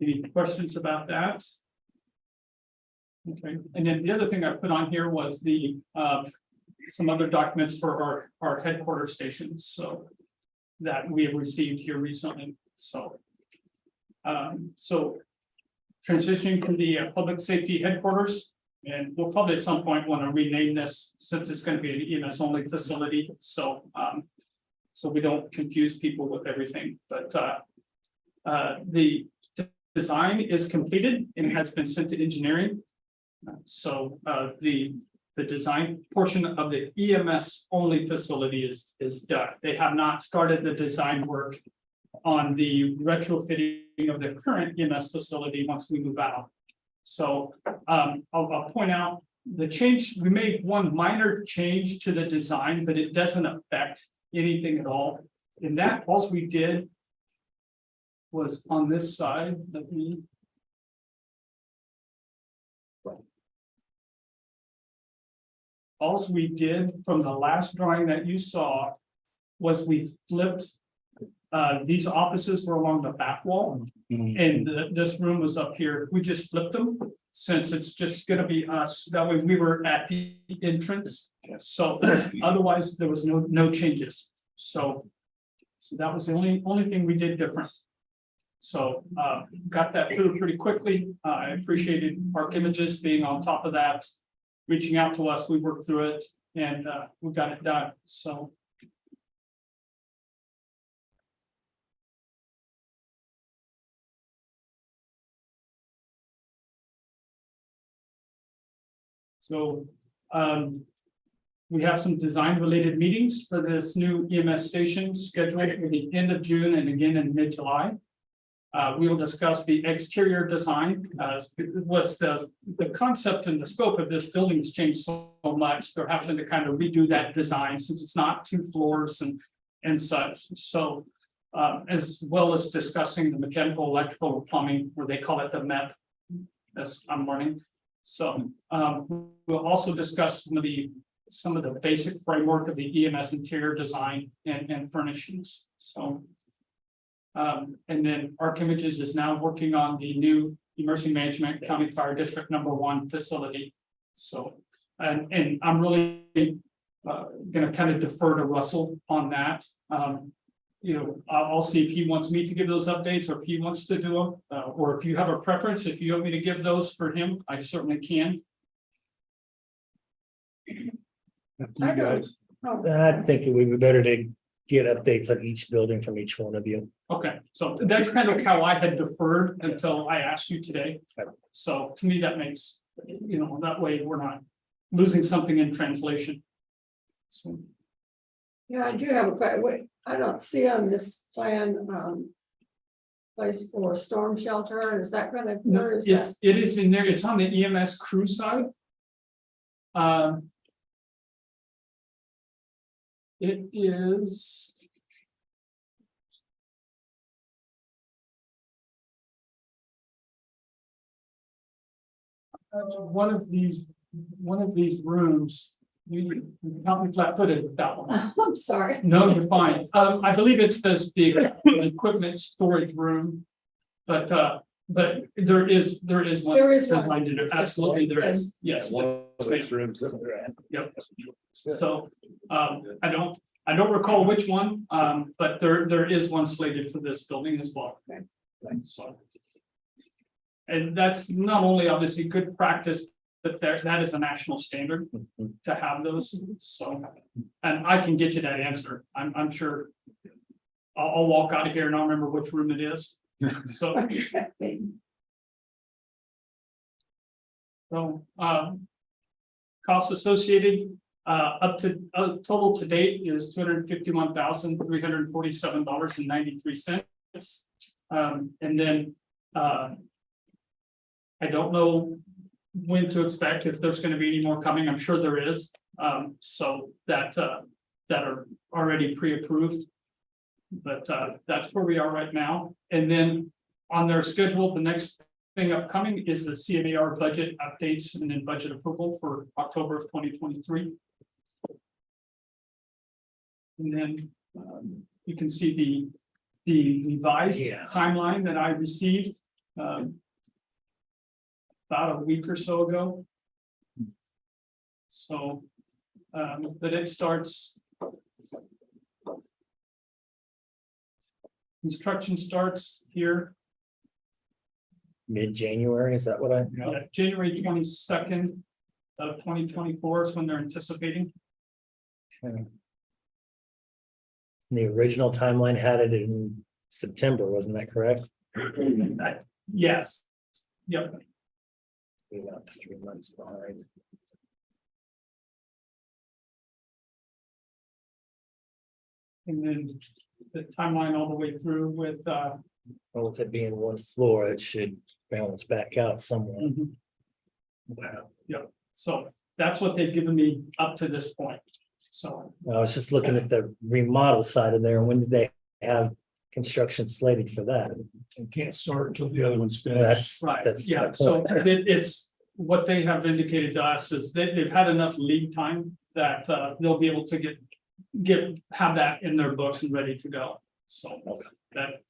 Speaker 11: Any questions about that? Okay, and then the other thing I put on here was the some other documents for our headquarters stations, so that we have received here recently, so. So transitioning to the public safety headquarters, and we'll probably at some point want to rename this since it's going to be an EMS only facility, so so we don't confuse people with everything, but the design is completed and has been sent to engineering. So the design portion of the EMS only facility is done. They have not started the design work on the retrofitting of the current EMS facility once we move out. So I'll point out the change, we made one minor change to the design, but it doesn't affect anything at all. And that all we did was on this side, let me. All we did from the last drawing that you saw was we flipped, these offices were along the back wall and this room was up here. We just flipped them since it's just gonna be us. That way we were at the entrance. So otherwise there was no changes. So that was the only thing we did different. So got that through pretty quickly. I appreciated Arc Images being on top of that, reaching out to us. We worked through it and we got it done. So. So we have some design related meetings for this new EMS station scheduled for the end of June and again in mid-July. We will discuss the exterior design. What's the concept and the scope of this building has changed so much. They're having to kind of redo that design since it's not 2 floors and such. So as well as discussing the mechanical, electrical, plumbing, or they call it the MEP, as I'm learning. So we'll also discuss some of the basic framework of the EMS interior design and furnishings. So. And then Arc Images is now working on the new Emergency Management County Fire District #1 facility. So, and I'm really going to kind of defer to Russell on that. You know, I'll see if he wants me to give those updates or if he wants to do them, or if you have a preference, if you want me to give those for him, I certainly can.
Speaker 1: You guys.
Speaker 5: I think it would be better to get updates on each building from each one of you.
Speaker 11: Okay, so that's kind of how I had deferred until I asked you today. So to me, that makes, you know, that way we're not losing something in translation. So.
Speaker 4: Yeah, I do have a question. I don't see on this plan, place for storm shelter. Is that gonna?
Speaker 11: No, it is in there. It's on the EMS crew side. It is. One of these rooms. You can't be flat-footed with that one.
Speaker 4: I'm sorry.
Speaker 11: No, you're fine. I believe it's the equipment storage room, but there is one.
Speaker 4: There is one.
Speaker 11: designed in it. Absolutely, there is. Yes.
Speaker 1: One of these rooms.
Speaker 11: Yep. So I don't recall which one, but there is one slated for this building as well.
Speaker 4: Okay.
Speaker 11: So. And that's not only obviously good practice, but that is a national standard to have those. So, and I can get you that answer. I'm sure. I'll walk out of here and I'll remember which room it is. So. So costs associated up to total to date is $251,347.93. And then, I don't know when to expect, if there's gonna be any more coming, I'm sure there is, so that are already pre-approved. But that's where we are right now, and then on their schedule, the next thing upcoming is the CNAR budget updates and then budget approval for October of 2023. And then you can see the revised timeline that I received about a week or so ago. So but it starts. Construction starts here,
Speaker 5: Mid-January, is that what I?
Speaker 11: January 22nd of 2024 is when they're anticipating.
Speaker 5: Okay. The original timeline had it in September, wasn't that correct?
Speaker 11: Yes, yep.
Speaker 5: We got 3 months behind.
Speaker 11: And then the timeline all the way through with
Speaker 5: Well, with it being one floor, it should balance back out somewhere. Wow.
Speaker 11: Yep, so that's what they've given me up to this point, so.
Speaker 5: I was just looking at the remodel side of there, and when did they have construction slated for that?
Speaker 1: And can't start until the other one's finished.
Speaker 11: Right,
Speaker 5: That's my
Speaker 11: yeah,
Speaker 5: point.
Speaker 11: so it's, what they have indicated to us is they've had enough lead time that they'll be able to have that in their books and ready to go. So that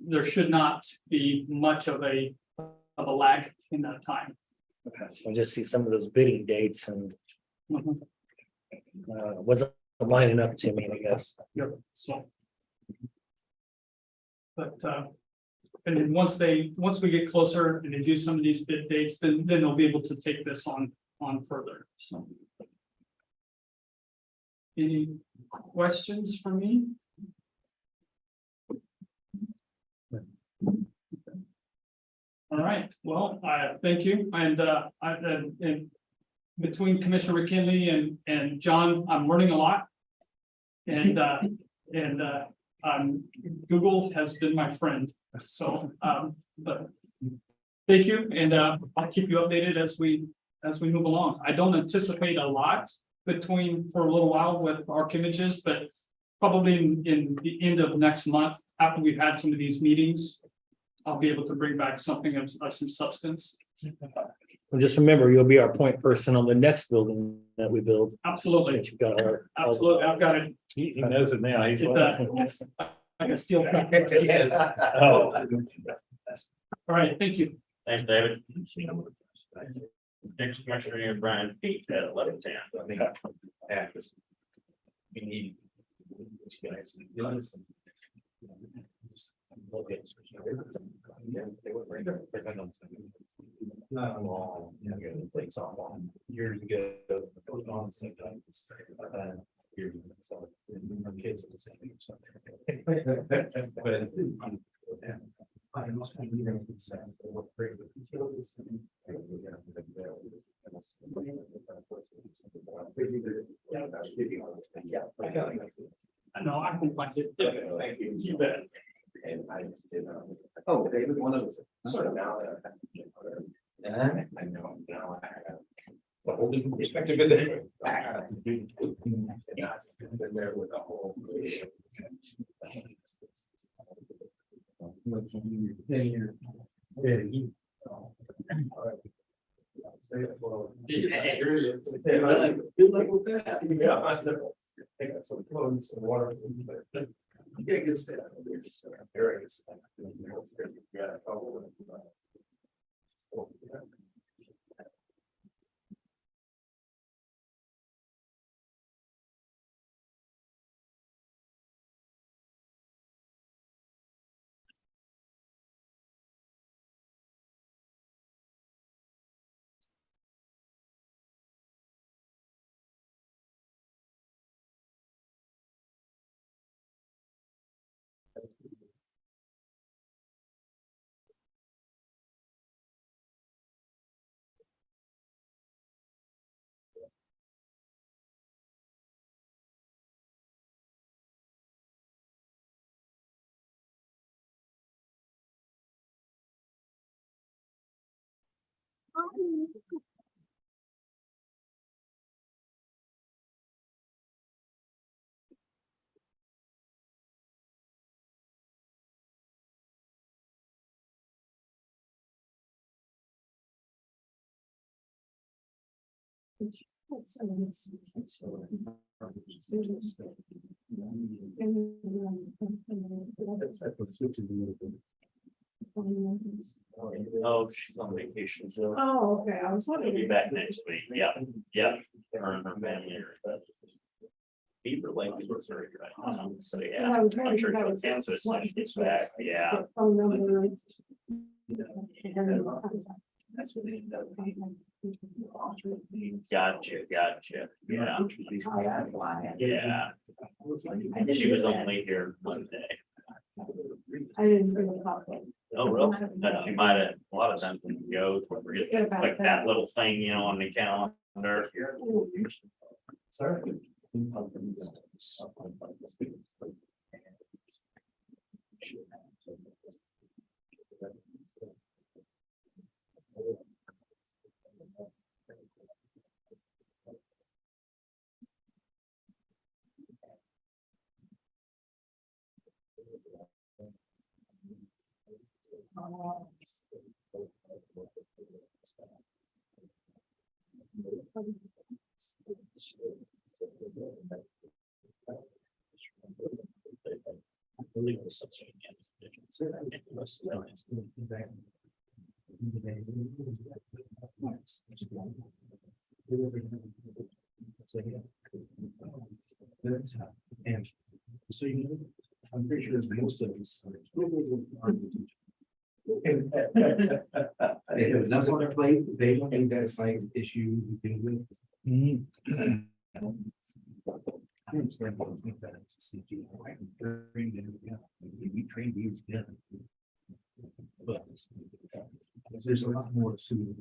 Speaker 11: there should not be much of a lag in that time.
Speaker 5: Okay, I'll just see some of those bidding dates and
Speaker 11: Mhm.
Speaker 5: wasn't lining up to me, I guess.
Speaker 11: Yep, so. But and then once we get closer and they do some of these bid dates, then they'll be able to take this on further, so. Any questions for me? All right, well, I thank you, and and between Commissioner McKinley and John, I'm learning a lot. And Google has been my friend, so but thank you, and I'll keep you updated as we move along. I don't anticipate a lot for a little while with ARC images, but probably in the end of next month, after we've had some of these meetings, I'll be able to bring back something of some substance.
Speaker 5: And just remember, you'll be our point person on the next building that we build.
Speaker 11: Absolutely,
Speaker 5: Since you've got our.
Speaker 11: absolutely, I've got it.
Speaker 1: He knows it now. He's.
Speaker 11: I can steal.
Speaker 1: Oh.
Speaker 11: All right, thank you.
Speaker 2: Thanks, David. Next Commissioner Brian Pete at 11:10.
Speaker 10: We need. Not long, played softball years ago, on the same time. Years ago, so our kids were the same age. But I must be leaving the sense that we're great with utilities.
Speaker 11: I know, I can find it.
Speaker 10: Thank you.
Speaker 11: You bet.
Speaker 10: And I just did. Oh, David, one of us. Sort of now. I know now. I have a whole different perspective in there. Yeah, been there with the whole. Good luck with that. Yeah, I know. I got some clothes and water. Yeah, good stuff. Very good stuff. Yeah.
Speaker 2: Oh, she's on vacation, so
Speaker 4: Oh, okay, I was
Speaker 2: she'll
Speaker 4: wondering.
Speaker 2: be back next week. Yeah, yeah. Her and her family are. Beaver Lake is Missouri right now, so yeah,
Speaker 4: I was
Speaker 2: I'm sure
Speaker 4: wondering if I
Speaker 2: she'll
Speaker 4: was-
Speaker 2: Kansas when she gets back, yeah.
Speaker 4: Phone number.
Speaker 2: That's what they end up. Gotcha, gotcha, yeah. Yeah. She was only here one day.
Speaker 4: I didn't see the pop up.
Speaker 2: Oh, really? No, she might have, a lot of times when you go, we get like that little thing, you know, on the calendar. Sorry. I believe it was such a.
Speaker 10: And so you know, I'm pretty sure most of us. If it's not on their plate, they don't think that's like issue. to deal with. I understand what you think that it's a CG, right? We train these, yeah. But there's a lot more to.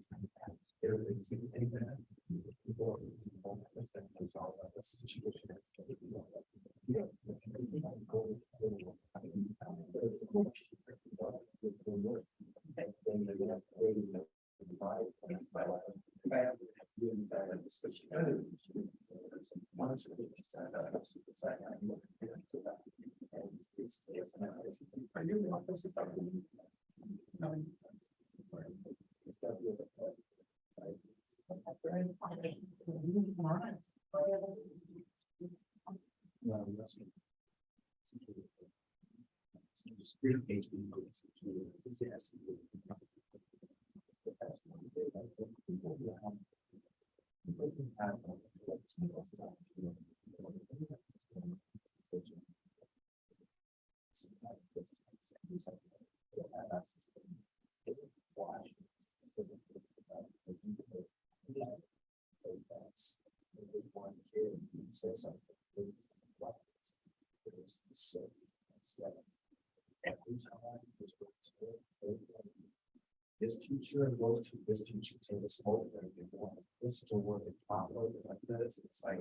Speaker 10: This teacher and goes to this teacher to the smoke and they want this to work in power like this. It's like.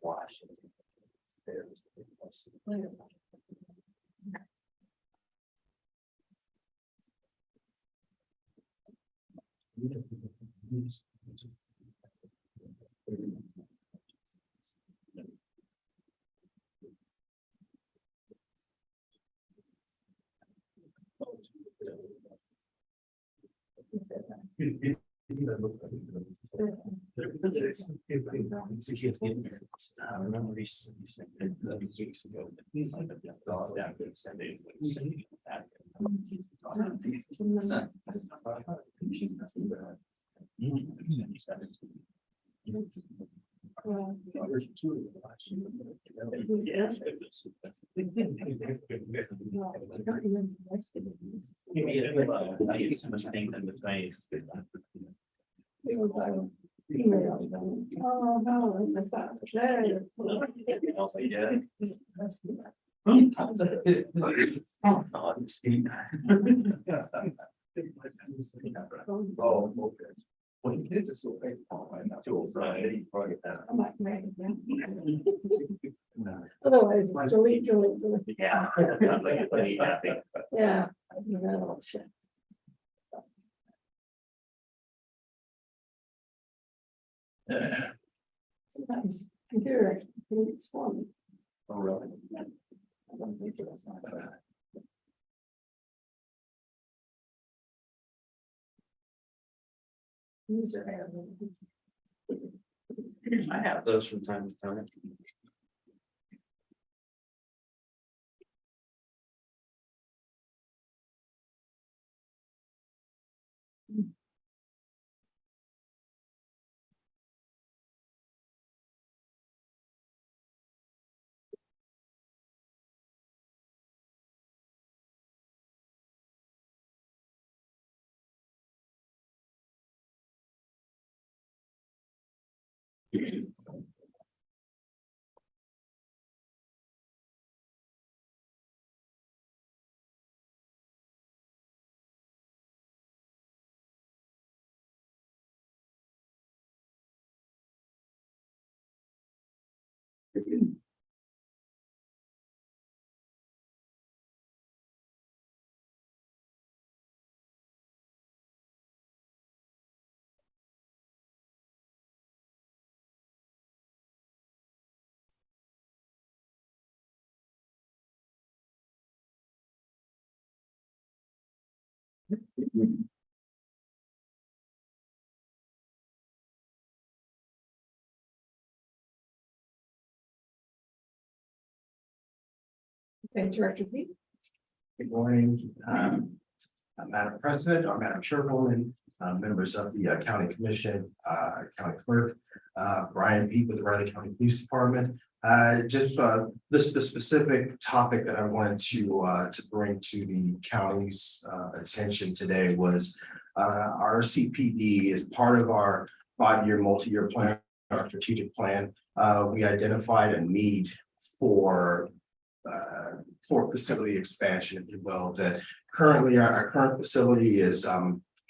Speaker 10: Wash. It's the kids getting married. I remember these weeks ago.
Speaker 4: Oh, no, that's my son.
Speaker 10: Oh, okay. When you get to school, baseball, I'm not too old, right? He's probably that.
Speaker 4: I'm like, man, otherwise, delete.
Speaker 2: Yeah.
Speaker 4: Yeah. You know, shit. Sometimes computer it's for me.
Speaker 8: Oh, really?
Speaker 4: I don't think it was like that. User error.
Speaker 2: I have those from time to time.
Speaker 4: Okay, Director Pete.
Speaker 13: Good morning, Madam President, or Madam Chairwoman, members of the County Commission, County Clerk, Brian Pete with the Riley County Police Department. The specific topic that I wanted to bring to the county's attention today was our CPD is part of our 5-year multi-year plan, our strategic plan. We identified a need for facility expansion, if you will, that currently our current facility is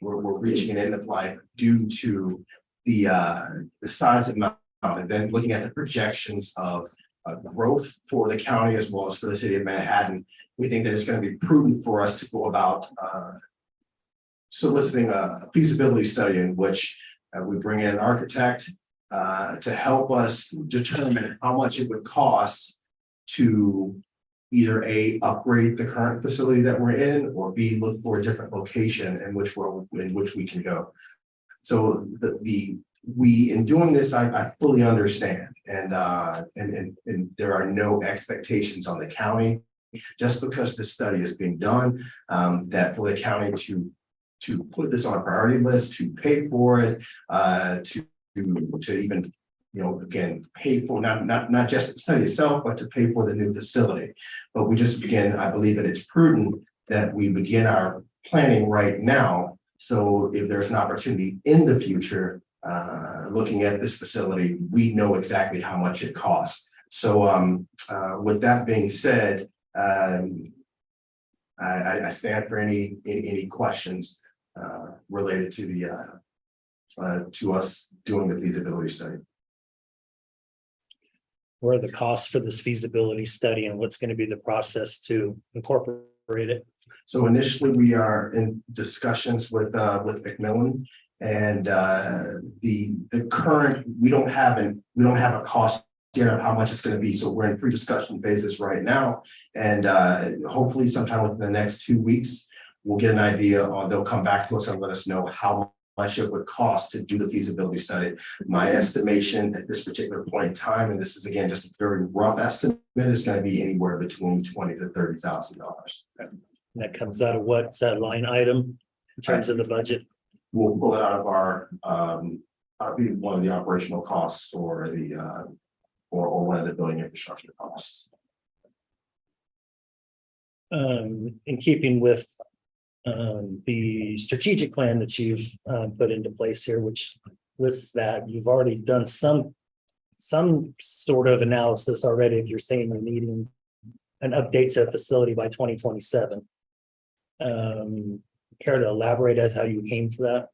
Speaker 13: we're reaching an end of life due to the size of amount, and then looking at the projections of growth for the county as well as for the city of Manhattan. We think that it's going to be prudent for us to go about soliciting a feasibility study in which we bring in an architect to help us determine how much it would cost to either A, upgrade the current facility that we're in, or B, look for a different location in which we can go. So we in doing this, I fully understand, and there are no expectations on the county just because this study is being done, that for the county to put this on a priority list, to pay for it, to even, you know, again, pay for not just the study itself, but to pay for the new facility. But we just, again, I believe that it's prudent that we begin our planning right now. So if there's an opportunity in the future, looking at this facility, we know exactly how much it costs. So with that being said, I stand for any questions related to the to us doing the feasibility study.
Speaker 5: What are the costs for this feasibility study and what's going to be the process to incorporate it?
Speaker 13: So initially, we are in discussions with McMillan, and the current, we don't have a cost yet of how much it's going to be. So we're in pre-discussion phases right now, and hopefully sometime within the next 2 weeks, we'll get an idea, or they'll come back to us and let us know how much it would cost to do the feasibility study. My estimation at this particular point in time, and this is again just a very rough estimate, is going to be anywhere between $20,000 to $30,000.
Speaker 5: That comes out of what line item in terms of the budget?
Speaker 13: We'll pull it out of our be one of the operational costs or the or one of the building infrastructure costs.
Speaker 5: In keeping with the strategic plan that you've put into place here, which lists that you've already done some sort of analysis already. If you're saying you're needing an update to a facility by 2027, care to elaborate as how you came to that?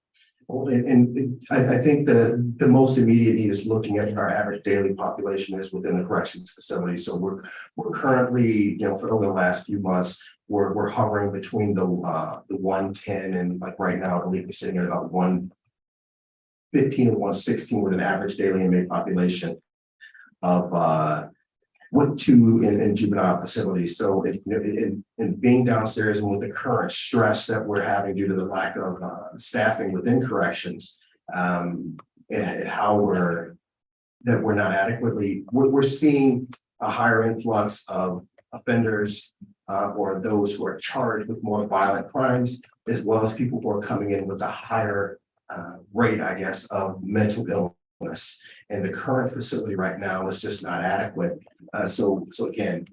Speaker 13: Well, and I think the most immediate need is looking at our average daily population is within the corrections facility. So we're currently, you know, for over the last few months, we're hovering between the 110 and, like right now, I believe we're sitting at about 15 and 116 with an average daily inmate population of with 2 in juvenile facilities. So in being downstairs and with the current stress that we're having due to the lack of staffing within corrections, and how we're not adequately, we're seeing a higher influx of offenders or those who are charged with more violent crimes, as well as people who are coming in with a higher rate, I guess, of mental illness. And the current facility right now is just not adequate. So again,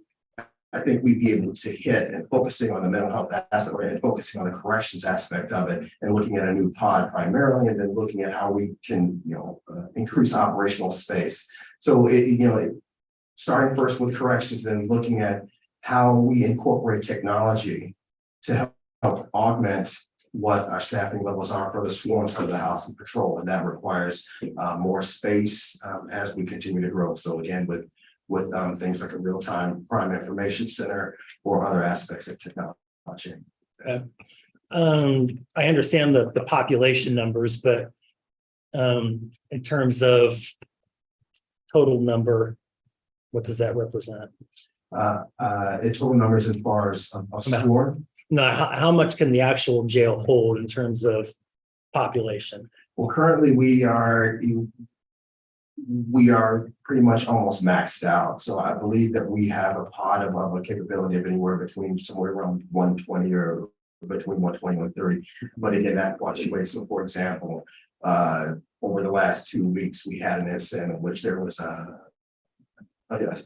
Speaker 13: I think we'd be able to hit and focusing on the mental health aspect and focusing on the corrections aspect of it and looking at a new pod primarily, and then looking at how we can, increase operational space. So, starting first with corrections, then looking at how we incorporate technology to help augment what our staffing levels are for the swarms of the house and patrol. And that requires more space as we continue to grow. So again, with things like a real-time crime information center or other aspects of technology.
Speaker 5: I understand the population numbers, but in terms of total number, what does that represent?
Speaker 13: In total numbers as far as a swarm?
Speaker 5: No, how much can the actual jail hold in terms of population?
Speaker 13: Well, currently we are pretty much almost maxed out. So I believe that we have a pod of a capability of anywhere between somewhere around 120 or between 120 and 130. But again, that fluctuates. So for example, over the last 2 weeks, we had an incident in which there was a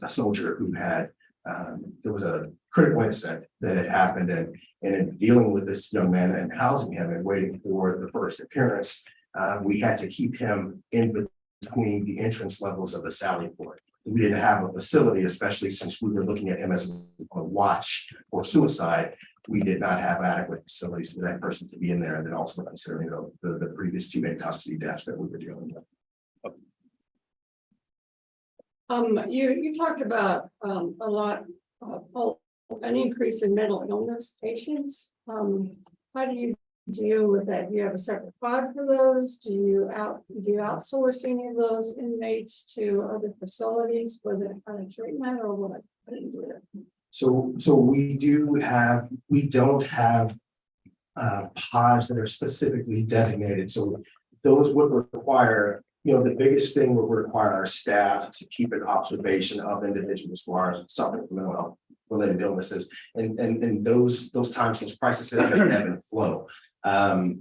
Speaker 13: soldier who had, there was a critical incident that had happened, and in dealing with this young man and housing him and waiting for the first appearance, we had to keep him in between the entrance levels of the Sally Port. We didn't have a facility, especially since we were looking at him as a watch for suicide. We did not have adequate facilities for that person to be in there, and then also considering the previous 2 main custody deaths that we were dealing with.
Speaker 4: You talked about a lot of an increase in mental illness patients. How do you deal with that? Do you have a separate pod for those? Do you outsource any of those inmates to other facilities for the kind of treatment, or what? How do you do that?
Speaker 13: So we don't have pods that are specifically designated. So those would require, the biggest thing would require our staff to keep an observation of individuals who are suffering from mental health related illnesses, and those times, those crises ebb and flow.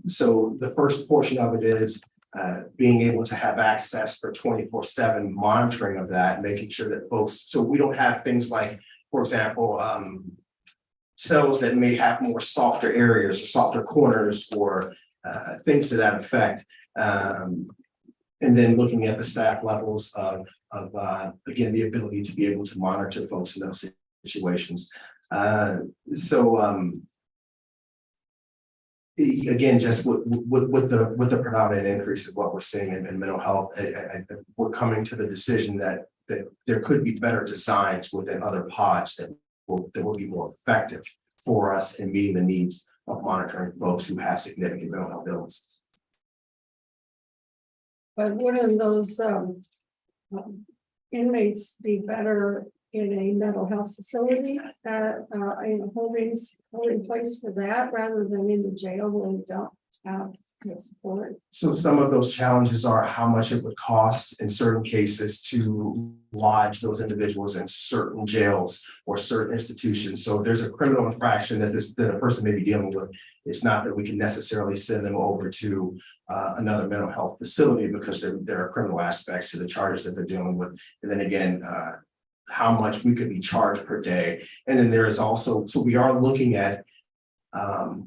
Speaker 13: So the first portion of it is being able to have access for 24/7 monitoring of that, making sure that folks, so we don't have things like, for example, cells that may have more softer areas or softer corners or things to that effect. And then looking at the staff levels of again, the ability to be able to monitor folks in those situations. Again, just with the predominant increase of what we're seeing in mental health, we're coming to the decision that there could be better designs within other pods that will be more effective for us in meeting the needs of monitoring folks who have significant mental health illnesses.
Speaker 4: But wouldn't those inmates be better in a mental health facility in a holding place for that, rather than in the jail where we don't have support?
Speaker 13: So some of those challenges are how much it would cost in certain cases to lodge those individuals in certain jails or certain institutions. So if there's a criminal infraction that a person may be dealing with, it's not that we can necessarily send them over to another mental health facility, because there are criminal aspects to the charges that they're dealing with. And then again, how much we could be charged per day. And then there is also, so we are looking at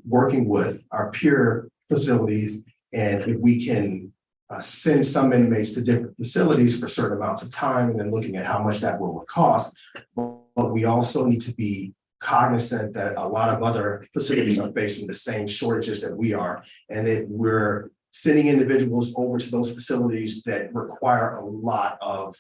Speaker 13: working with our peer facilities, and if we can send some inmates to different facilities for certain amounts of time, and then looking at how much that will cost. But we also need to be cognizant that a lot of other facilities are facing the same shortages that we are. And if we're sending individuals over to those facilities that require a lot of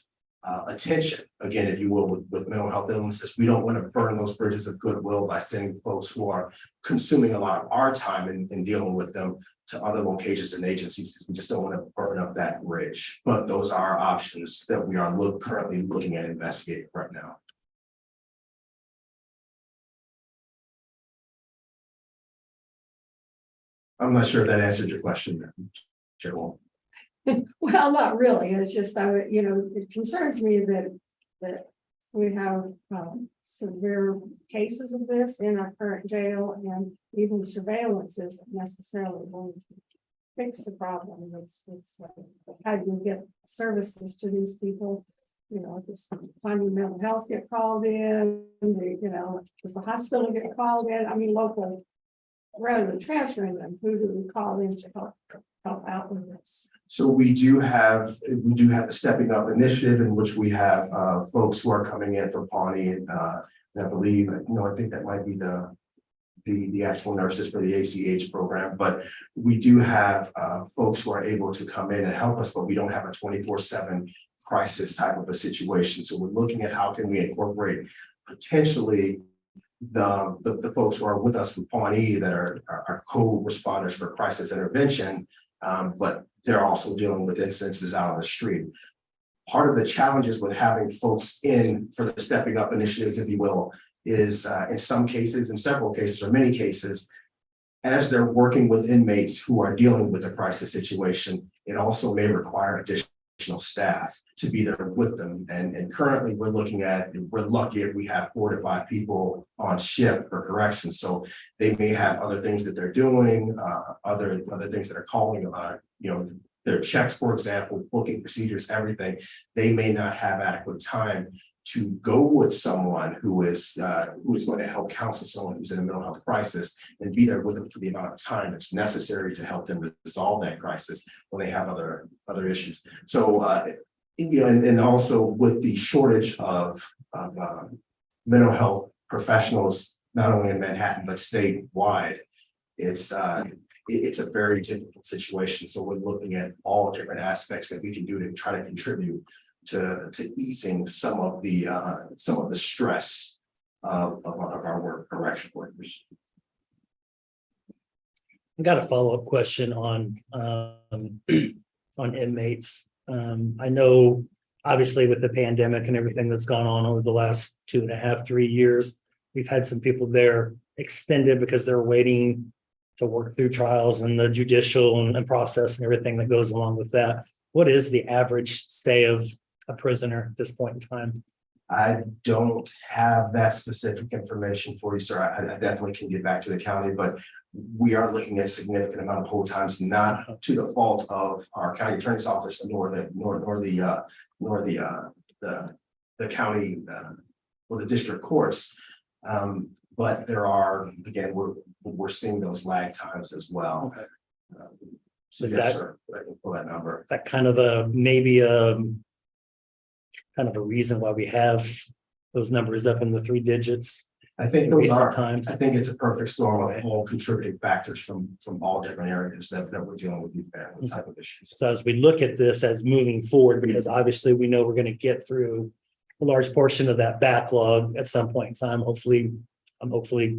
Speaker 13: attention, again, if you will, with mental health illnesses. We don't want to burn those bridges of goodwill by sending folks who are consuming a lot of our time in dealing with them to other locations and agencies, because we just don't want to burn up that bridge. But those are options that we are currently looking at investigating right now. I'm not sure if that answered your question, Cheryl.
Speaker 4: Well, not really. It's just, it concerns me that we have severe cases of this in our current jail, and even surveillance isn't necessarily going to fix the problem. It's how do you get services to these people? Does finding mental health get called in? Does the hospital get called in? I mean, local, rather than transferring them, who do we call in to help out with this?
Speaker 13: So we do have the Stepping Up initiative, in which we have folks who are coming in from Pawnee, and I believe, I think that might be the actual nurses for the ACH program, but we do have folks who are able to come in and help us, but we don't have a 24/7 crisis type of a situation. So we're looking at how can we incorporate potentially the folks who are with us from Pawnee that are co-responders for crisis intervention, but they're also dealing with incidences out on the street. Part of the challenges with having folks in for the Stepping Up initiatives, if you will, is in some cases, in several cases, or many cases, as they're working with inmates who are dealing with a crisis situation, it also may require additional staff to be there with them. And currently we're lucky if we have 4 to 5 people on shift for corrections. So they may have other things that they're doing, other things that are calling, their checks, for example, booking procedures, everything. They may not have adequate time to go with someone who is going to help counsel someone who's in a mental health crisis and be there with them for the amount of time that's necessary to help them resolve that crisis when they have other issues. So, and also with the shortage of mental health professionals, not only in Manhattan, but statewide, it's a very difficult situation. So we're looking at all different aspects that we can do to try to contribute to easing some of the stress of our correction workers.
Speaker 5: I got a follow-up question on inmates. I know obviously with the pandemic and everything that's gone on over the last 2.5, 3 years, we've had some people there extended because they're waiting to work through trials and the judicial and process and everything that goes along with that. What is the average stay of a prisoner at this point in time?
Speaker 13: I don't have that specific information for you, sir. I definitely can get back to the county, but we are looking at a significant amount of hold times, not to the fault of our county attorney's office, nor the county or the district courts. But there are, again, we're seeing those lag times as well.
Speaker 5: Okay.
Speaker 13: So yes, sir, I can pull that number.
Speaker 5: That kind of kind of a reason why we have those numbers up in the 3 digits.
Speaker 13: I think
Speaker 5: in
Speaker 13: those
Speaker 5: recent
Speaker 13: are,
Speaker 5: times.
Speaker 13: I think it's a perfect storm of all contributing factors from all different areas that we're dealing with these family type of issues.
Speaker 5: So as we look at this as moving forward, because obviously we know we're going to get through a large portion of that backlog at some point in time, hopefully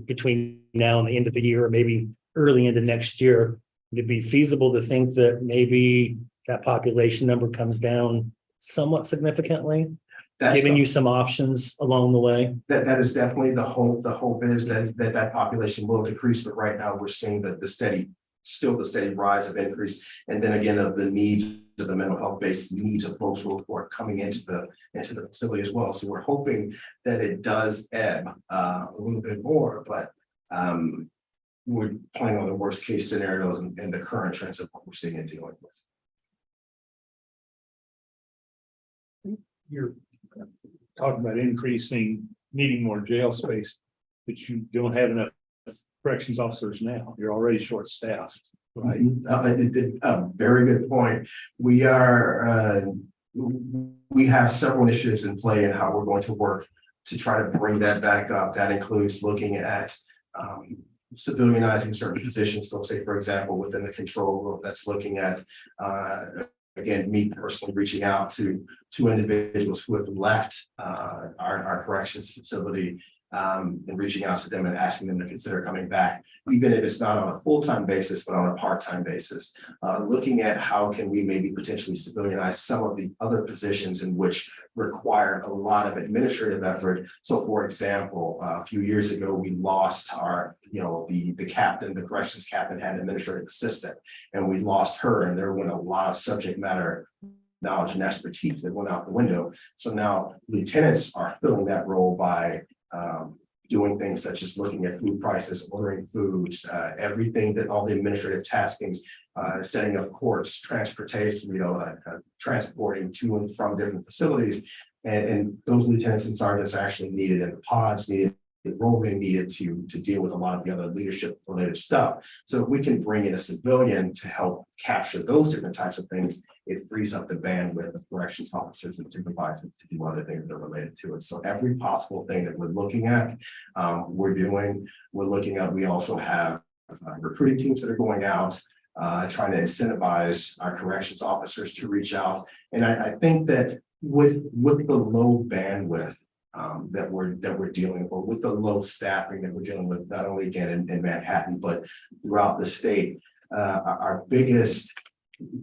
Speaker 5: between now and the end of the year, or maybe early into next year, would it be feasible to think that maybe that population number comes down somewhat significantly, giving you some options along the way? That
Speaker 13: is definitely the hope. The hope is that population will decrease, but right now we're seeing that the steady rise of increase, and then again of the needs of the mental health based needs of folks who are coming into the facility as well. So we're hoping that it does ebb a little bit more, but we're playing on the worst case scenarios and the current trends of what we're seeing and dealing with.
Speaker 1: You're talking about needing more jail space, but you don't have enough corrections officers now. You're already short-staffed.
Speaker 13: Right. Very good point. We have several initiatives in play and how we're going to work to try to bring that back up. That includes looking at civilianizing certain positions. So say, for example, within the control room, that's looking at again, me personally reaching out to two individuals who have left our corrections facility, and reaching out to them and asking them to consider coming back, even if it's not on a full-time basis, but on a part-time basis. Looking at how can we maybe potentially civilianize some of the other positions in which require a lot of administrative effort. So for example, a few years ago, we lost our, the captain, the corrections captain had an administrative assistant, and we lost her, and there went a lot of subject matter knowledge and expertise that went out the window. So now lieutenants are filling that role by doing things such as looking at food prices, ordering food, everything that all the administrative taskings, setting up courts, transportation, transporting to and from different facilities. And those lieutenants and sergeants are actually needed in the pods, needed roving, needed to deal with a lot of the other leadership related stuff. So if we can bring in a civilian to help capture those different types of things, it frees up the bandwidth of corrections officers and supervisors to do other things that are related to it. So every possible thing that we're looking at, we're doing. We're looking at, we also have recruiting teams that are going out, trying to incentivize our corrections officers to reach out. And I think that with the low bandwidth that we're dealing with the low staffing that we're dealing with, not only again in Manhattan, but throughout the state, our biggest,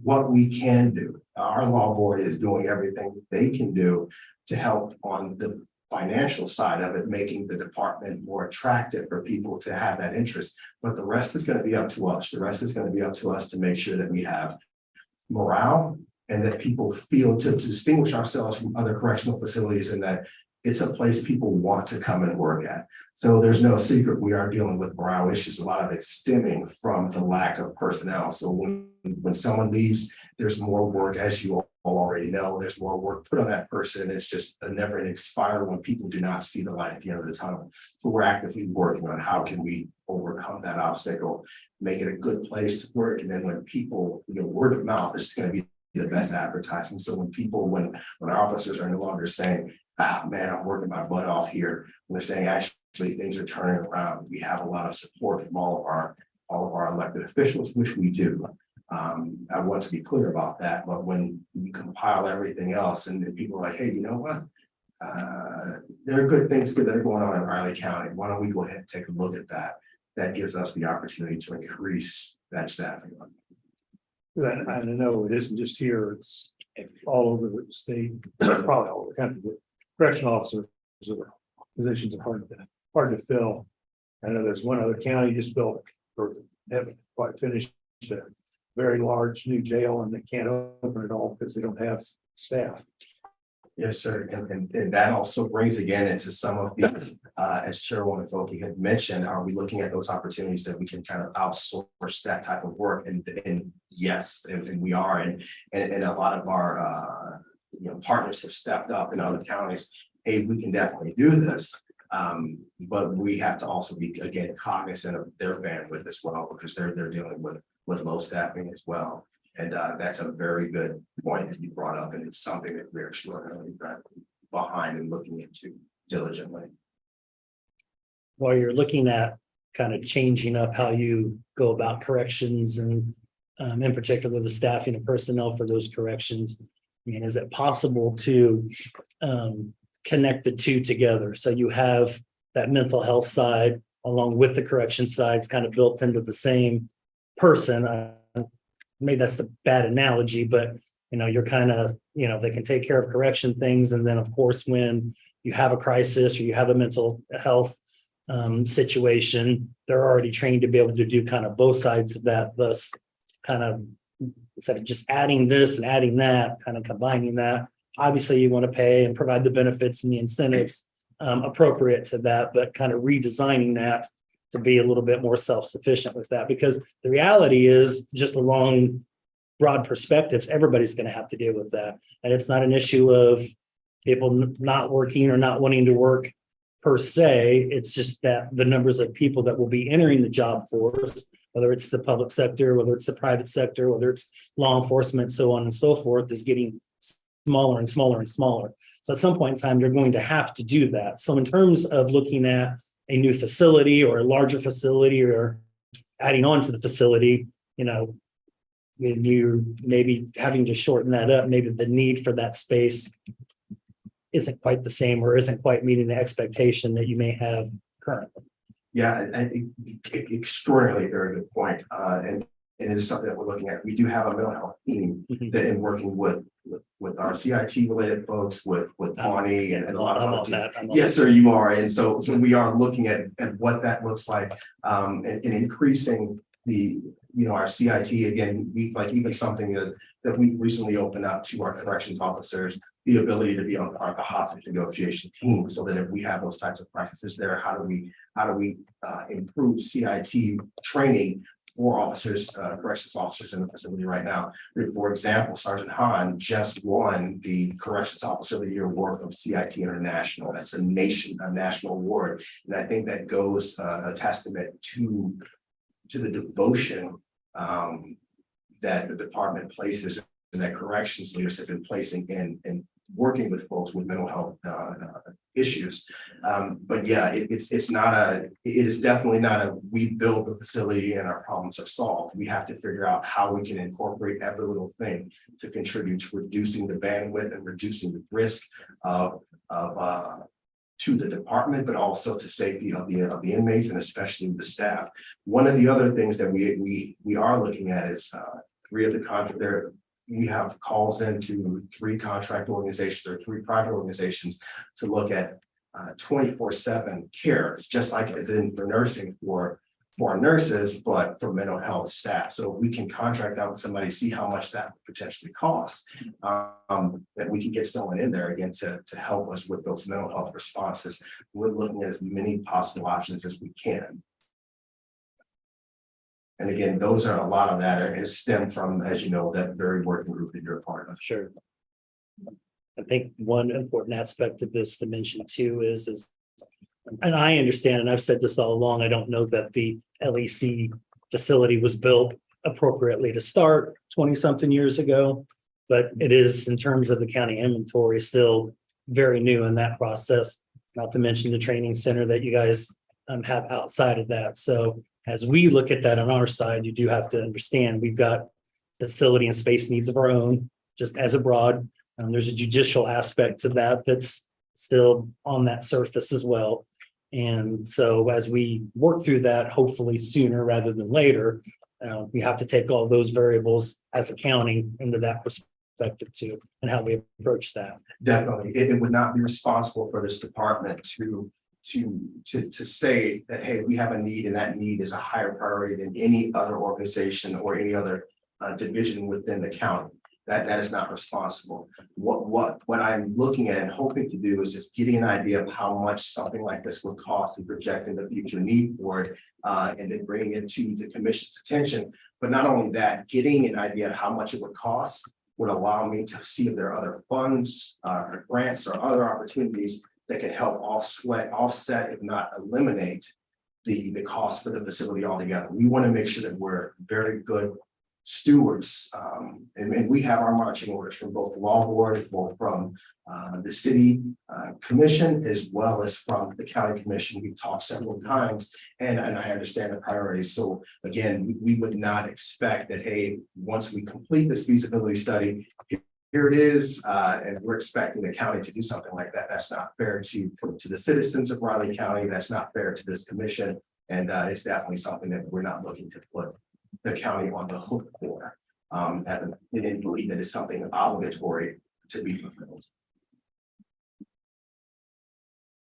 Speaker 13: what we can do, our law board is doing everything they can do to help on the financial side of it, making the department more attractive for people to have that interest. But the rest is going to be up to us. The rest is going to be up to us to make sure that we have morale and that people feel to distinguish ourselves from other correctional facilities, and that it's a place people want to come and work at. So there's no secret, we are dealing with morale issues, a lot of it stemming from the lack of personnel. So when someone leaves, there's more work, as you all already know, there's more work put on that person. It's just a never-ending spiral when people do not see the light at the end of the tunnel. So we're actively working on how can we overcome that obstacle, make it a good place to work. And then when people, word of mouth is going to be the best advertising. So when our officers are no longer saying, "Ah, man, I'm working my butt off here," when they're saying actually things are turning around, we have a lot of support from all of our elected officials, which we do. I want to be clear about that, but when you compile everything else and people are like, "Hey, you know what? There are good things that are going on in Riley County. Why don't we go ahead and take a look at that?" That gives us the opportunity to increase that staffing.
Speaker 1: I know it isn't just here, it's all over the state, probably all over the country. Correctional officers positions are hard to fill. I know there's one other county just built, or haven't quite finished, a very large new jail, and they can't open it all because they don't have staff.
Speaker 13: Yes, sir. And that also brings again into some of the, as Chairwoman Folke had mentioned, are we looking at those opportunities that we can kind of outsource that type of work? And yes, and we are, and a lot of our partners have stepped up in other counties. Hey, we can definitely do this. But we have to also be, again, cognizant of their bandwidth as well, because they're dealing with low staffing as well. And that's a very good point that you brought up, and it's something that we're extraordinarily behind and looking into diligently.
Speaker 5: While you're looking at kind of changing up how you go about corrections and in particular the staffing of personnel for those corrections, I mean, is it possible to connect the two together? So you have that mental health side along with the correction sides kind of built into the same person. Maybe that's the bad analogy, but you're kind of, they can take care of correction things. And then of course, when you have a crisis or you have a mental health situation, they're already trained to be able to do kind of both sides of that. Thus kind of, instead of just adding this and adding that, kind of combining that, obviously you want to pay and provide the benefits and the incentives appropriate to that, but kind of redesigning that to be a little bit more self-sufficient with that, because the reality is just along broad perspectives, everybody's going to have to deal with that. And it's not an issue of people not working or not wanting to work per se. It's just that the numbers of people that will be entering the job force, whether it's the public sector, whether it's the private sector, whether it's law enforcement, so on and so forth, is getting smaller and smaller and smaller. So at some point in time, you're going to have to do that. So in terms of looking at a new facility or a larger facility or adding on to the facility, you're maybe having to shorten that up, maybe the need for that space isn't quite the same or isn't quite meeting the expectation that you may have currently.
Speaker 13: Yeah, extraordinarily very good point. And it is something that we're looking at. We do have a mental health team that is working with our CIT related folks, with Bonnie and a lot of
Speaker 5: I'm
Speaker 13: other
Speaker 5: on
Speaker 13: teams.
Speaker 5: that. I'm on
Speaker 13: Yes,
Speaker 5: that.
Speaker 13: sir, you are. And so we are looking at what that looks like, and increasing the, our CIT again, even something that we've recently opened up to our corrections officers, the ability to be on the hostage negotiation team, so that if we have those types of practices there, how do we improve CIT training for officers, corrections officers in the facility right now? For example, Sergeant Hahn just won the Corrections Officer of the Year award from CIT International. That's a national award. And I think that goes a testament to the devotion that the department places and that corrections leaders have been placing in working with folks with mental health issues. But yeah, it is definitely not a, we build the facility and our problems are solved. We have to figure out how we can incorporate every little thing to contribute to reducing the bandwidth and reducing the risk to the department, but also to safety of the inmates and especially the staff. One of the other things that we are looking at is three of the contract there. We have calls into 3 contract organizations or 3 private organizations to look at 24/7 care, just like as in for nursing for nurses, but for mental health staff. So if we can contract out with somebody, see how much that would potentially cost, that we can get someone in there again to help us with those mental health responses. We're looking at as many possible options as we can. And again, those are a lot of that is stemmed from, as you know, that very working group that you're a part of.
Speaker 5: Sure. I think one important aspect of this to mention too is, and I understand, and I've said this all along, I don't know that the LEC facility was built appropriately to start 20-something years ago, but it is, in terms of the county inventory, still very new in that process, not to mention the training center that you guys have outside of that. So as we look at that on our side, you do have to understand we've got facility and space needs of our own, just as abroad. There's a judicial aspect to that that's still on that surface as well. And so as we work through that, hopefully sooner rather than later, we have to take all those variables as a county into that perspective too, and how we approach that.
Speaker 13: Definitely, it would not be responsible for this department to say that, hey, we have a need and that need is a higher priority than any other organization or any other division within the county. That is not responsible. What I'm looking at and hoping to do is just getting an idea of how much something like this would cost and projecting the future need for it, and then bringing it to the commission's attention. But not only that, getting an idea of how much it would cost would allow me to see if there are other funds, or grants, or other opportunities that can help offset, if not eliminate, the cost for the facility altogether. We want to make sure that we're very good stewards, and we have our marching orders from both the law board, both from the city commission, as well as from the county commission. We've talked several times, and I understand the priorities. So again, we would not expect that, hey, once we complete this feasibility study, here it is, and we're expecting the county to do something like that. That's not fair to the citizens of Riley County. That's not fair to this commission. And it's definitely something that we're not looking to put the county on the hook for. And believe that it's something obligatory to be fulfilled.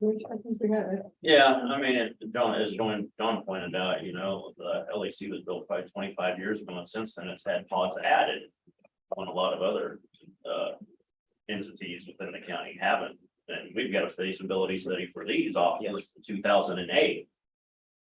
Speaker 4: I think we have it.
Speaker 2: Yeah, I mean, John pointed out, the LEC was built probably 25 years ago, and since then it's had pods added on a lot of other entities within the county haven't. And we've got a feasibility study for these off in 2008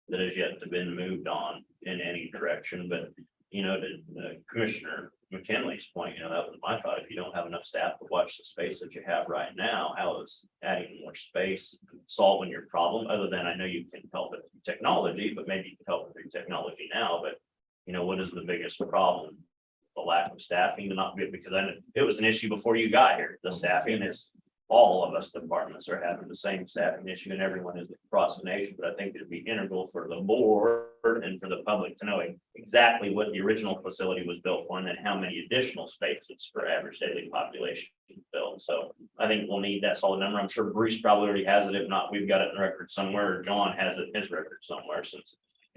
Speaker 2: that has yet to been moved on in any direction. But to Commissioner McKinley's point, that was my thought. If you don't have enough staff to watch the space that you have right now, how is adding more space solving your problem? Other than, I know you can help it through technology, but maybe you can help it through technology now. But what is the biggest problem? The lack of staffing, to not be, because it was an issue before you got here. The staffing is all of us departments are having the same staffing issue and everyone is across the nation, but I think it'd be integral for the board and for the public to know exactly what the original facility was built for and then how many additional spaces for average daily population built. So I think we'll need that solid number. I'm sure Bruce probably already has it. If not, we've got it in record somewhere, or John has it in his record somewhere, since,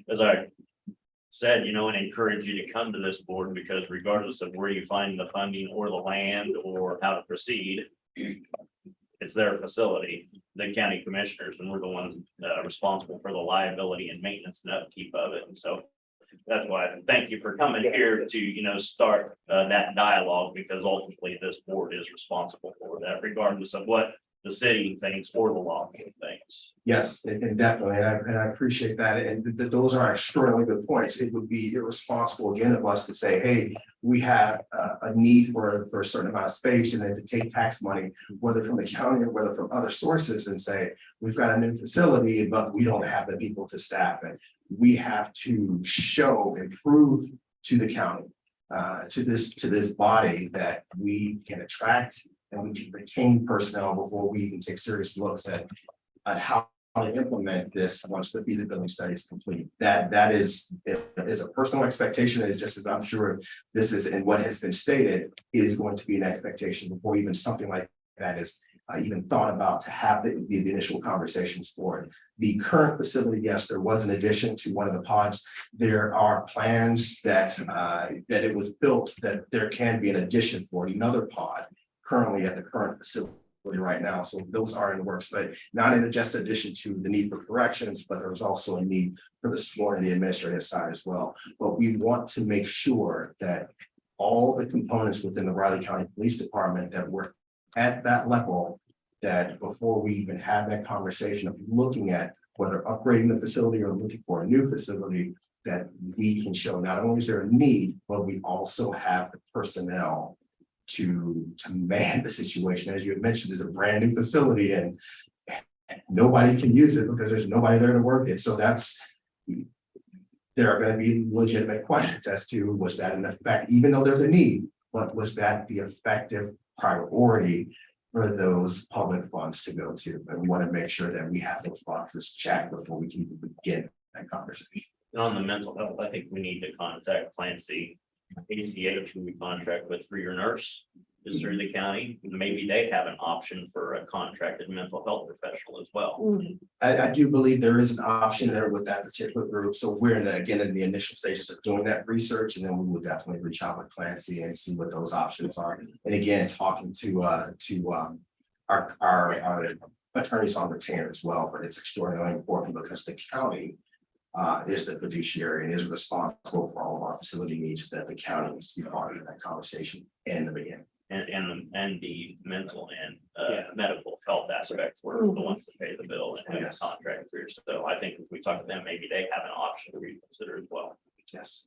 Speaker 2: as I said, and encourage you to come to this board, because regardless of where you find the funding or the land or how to proceed, it's their facility, the county commissioners, and we're the ones responsible for the liability and maintenance and upkeep of it. And so that's why I thank you for coming here to, start that dialogue, because ultimately this board is responsible for that, regardless of what the city thinks or the law thinks.
Speaker 13: Yes, and definitely, and I appreciate that, and those are extraordinarily good points. It would be irresponsible again of us to say, hey, we have a need for a certain amount of space, and then to take tax money, whether from the county or whether from other sources, and say, we've got a new facility, but we don't have the people to staff it. We have to show and prove to the county, to this body, that we can attract and we can retain personnel before we even take serious looks at how to implement this once the feasibility study is complete. That is a personal expectation. It's just as I'm sure this is, and what has been stated is going to be an expectation before even something like that is even thought about, to have the initial conversations for it. The current facility, yes, there was an addition to one of the pods. There are plans that it was built that there can be an addition for another pod currently at the current facility right now. So those are in the works, but not in just addition to the need for corrections, but there's also a need for the support and the administrative side as well. But we want to make sure that all the components within the Riley County Police Department that we're at that level, that before we even have that conversation of looking at whether upgrading the facility or looking for a new facility, that we can show not only is there a need, but we also have the personnel to man the situation. As you had mentioned, there's a brand new facility and nobody can use it because there's nobody there to work it. So there are going to be legitimate questions as to, was that an effect, even though there's a need, but was that the effective priority for those public funds to go to? And we want to make sure that we have those boxes checked before we can even begin that conversation.
Speaker 2: And on the mental health, I think we need to contact Clancy ACH, who we contract with for your nurse, is through the county. Maybe they have an option for a contracted mental health professional as well.
Speaker 13: I do believe there is an option there with that particular group. So we're in the initial stages of doing that research, and then we will definitely reach out with Clancy and see what those options are. And again, talking to our attorneys on retainer as well. But it's extraordinarily important because the county is the fiduciary and is responsible for all of our facility needs, that the county needs to be part of that conversation in the beginning.
Speaker 2: And the mental and medical health aspects were the ones that pay the bill and have a contract through. So I think if we talk to them, maybe they have an option to reconsider as well.
Speaker 13: Yes.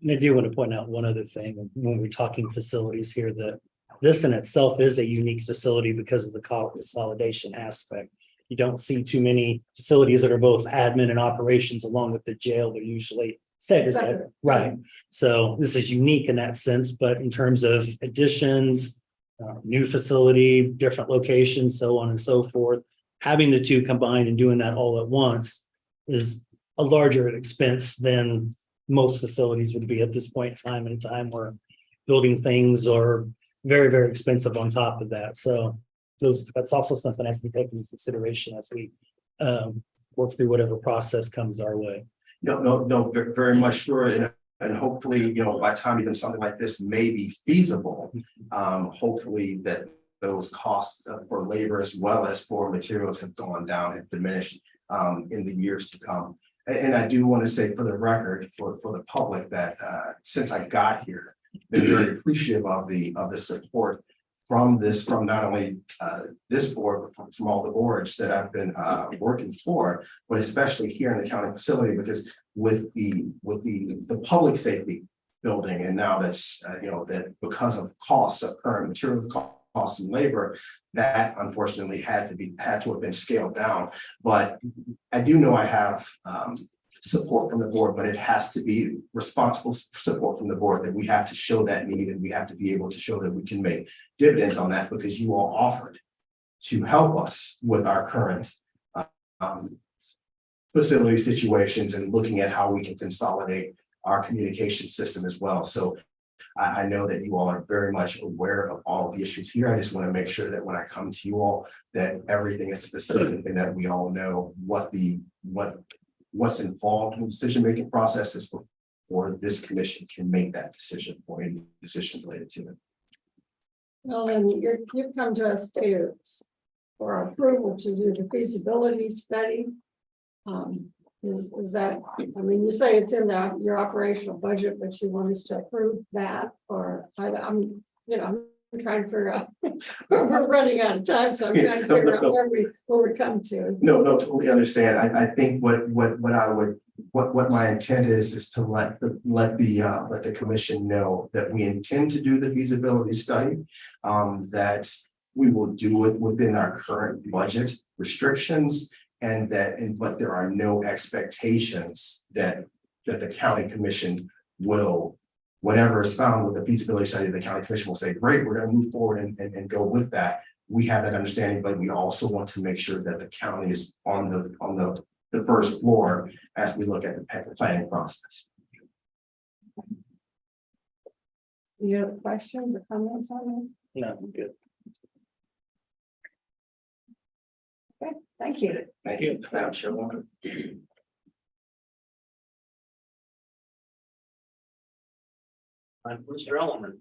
Speaker 5: And I do want to point out one other thing when we're talking facilities here, that this in itself is a unique facility because of the consolidation aspect. You don't see too many facilities that are both admin and operations along with the jail. They're usually segregated, right? So this is unique in that sense, but in terms of additions, new facility, different locations, so on and so forth, having the two combined and doing that all at once is a larger expense than most facilities would be at this point in time, and time where building things are very, very expensive on top of that. So that's also something that has to be taken into consideration as we work through whatever process comes our way.
Speaker 13: No, very much sure. And hopefully, by the time even something like this may be feasible, hopefully that those costs for labor as well as for materials have gone down, have diminished in the years to come. And I do want to say for the record, for the public, that since I got here, been very appreciative of the support from not only this board, but from all the boards that I've been working for, but especially here in the county facility, because with the public safety building, and now that's that because of costs of current material costs and labor, that unfortunately had to have been scaled down. But I do know I have support from the board, but it has to be responsible support from the board, that we have to show that need, and we have to be able to show that we can make dividends on that, because you all offered to help us with our current facility situations and looking at how we can consolidate our communication system as well. So I know that you all are very much aware of all of the issues here. I just want to make sure that when I come to you all, that everything is specific and that we all know what's involved in the decision-making processes before this commission can make that decision or any decisions related to it.
Speaker 4: Well, and you've come to us too for approval to do the feasibility study. Is that, I mean, you say it's in your operational budget, but you want us to approve that, or I'm trying to figure out, we're running out of time, so I'm trying to figure out where we come to.
Speaker 13: No, totally understand. I think what my intent is to let the commission know that we intend to do the feasibility study, that we will do it within our current budget restrictions, but there are no expectations that the county commission will, whatever is found with the feasibility study, the county commission will say, great, we're going to move forward and go with that. We have that understanding, but we also want to make sure that the county is on the first floor as we look at the planning process.
Speaker 4: You have questions or comments on
Speaker 5: No, I'm good.
Speaker 4: this? Okay, thank you.
Speaker 13: Thank you, Madam Chairwoman.
Speaker 12: Mr. Ellerman.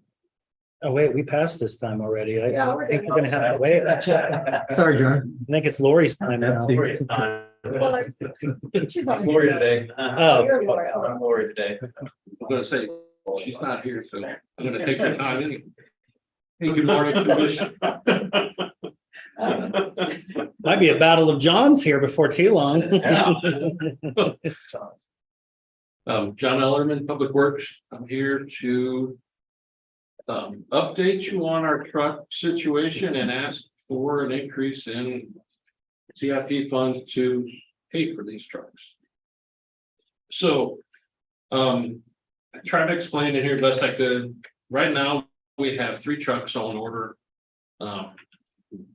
Speaker 5: Oh, wait, we passed this time already.
Speaker 4: Yeah,
Speaker 5: I
Speaker 4: we're
Speaker 5: think
Speaker 4: good.
Speaker 5: we're gonna have to wait. I
Speaker 3: Sorry, John.
Speaker 5: think it's Lori's time now.
Speaker 4: Well, she's on.
Speaker 12: Lori today.
Speaker 5: Oh,
Speaker 4: You're Lori.
Speaker 12: I'm Lori today. I'm gonna say, she's not here, so I'm gonna take the time anyway. Hey, good morning, Commission.
Speaker 5: might be a battle of Johns here before too long.
Speaker 12: John Ellerman, Public Works. I'm here to update you on our truck situation and ask for an increase in CIP funds to pay for these trucks. So I tried to explain it here best I could. Right now, we have 3 trucks on order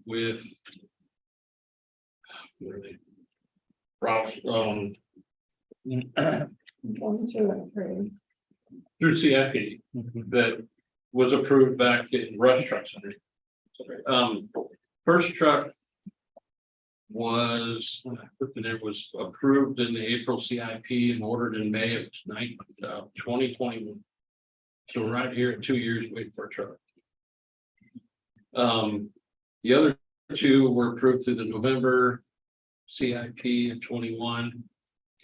Speaker 12: with Ralph,
Speaker 4: 1, 2, and 3.
Speaker 12: through CIP that was approved back in Rush Truck Center. First truck was, when I put the name, was approved in the April CIP and ordered in May of 2021. So we're right here at 2 years waiting for a truck. The other 2 were approved through the November CIP in 21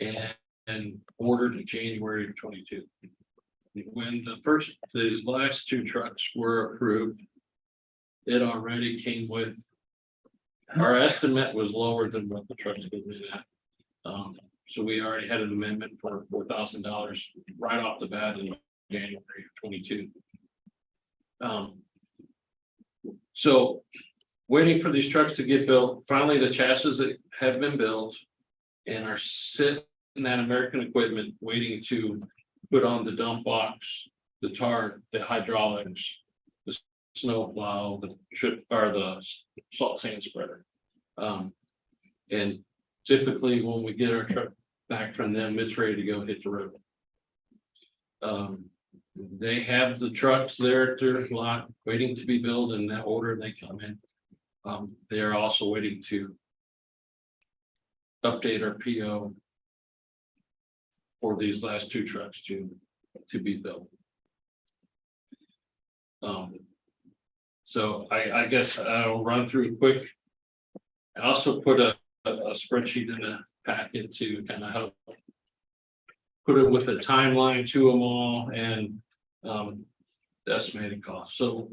Speaker 12: and ordered in January of 22. When these last 2 trucks were approved, it already came with, our estimate was lower than what the trucks came in at. So we already had an amendment for $4,000 right off the bat in January of 22. So waiting for these trucks to get built. Finally, the chassis that have been built and are sitting at American Equipment waiting to put on the dump box, the tar, the hydraulics, the snow plow, the salt sand spreader. And typically when we get our truck back from them, it's ready to go hit the road. They have the trucks there at their lot waiting to be built in that order they come in. They are also waiting to update our PO for these last 2 trucks to be built. So I guess I'll run through quick. I also put a spreadsheet in the packet to kind of help put it with a timeline to them all and the estimated cost. So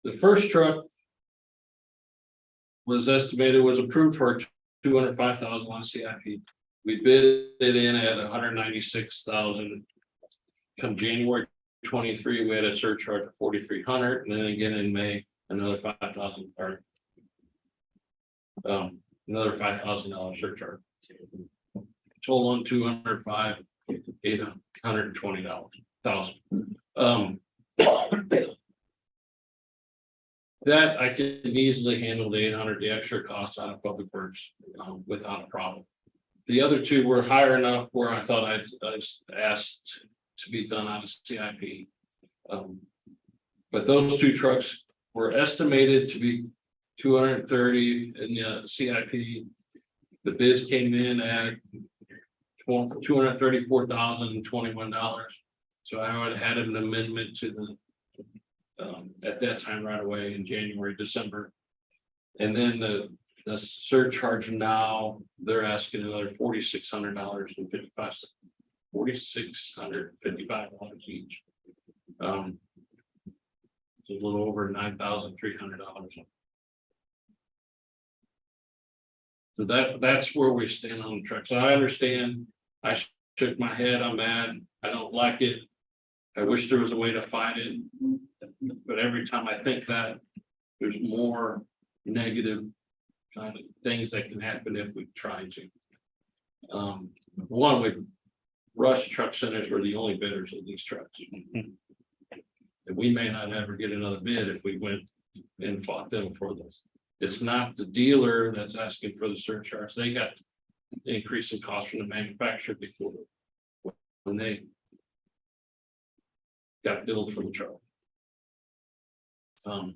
Speaker 12: the first truck was approved for $205,000 on CIP. We bid it in at $196,000. Come January 23, we had a surcharge of $4,300, and then again in May, another $5,000 or another $5,000 surcharge. Total on $205,820,000. That I can easily handle the 800, the extra cost out of public works, without a problem. The other two were higher enough where I thought I asked to be done out of CIP. But those two trucks were estimated to be 230 in the CIP. The bids came in at $234,021. So I would have had an amendment to the at that time right away in January, December. And then the surcharge now, they're asking another $4,600 and 55 cents. $4,655 each. It's a little over $9,300. So that's where we stand on the truck. So I understand. I shook my head. I'm mad. I don't like it. I wish there was a way to fight it. But every time I think that, there's more negative kind of things that can happen if we try to. One, with Rush Truck Centers were the only bidders of these trucks. And we may not ever get another bid if we went and fought them for this. It's not the dealer that's asking for the surcharge. They got the increase in cost from the manufacturer before when they got billed for the truck.
Speaker 4: So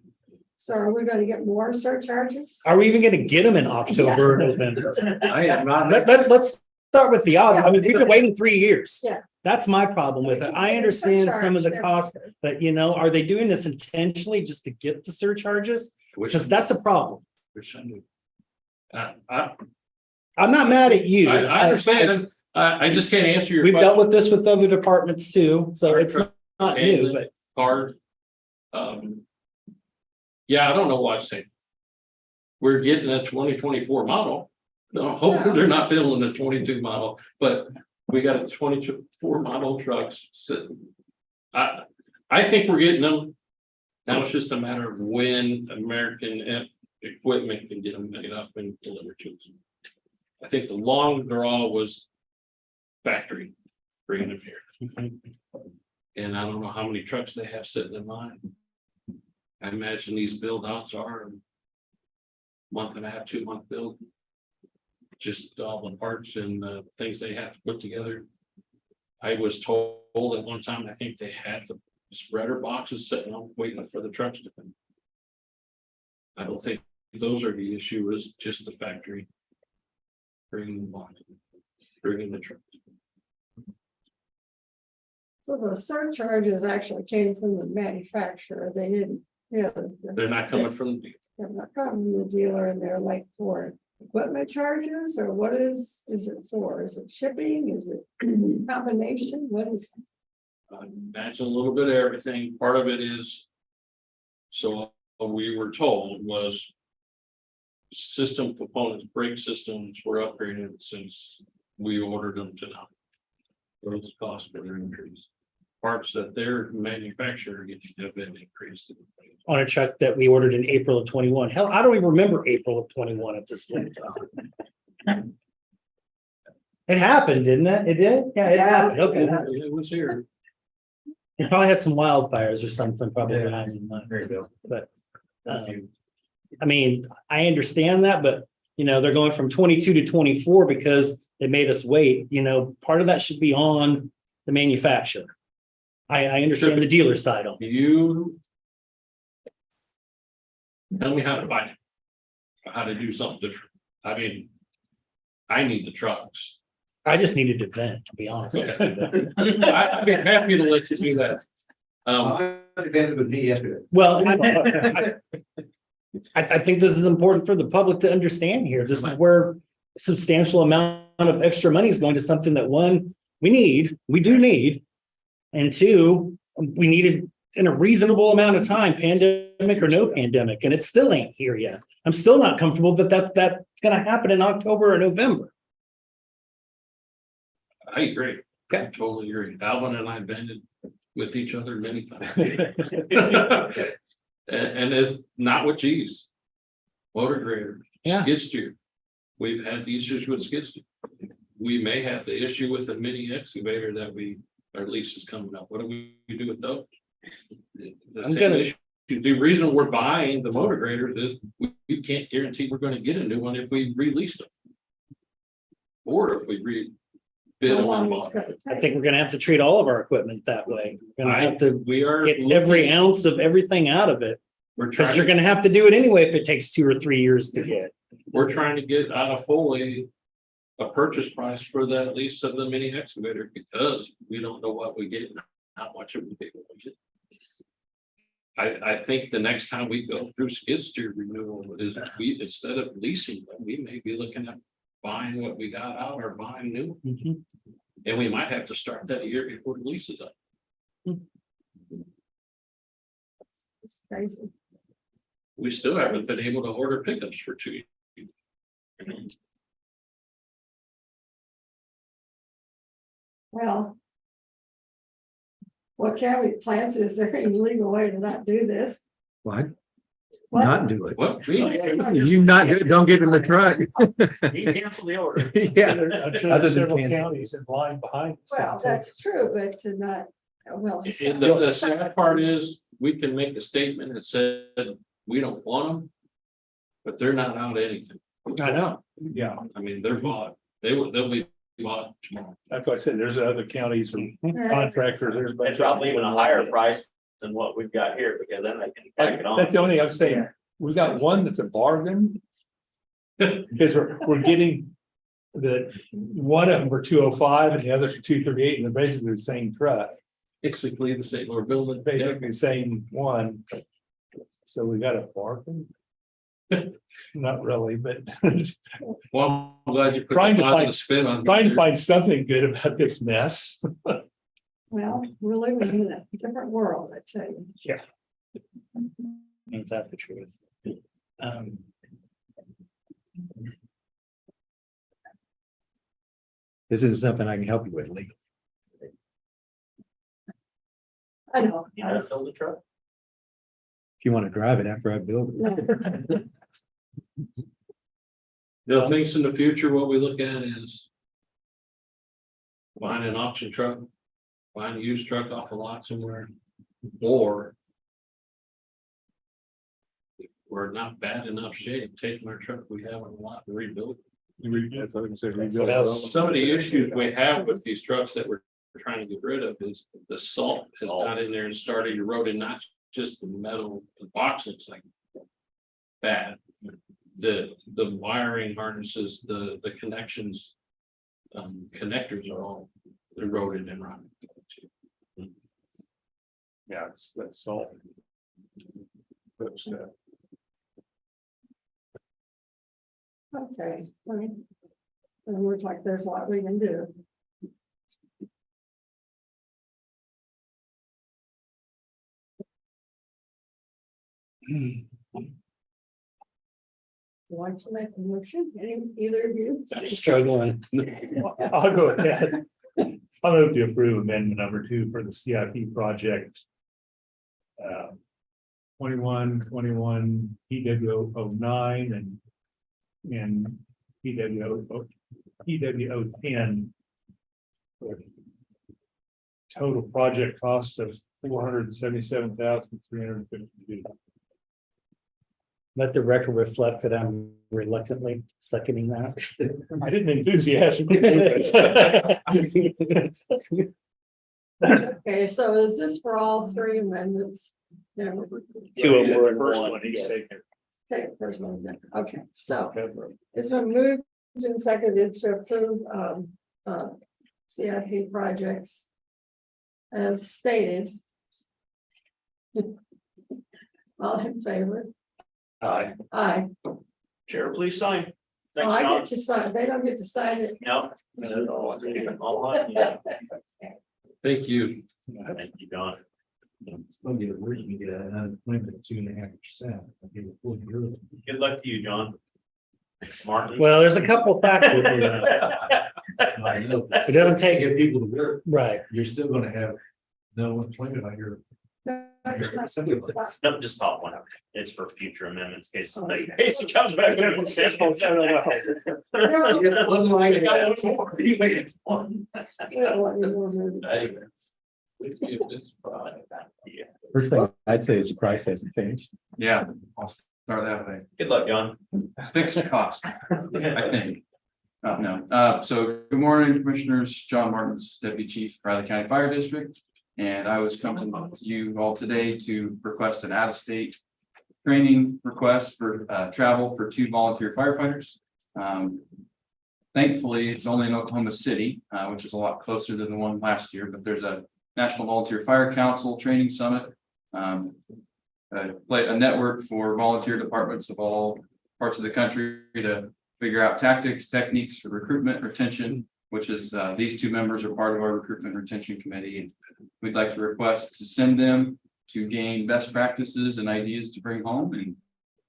Speaker 4: are we gonna get more surcharges?
Speaker 5: Are we even gonna get them in October or November?
Speaker 12: I am not.
Speaker 5: Let's start with the odds. I mean, we've been waiting 3 years.
Speaker 4: Yeah.
Speaker 5: That's my problem with it. I understand some of the costs, but are they doing this intentionally just to get the surcharges? Because that's a problem. I'm not mad at you.
Speaker 12: I understand. I just can't answer your
Speaker 5: We've
Speaker 12: question.
Speaker 5: dealt with this with other departments too, so it's not new, but
Speaker 12: Cars. Yeah, I don't know why I'm saying. We're getting a 2024 model. No, hopefully they're not building a 22 model, but we got a 24 model trucks sitting. I think we're getting them. Now it's just a matter of when American equipment can get them made up and delivered to us. I think the long draw was factory bringing them here. And I don't know how many trucks they have sitting in line. I imagine these build outs are a month and a half, 2 month build. Just all the parts and the things they have to put together. I was told at one time, I think they had the spreader boxes sitting on waiting for the trucks to come. I don't think those are the issue, is just the factory bringing the box, bringing the truck.
Speaker 4: So the surcharges actually came from the manufacturer. They didn't,
Speaker 12: They're not coming from the
Speaker 4: they're not coming from the dealer, and they're like for equipment charges, or what is it for? Is it shipping? Is it combination? What is it?
Speaker 12: imagine a little bit of everything. Part of it is, so what we were told was system components, brake systems were upgraded since we ordered them to now. Those costs are increased. Parts that their manufacturer gets have been increased.
Speaker 5: on a truck that we ordered in April of 21. Hell, I don't even remember April of 21 at this point in time. It happened, didn't it? It did? Yeah, it happened. Okay.
Speaker 12: It was here.
Speaker 5: You probably had some wildfires or something, probably.
Speaker 10: There you go.
Speaker 5: But, I mean, I understand that, but, they're going from 22 to 24 because they made us wait, part of that should be on the manufacturer. I understand the dealer side on it.
Speaker 12: You tell me how to find it, how to do something different. I mean, I need the trucks.
Speaker 5: I just needed to vent, to be honest. with you.
Speaker 12: I'd be happy to let you do that.
Speaker 10: I defended with me yesterday.
Speaker 5: Well, I think this is important for the public to understand here. This is where a substantial amount of extra money is going to something that, one, we do need. And two, we needed in a reasonable amount of time, pandemic or no pandemic, and it still ain't here yet. I'm still not comfortable that's going to happen in October or November.
Speaker 12: I agree.
Speaker 5: Okay.
Speaker 12: I totally agree. Alvin and I banded with each other many times. And it's not with G's. Motor grader,
Speaker 5: Yeah.
Speaker 12: skid steer. We've had issues with skid steer. We may have the issue with the mini excavator that our lease is coming up. What do we do with those? The
Speaker 5: I'm
Speaker 12: same
Speaker 5: gonna-
Speaker 12: issue The reason we're buying the motor graders is we can't guarantee we're gonna get a new one if we release them. Or if we bid
Speaker 4: How
Speaker 12: them
Speaker 4: long
Speaker 12: on
Speaker 4: it's
Speaker 12: bond.
Speaker 4: gonna
Speaker 5: I
Speaker 4: take.
Speaker 5: think we're gonna have to treat all of our equipment that way. We're gonna have to
Speaker 12: We are.
Speaker 5: get every
Speaker 12: looking-
Speaker 5: ounce of everything out of it.
Speaker 12: We're
Speaker 5: Because
Speaker 12: trying,
Speaker 5: you're gonna have to do it anyway if it takes 2 or 3 years to get.
Speaker 12: we're trying to get out of Foley a purchase price for that lease of the mini excavator because we don't know what we get, and how much it would be. I think the next time we go through skid steer renewal is we, instead of leasing them, we may be looking at buying what we got out or buying new. And we might have to start that a year before the lease is up.
Speaker 4: It's crazy.
Speaker 12: We still haven't been able to order pickups for 2 years.
Speaker 4: Well. What county plans, is there any legal way to not do this?
Speaker 3: Why
Speaker 4: What?
Speaker 3: not do it?
Speaker 12: What?
Speaker 3: You not, don't give him the truck.
Speaker 2: You cancel the order.
Speaker 3: Yeah.
Speaker 1: I'm sure
Speaker 3: Other
Speaker 1: there's
Speaker 3: than
Speaker 1: several
Speaker 3: Kansas.
Speaker 1: counties in line behind. us.
Speaker 4: Well, that's true, but to not, well.
Speaker 12: And the sad part is, we can make a statement that said, we don't want them. But they're not out anything.
Speaker 5: I know.
Speaker 1: Yeah,
Speaker 12: I mean, they're bought, they'll be bought tomorrow.
Speaker 1: that's why I said there's other counties and contractors. There's a bunch
Speaker 2: And
Speaker 1: of-
Speaker 2: probably even a higher price than what we've got here, because then they can tack it on.
Speaker 1: That's the only thing I'm saying. We've got one that's a bargain. Because we're getting the, one of them for 205 and the others for 238, and they're basically the same truck,
Speaker 12: Basically, the same, we're building.
Speaker 1: basically the same one. So we got a bargain. Not really, but
Speaker 12: Well, I'm glad you put
Speaker 1: Trying
Speaker 12: the
Speaker 1: to
Speaker 12: positive spin on.
Speaker 1: trying to find something good about this mess.
Speaker 4: Well, we're living in a different world, I tell you.
Speaker 5: Ain't that the truth?
Speaker 3: This is something I can help you with legally.
Speaker 4: I know.
Speaker 2: You know, how to build a truck.
Speaker 3: If you want to drive it after I build it.
Speaker 12: Things in the future, what we look at is. Buying an auction truck, buying a used truck off a lot somewhere, or. If we're not bad enough shape, taking our truck we have on a lot and rebuild.
Speaker 1: That's what I said,
Speaker 5: That's what else.
Speaker 12: Some of the issues we have with these trucks that we're trying to get rid of is the salt has got in there and started eroding, not just the metal, the box looks like. Bad, the wiring harnesses, the connections. Connectors are all eroded and rotten.
Speaker 1: Yeah, that's all. That's,
Speaker 4: Okay, well, it looks like there's a lot we can do. Want to make a motion, either of you?
Speaker 5: I'm struggling.
Speaker 1: I'll go ahead. I'll move to approve amendment number 2 for the CIP project. 21 PW09 and PWO 10. Total project cost of $477,352.
Speaker 5: Let the record reflect that I'm reluctantly seconding that.
Speaker 1: I didn't enthusiastically do it.
Speaker 4: Okay, so is this for all 3 amendments? Yeah.
Speaker 5: 2 of them were in
Speaker 1: First
Speaker 5: one.
Speaker 1: one, he's taking.
Speaker 4: Okay, first one, okay, so it's been moved and seconded to approve CIP projects as stated. All in favor?
Speaker 2: Aye.
Speaker 4: Aye.
Speaker 2: Chair, please sign.
Speaker 4: Oh,
Speaker 2: Thanks,
Speaker 4: I
Speaker 2: John.
Speaker 4: get to sign, they don't get to sign it.
Speaker 2: No. All on, yeah.
Speaker 12: Thank you.
Speaker 2: Thank you, John.
Speaker 10: Still get it, where you can get unemployment at 2.5%. I'll give it a full year.
Speaker 2: Good luck to you, John. Martin.
Speaker 5: Well, there's a couple factors.
Speaker 10: I know.
Speaker 5: It doesn't take
Speaker 10: Get people to work,
Speaker 5: Right.
Speaker 10: you're still gonna have no employment on your.
Speaker 2: No, just top one. It's for future amendments, in case Casey comes back. There.
Speaker 10: One line.
Speaker 2: We got one more. You made it one.
Speaker 4: We don't want any more moving.
Speaker 2: Hey.
Speaker 12: If it's,
Speaker 2: Yeah.
Speaker 3: First thing I'd say is the price hasn't changed.
Speaker 10: Yeah, I'll start that way.
Speaker 2: Good luck, John.
Speaker 10: Fixed cost, I think. No, so good morning, Commissioners. John Martins, Deputy Chief, Riley County Fire District. And I was coming to you all today to request an out-of-state training request for travel for 2 volunteer firefighters. Thankfully, it's only in Oklahoma City, which is a lot closer than the one last year, but there's a National Volunteer Fire Council Training Summit. A network for volunteer departments of all parts of the country to figure out tactics, techniques for recruitment, retention, which is these 2 members are part of our recruitment retention committee. And we'd like to request to send them to gain best practices and ideas to bring home and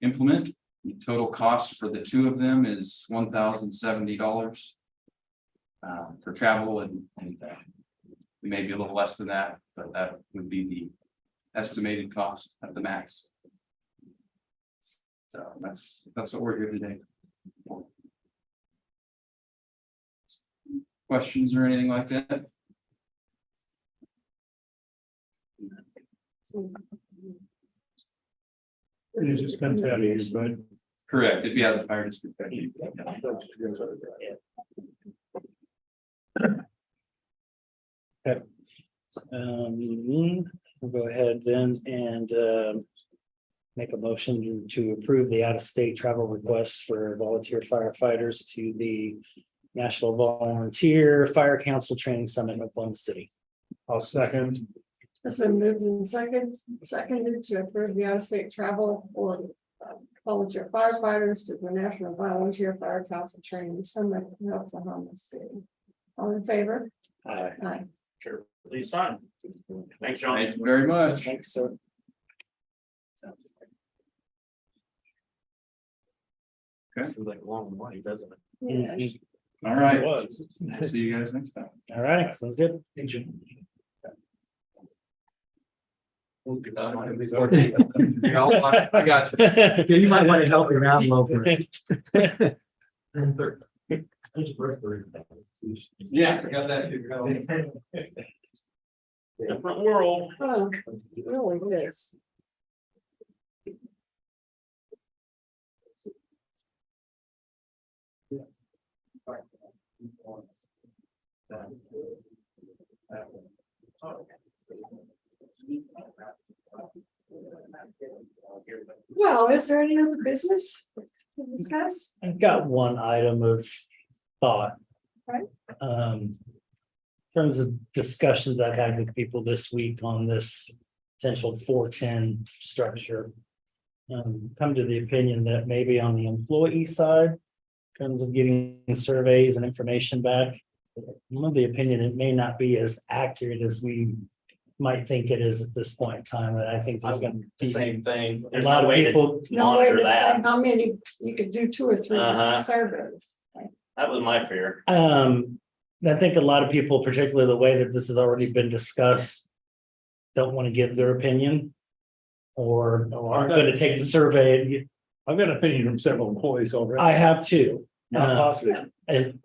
Speaker 10: implement. The total cost for the 2 of them is $1,070 for travel and maybe a little less than that, but that would be the estimated cost at the max. So that's what we're here today. Questions or anything like that?
Speaker 1: It just comes out of here, but.
Speaker 10: Correct, it'd be out of the fire district.
Speaker 5: We'll go ahead then and make a motion to approve the out-of-state travel request for volunteer firefighters to the National Volunteer Fire Council Training Summit in Oklahoma City.
Speaker 1: I'll second.
Speaker 4: It's been moved and seconded to approve the out-of-state travel for volunteer firefighters to the National Volunteer Fire Council Training Summit in Oklahoma City. All in favor?
Speaker 5: Aye.
Speaker 4: Aye.
Speaker 2: Sure, please sign. Thanks, John.
Speaker 10: Thank you very much.
Speaker 5: Thanks, sir.
Speaker 2: Seems like a long way, doesn't it?
Speaker 4: Yeah.
Speaker 10: All right,
Speaker 1: It was.
Speaker 10: see you guys next time.
Speaker 5: All right, sounds good.
Speaker 10: I got you.
Speaker 3: Yeah, you might want to help me out a little bit.
Speaker 10: Yeah, I got that.
Speaker 2: Different world.
Speaker 4: Oh, really is. Well, is there any other business to discuss?
Speaker 5: I've got one item of thought.
Speaker 4: Right.
Speaker 5: In terms of discussions I've had with people this week on this potential 410 structure. Come to the opinion that maybe on the employee side, in terms of getting surveys and information back, I'm of the opinion it may not be as accurate as we might think it is at this point in time. And I think there's going to be
Speaker 2: Same thing.
Speaker 5: a
Speaker 2: There's
Speaker 5: lot
Speaker 2: no
Speaker 5: of
Speaker 2: way to
Speaker 5: people.
Speaker 4: No way
Speaker 2: monitor
Speaker 4: to say
Speaker 2: that.
Speaker 4: how many, you could do 2 or 3
Speaker 2: Uh-huh.
Speaker 4: surveys.
Speaker 2: That was my fear.
Speaker 5: I think a lot of people, particularly the way that this has already been discussed, don't want to give their opinion or aren't going to take the survey.
Speaker 1: I've got an opinion from several employees already.
Speaker 5: I have too.
Speaker 1: Not positive.
Speaker 5: And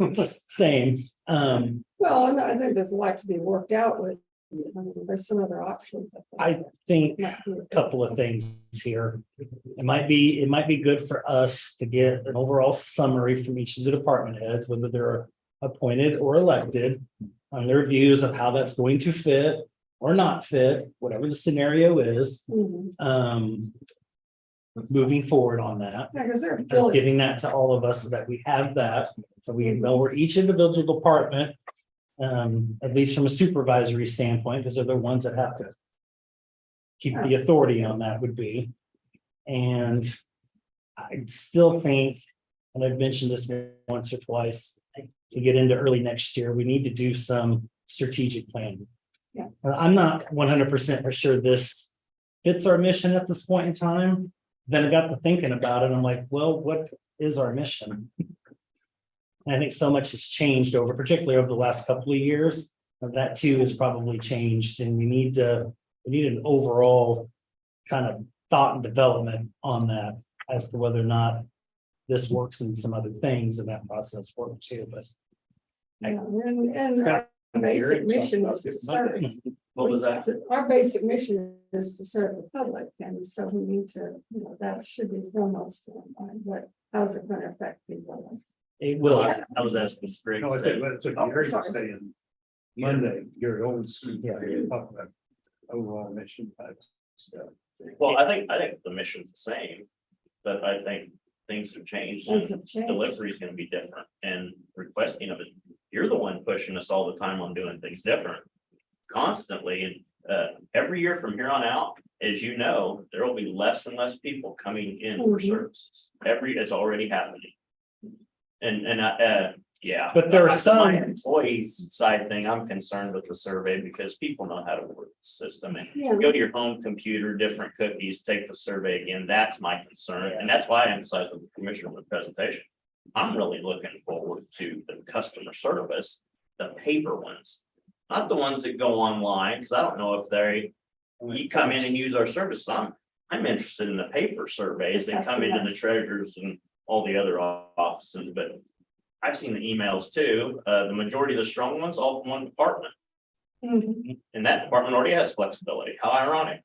Speaker 5: same.
Speaker 4: Well, and I think there's a lot to be worked out with. I mean, there's some other options.
Speaker 5: I think
Speaker 4: Might be
Speaker 5: a couple of things here. It might be good for us to get an overall summary from each of the department heads, whether they're appointed or elected, on their views of how that's going to fit or not fit, whatever the scenario is.
Speaker 4: Mhm.
Speaker 5: Moving forward on that.
Speaker 4: Yeah, because they're
Speaker 5: And
Speaker 4: filling,
Speaker 5: giving that to all of us so that we have that, so we know where each individual department, at least from a supervisory standpoint, because they're the ones that have to keep the authority on that would be. And I still think, and I've mentioned this once or twice, to get into early next year, we need to do some strategic planning.
Speaker 4: Yeah.
Speaker 5: I'm not 100% sure this fits our mission at this point in time. Then I got to thinking about it. I'm like, well, what is our mission? And I think so much has changed over, particularly over the last couple of years. That too has probably changed, and we need an overall kind of thought and development on that as to whether or not this works in some other things in that process works too. But
Speaker 4: and our basic mission is to serve.
Speaker 2: What was that?
Speaker 4: Our basic mission is to serve the public, and so we need to, that should be foremost in mind, what, how's it gonna affect people?
Speaker 5: It will.
Speaker 2: I was asking Greg.
Speaker 1: No, I think that's what you heard you
Speaker 4: sorry.
Speaker 1: saying Monday, Gary Owens,
Speaker 5: Yeah.
Speaker 1: talking about overall mission type stuff.
Speaker 2: Well, I think the mission's the same, but I think things have changed.
Speaker 4: Things
Speaker 2: And
Speaker 4: have changed.
Speaker 2: delivery is gonna be different and requesting of it. You're the one pushing us all the time on doing things different. Constantly, and every year from here on out, as you know, there will be less and less people coming in for
Speaker 4: Mhm.
Speaker 2: services. It's already happening. And yeah.
Speaker 5: But there are
Speaker 2: My
Speaker 5: some-
Speaker 2: employees side thing, I'm concerned with the survey because people know how to work the system and
Speaker 4: Yeah.
Speaker 2: go to your home computer, different cookies, take the survey again. That's my concern. And that's why I emphasize with the commissioner with the presentation. I'm really looking forward to the customer service, the paper ones, not the ones that go online, because I don't know if you come in and use our service. I'm interested in the paper surveys that come into the treasurers and all the other offices, but I've seen the emails too. The majority of the strong ones, all from one department.
Speaker 4: Mhm.
Speaker 2: And that department already has flexibility. How ironic.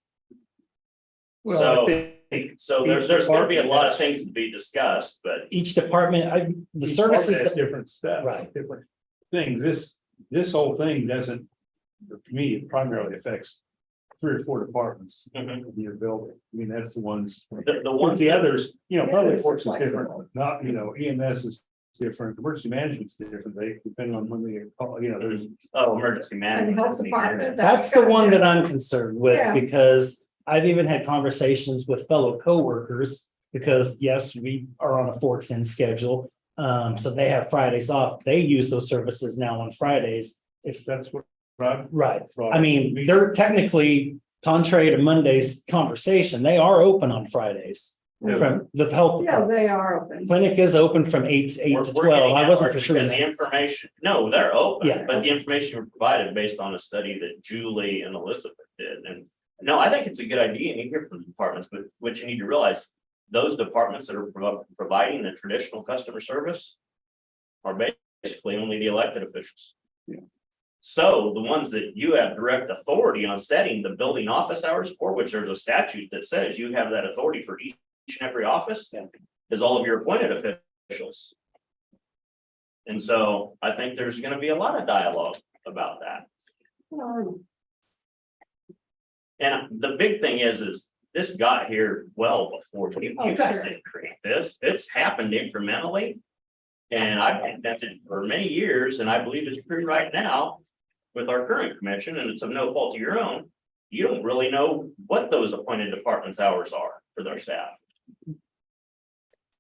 Speaker 1: Well,
Speaker 2: So-
Speaker 1: I think
Speaker 2: So there's gonna be a lot of things to be discussed, but
Speaker 5: Each department, the
Speaker 1: each
Speaker 5: services
Speaker 1: department has
Speaker 5: that
Speaker 1: different stuff.
Speaker 5: Right.
Speaker 1: Different things. This whole thing doesn't, to me, it primarily affects 3 or 4 departments
Speaker 2: Mhm.
Speaker 1: of your building. I mean, that's the ones.
Speaker 2: the
Speaker 1: Of
Speaker 2: ones
Speaker 1: the
Speaker 2: that-
Speaker 1: others,
Speaker 4: Yeah,
Speaker 1: public
Speaker 4: it's
Speaker 1: works is
Speaker 4: like-
Speaker 1: different, not, EMS is different, emergency management's different, they depend on when they get called, there's.
Speaker 2: emergency
Speaker 4: And
Speaker 2: management.
Speaker 4: health
Speaker 2: doesn't need
Speaker 4: department.
Speaker 2: internet.
Speaker 5: That's the one that I'm concerned with,
Speaker 4: Yeah.
Speaker 5: because I've even had conversations with fellow coworkers. Because yes, we are on a 4-10 schedule, so they have Fridays off, they use those services now on Fridays. If
Speaker 1: That's what. Right.
Speaker 5: Right, I mean, they're technically, contrary to Monday's conversation, they are open on Fridays. From the health
Speaker 4: Yeah,
Speaker 5: department,
Speaker 4: they are open.
Speaker 5: clinic is open from 8 to
Speaker 2: We're
Speaker 5: 12,
Speaker 2: getting
Speaker 5: I
Speaker 2: that
Speaker 5: wasn't
Speaker 2: part
Speaker 5: for sure.
Speaker 2: because the information, no, they're open,
Speaker 5: Yeah.
Speaker 2: but the information was provided based on a study that Julie and Elizabeth did, and. No, I think it's a good idea, and you hear from the departments, but what you need to realize, those departments that are providing the traditional customer service. Are basically only the elected officials.
Speaker 1: Yeah.
Speaker 2: So the ones that you have direct authority on setting the building office hours for, which there's a statute that says you have that authority for each and every office. Is all of your appointed officials. And so I think there's gonna be a lot of dialogue about that. And the big thing is this got here well before you guys didn't create this. It's happened incrementally. And I've contended for many years, and I believe it's true right now with our current commission, and it's of no fault of your own. You don't really know what those appointed departments' hours are for their staff.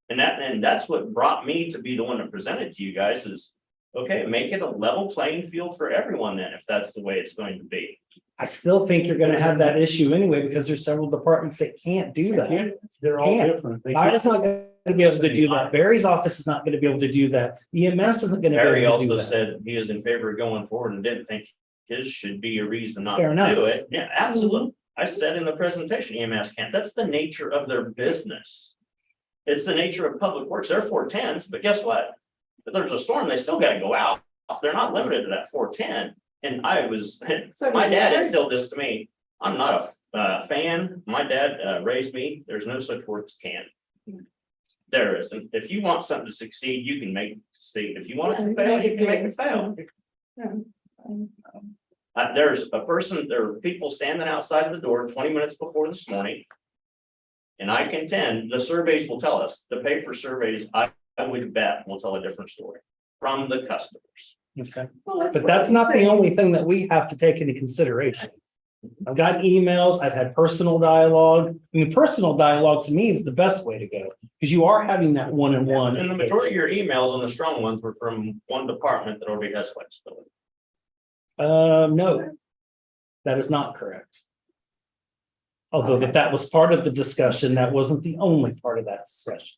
Speaker 2: And that's what brought me to be the one to present it to you guys is, okay, make it a level playing field for everyone then, if that's the way it's going to be.
Speaker 5: I still think you're gonna have that issue anyway, because there's several departments that can't do that.
Speaker 1: They're all
Speaker 5: Can't.
Speaker 1: different. They
Speaker 5: Fire's
Speaker 1: can't-
Speaker 5: not gonna be able to do that, Barry's office is not gonna be able to do that, EMS isn't gonna
Speaker 2: Barry
Speaker 5: be able to do
Speaker 2: also
Speaker 5: that.
Speaker 2: said he is in favor of going forward and didn't think his should be a reason not
Speaker 5: Fair
Speaker 2: to
Speaker 5: enough.
Speaker 2: do it. Yeah, absolutely. I said in the presentation, EMS can't, that's the nature of their business. It's the nature of public works, they're 410s, but guess what? If there's a storm, they still gotta go out, they're not limited to that 410. And
Speaker 4: So
Speaker 2: my dad
Speaker 4: Barry-
Speaker 2: instilled this to me, I'm not a fan, my dad raised me, there's no such word as can. There isn't, if you want something to succeed, you can make it succeed, if you want it to fail, you can make it fail. There's there are people standing outside the door 20 minutes before this morning. And I contend the surveys will tell us, the paper surveys, I would bet will tell a different story from the customers.
Speaker 5: Okay.
Speaker 4: Well, let's
Speaker 5: But
Speaker 4: wait
Speaker 5: that's
Speaker 4: and
Speaker 5: not the
Speaker 4: see.
Speaker 5: only thing that we have to take into consideration. I've got emails, I've had personal dialogue. I mean, personal dialogue to me is the best way to go, because you are having that one-on-one.
Speaker 2: And the majority of your emails on the strong ones were from one department that already has flexibility.
Speaker 5: No. That is not correct. Although that was part of the discussion, that wasn't the only part of that discussion.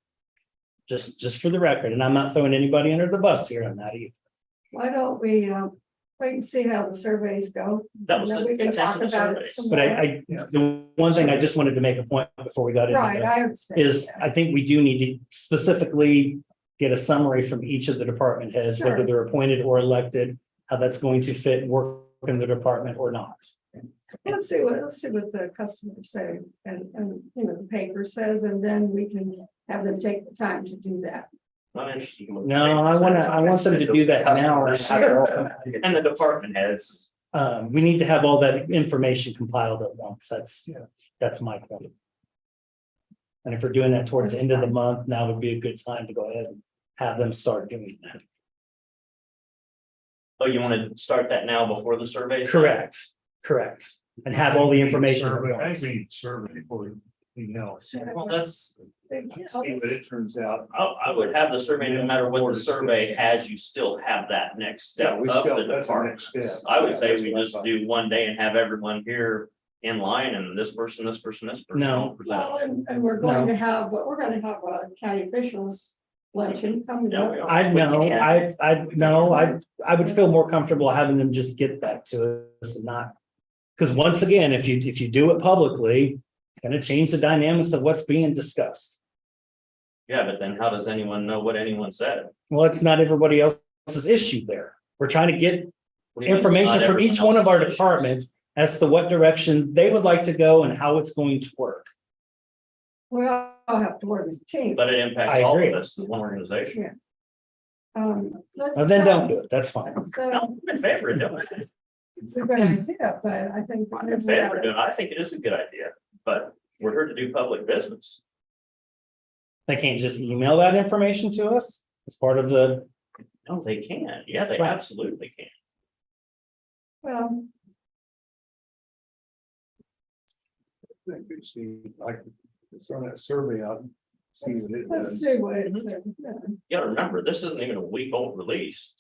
Speaker 5: Just for the record, and I'm not throwing anybody under the bus here on that either.
Speaker 4: Why don't we, wait and see how the surveys go?
Speaker 2: That was
Speaker 4: And then
Speaker 2: the
Speaker 4: we can
Speaker 2: intent
Speaker 4: talk
Speaker 2: of the
Speaker 4: about it
Speaker 2: surveys.
Speaker 4: some
Speaker 5: But
Speaker 4: more.
Speaker 5: the one thing I just wanted to make a point before we got into
Speaker 4: Right,
Speaker 5: that
Speaker 4: I understand.
Speaker 5: is I think we do need to specifically get a summary from each of the department heads, whether
Speaker 4: Sure.
Speaker 5: they're appointed or elected, how that's going to fit and work in the department or not.
Speaker 4: let's see what the customers say and, you know, the paper says, and then we can have them take the time to do that.
Speaker 2: I'm interested in what the
Speaker 5: No,
Speaker 2: paper says.
Speaker 5: I want them to do that now.
Speaker 2: And the department heads.
Speaker 5: We need to have all that information compiled at once. That's my point. And if we're doing that towards the end of the month, now would be a good time to go ahead and have them start doing that.
Speaker 2: Oh, you want to start that now before the survey?
Speaker 5: Correct. And have all the information. at
Speaker 1: Survey, I
Speaker 5: once.
Speaker 1: think we need survey for anything else.
Speaker 2: Well, that's,
Speaker 1: See what it turns out.
Speaker 2: I would have the survey, no matter what the survey has, you still have that next step
Speaker 1: Yeah, we
Speaker 2: of
Speaker 1: still-
Speaker 2: the
Speaker 1: that's the
Speaker 2: department.
Speaker 1: next step.
Speaker 2: I would say
Speaker 1: That's
Speaker 2: we
Speaker 1: what I
Speaker 2: just
Speaker 1: thought.
Speaker 2: do one day and have everyone here in line and this person, this person, this person.
Speaker 5: No.
Speaker 2: all present.
Speaker 4: Well, and we're going to have, but we're gonna have a county officials luncheon coming
Speaker 2: Yeah,
Speaker 4: up.
Speaker 2: we are.
Speaker 5: I know,
Speaker 2: We can.
Speaker 5: I would feel more comfortable having them just get that to us and not. Because once again, if you do it publicly, it's gonna change the dynamics of what's being discussed.
Speaker 2: Yeah, but then how does anyone know what anyone said?
Speaker 5: Well, it's not everybody else's issue there. We're trying to get
Speaker 2: What do you mean it's
Speaker 5: information
Speaker 2: not
Speaker 5: from each
Speaker 2: everyone
Speaker 5: one of our
Speaker 2: else's issues?
Speaker 5: departments as to what direction they would like to go and how it's going to work.
Speaker 4: We all have to work as a team.
Speaker 2: But it impacts
Speaker 5: I
Speaker 2: all
Speaker 5: agree.
Speaker 2: of us as one organization.
Speaker 4: Let's.
Speaker 5: Well, then don't do it. That's fine.
Speaker 4: So
Speaker 2: I'm in favor of doing it.
Speaker 4: it's a good idea, but I think.
Speaker 2: I'm in favor of doing it. I think it is a good idea, but we're here to do public business.
Speaker 5: They can't just email that information to us as part of the,
Speaker 2: No, they can. Yeah, they
Speaker 5: Right.
Speaker 2: absolutely can.
Speaker 4: Well,
Speaker 1: See, like, throw that survey out, and see what it
Speaker 4: let's
Speaker 1: does.
Speaker 4: see what it says.
Speaker 2: You gotta remember, this isn't even a week old release.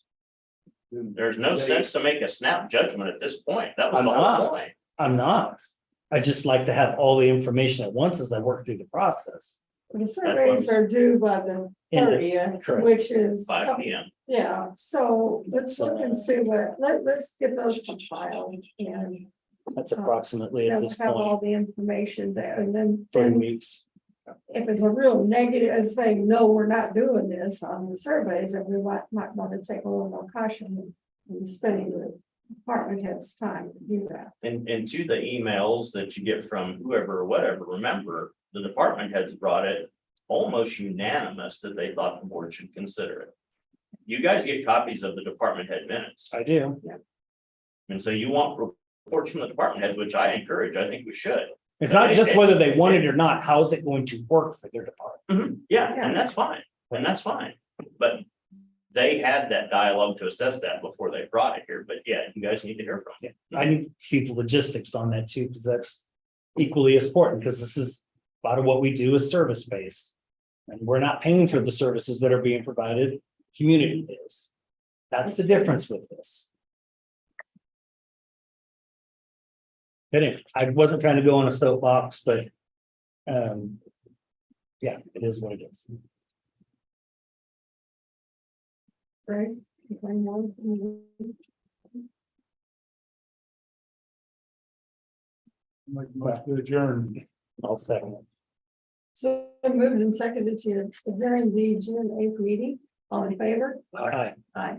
Speaker 2: There's no sense to make a snap judgment at this point. That was
Speaker 5: I'm
Speaker 2: the whole
Speaker 5: not.
Speaker 2: point.
Speaker 5: I'm not. I just like to have all the information at once as I work through the process.
Speaker 4: The surveys are due by the
Speaker 5: In the-
Speaker 4: 30th,
Speaker 5: correct.
Speaker 4: which is.
Speaker 2: 5 p.m.
Speaker 4: Yeah, so let's look and see let's get those compiled and
Speaker 5: That's approximately
Speaker 4: then
Speaker 5: at
Speaker 4: we'll
Speaker 5: this
Speaker 4: have all
Speaker 5: point,
Speaker 4: the information there and then.
Speaker 5: 30 weeks.
Speaker 4: If it's a real negative, saying, no, we're not doing this on the surveys, then we might want to take a little more caution in spending the department head's time to do that.
Speaker 2: And to the emails that you get from whoever or whatever, remember, the department heads brought it almost unanimous that they thought the board should consider it. You guys get copies of the department head minutes.
Speaker 5: I do.
Speaker 2: And so you want reports from the department heads, which I encourage. I think we should.
Speaker 5: It's not just whether they want it or not, how is it going to work for their department?
Speaker 2: Yeah, and that's fine. And that's fine. But they had that dialogue to assess that before they brought it here. But yeah, you guys need to hear from them.
Speaker 5: I need to see the logistics on that too, because that's equally as important, because this is a lot of what we do is service based. And we're not paying for the services that are being provided, community is. That's the difference with this. Anyway, I wasn't trying to go on a soapbox, but yeah, it is what it is.
Speaker 4: Right?
Speaker 1: Like to adjourn.
Speaker 5: I'll second it.
Speaker 4: So moved and seconded to adjourn the June 8th meeting. All in favor?
Speaker 5: All right.
Speaker 4: Aye.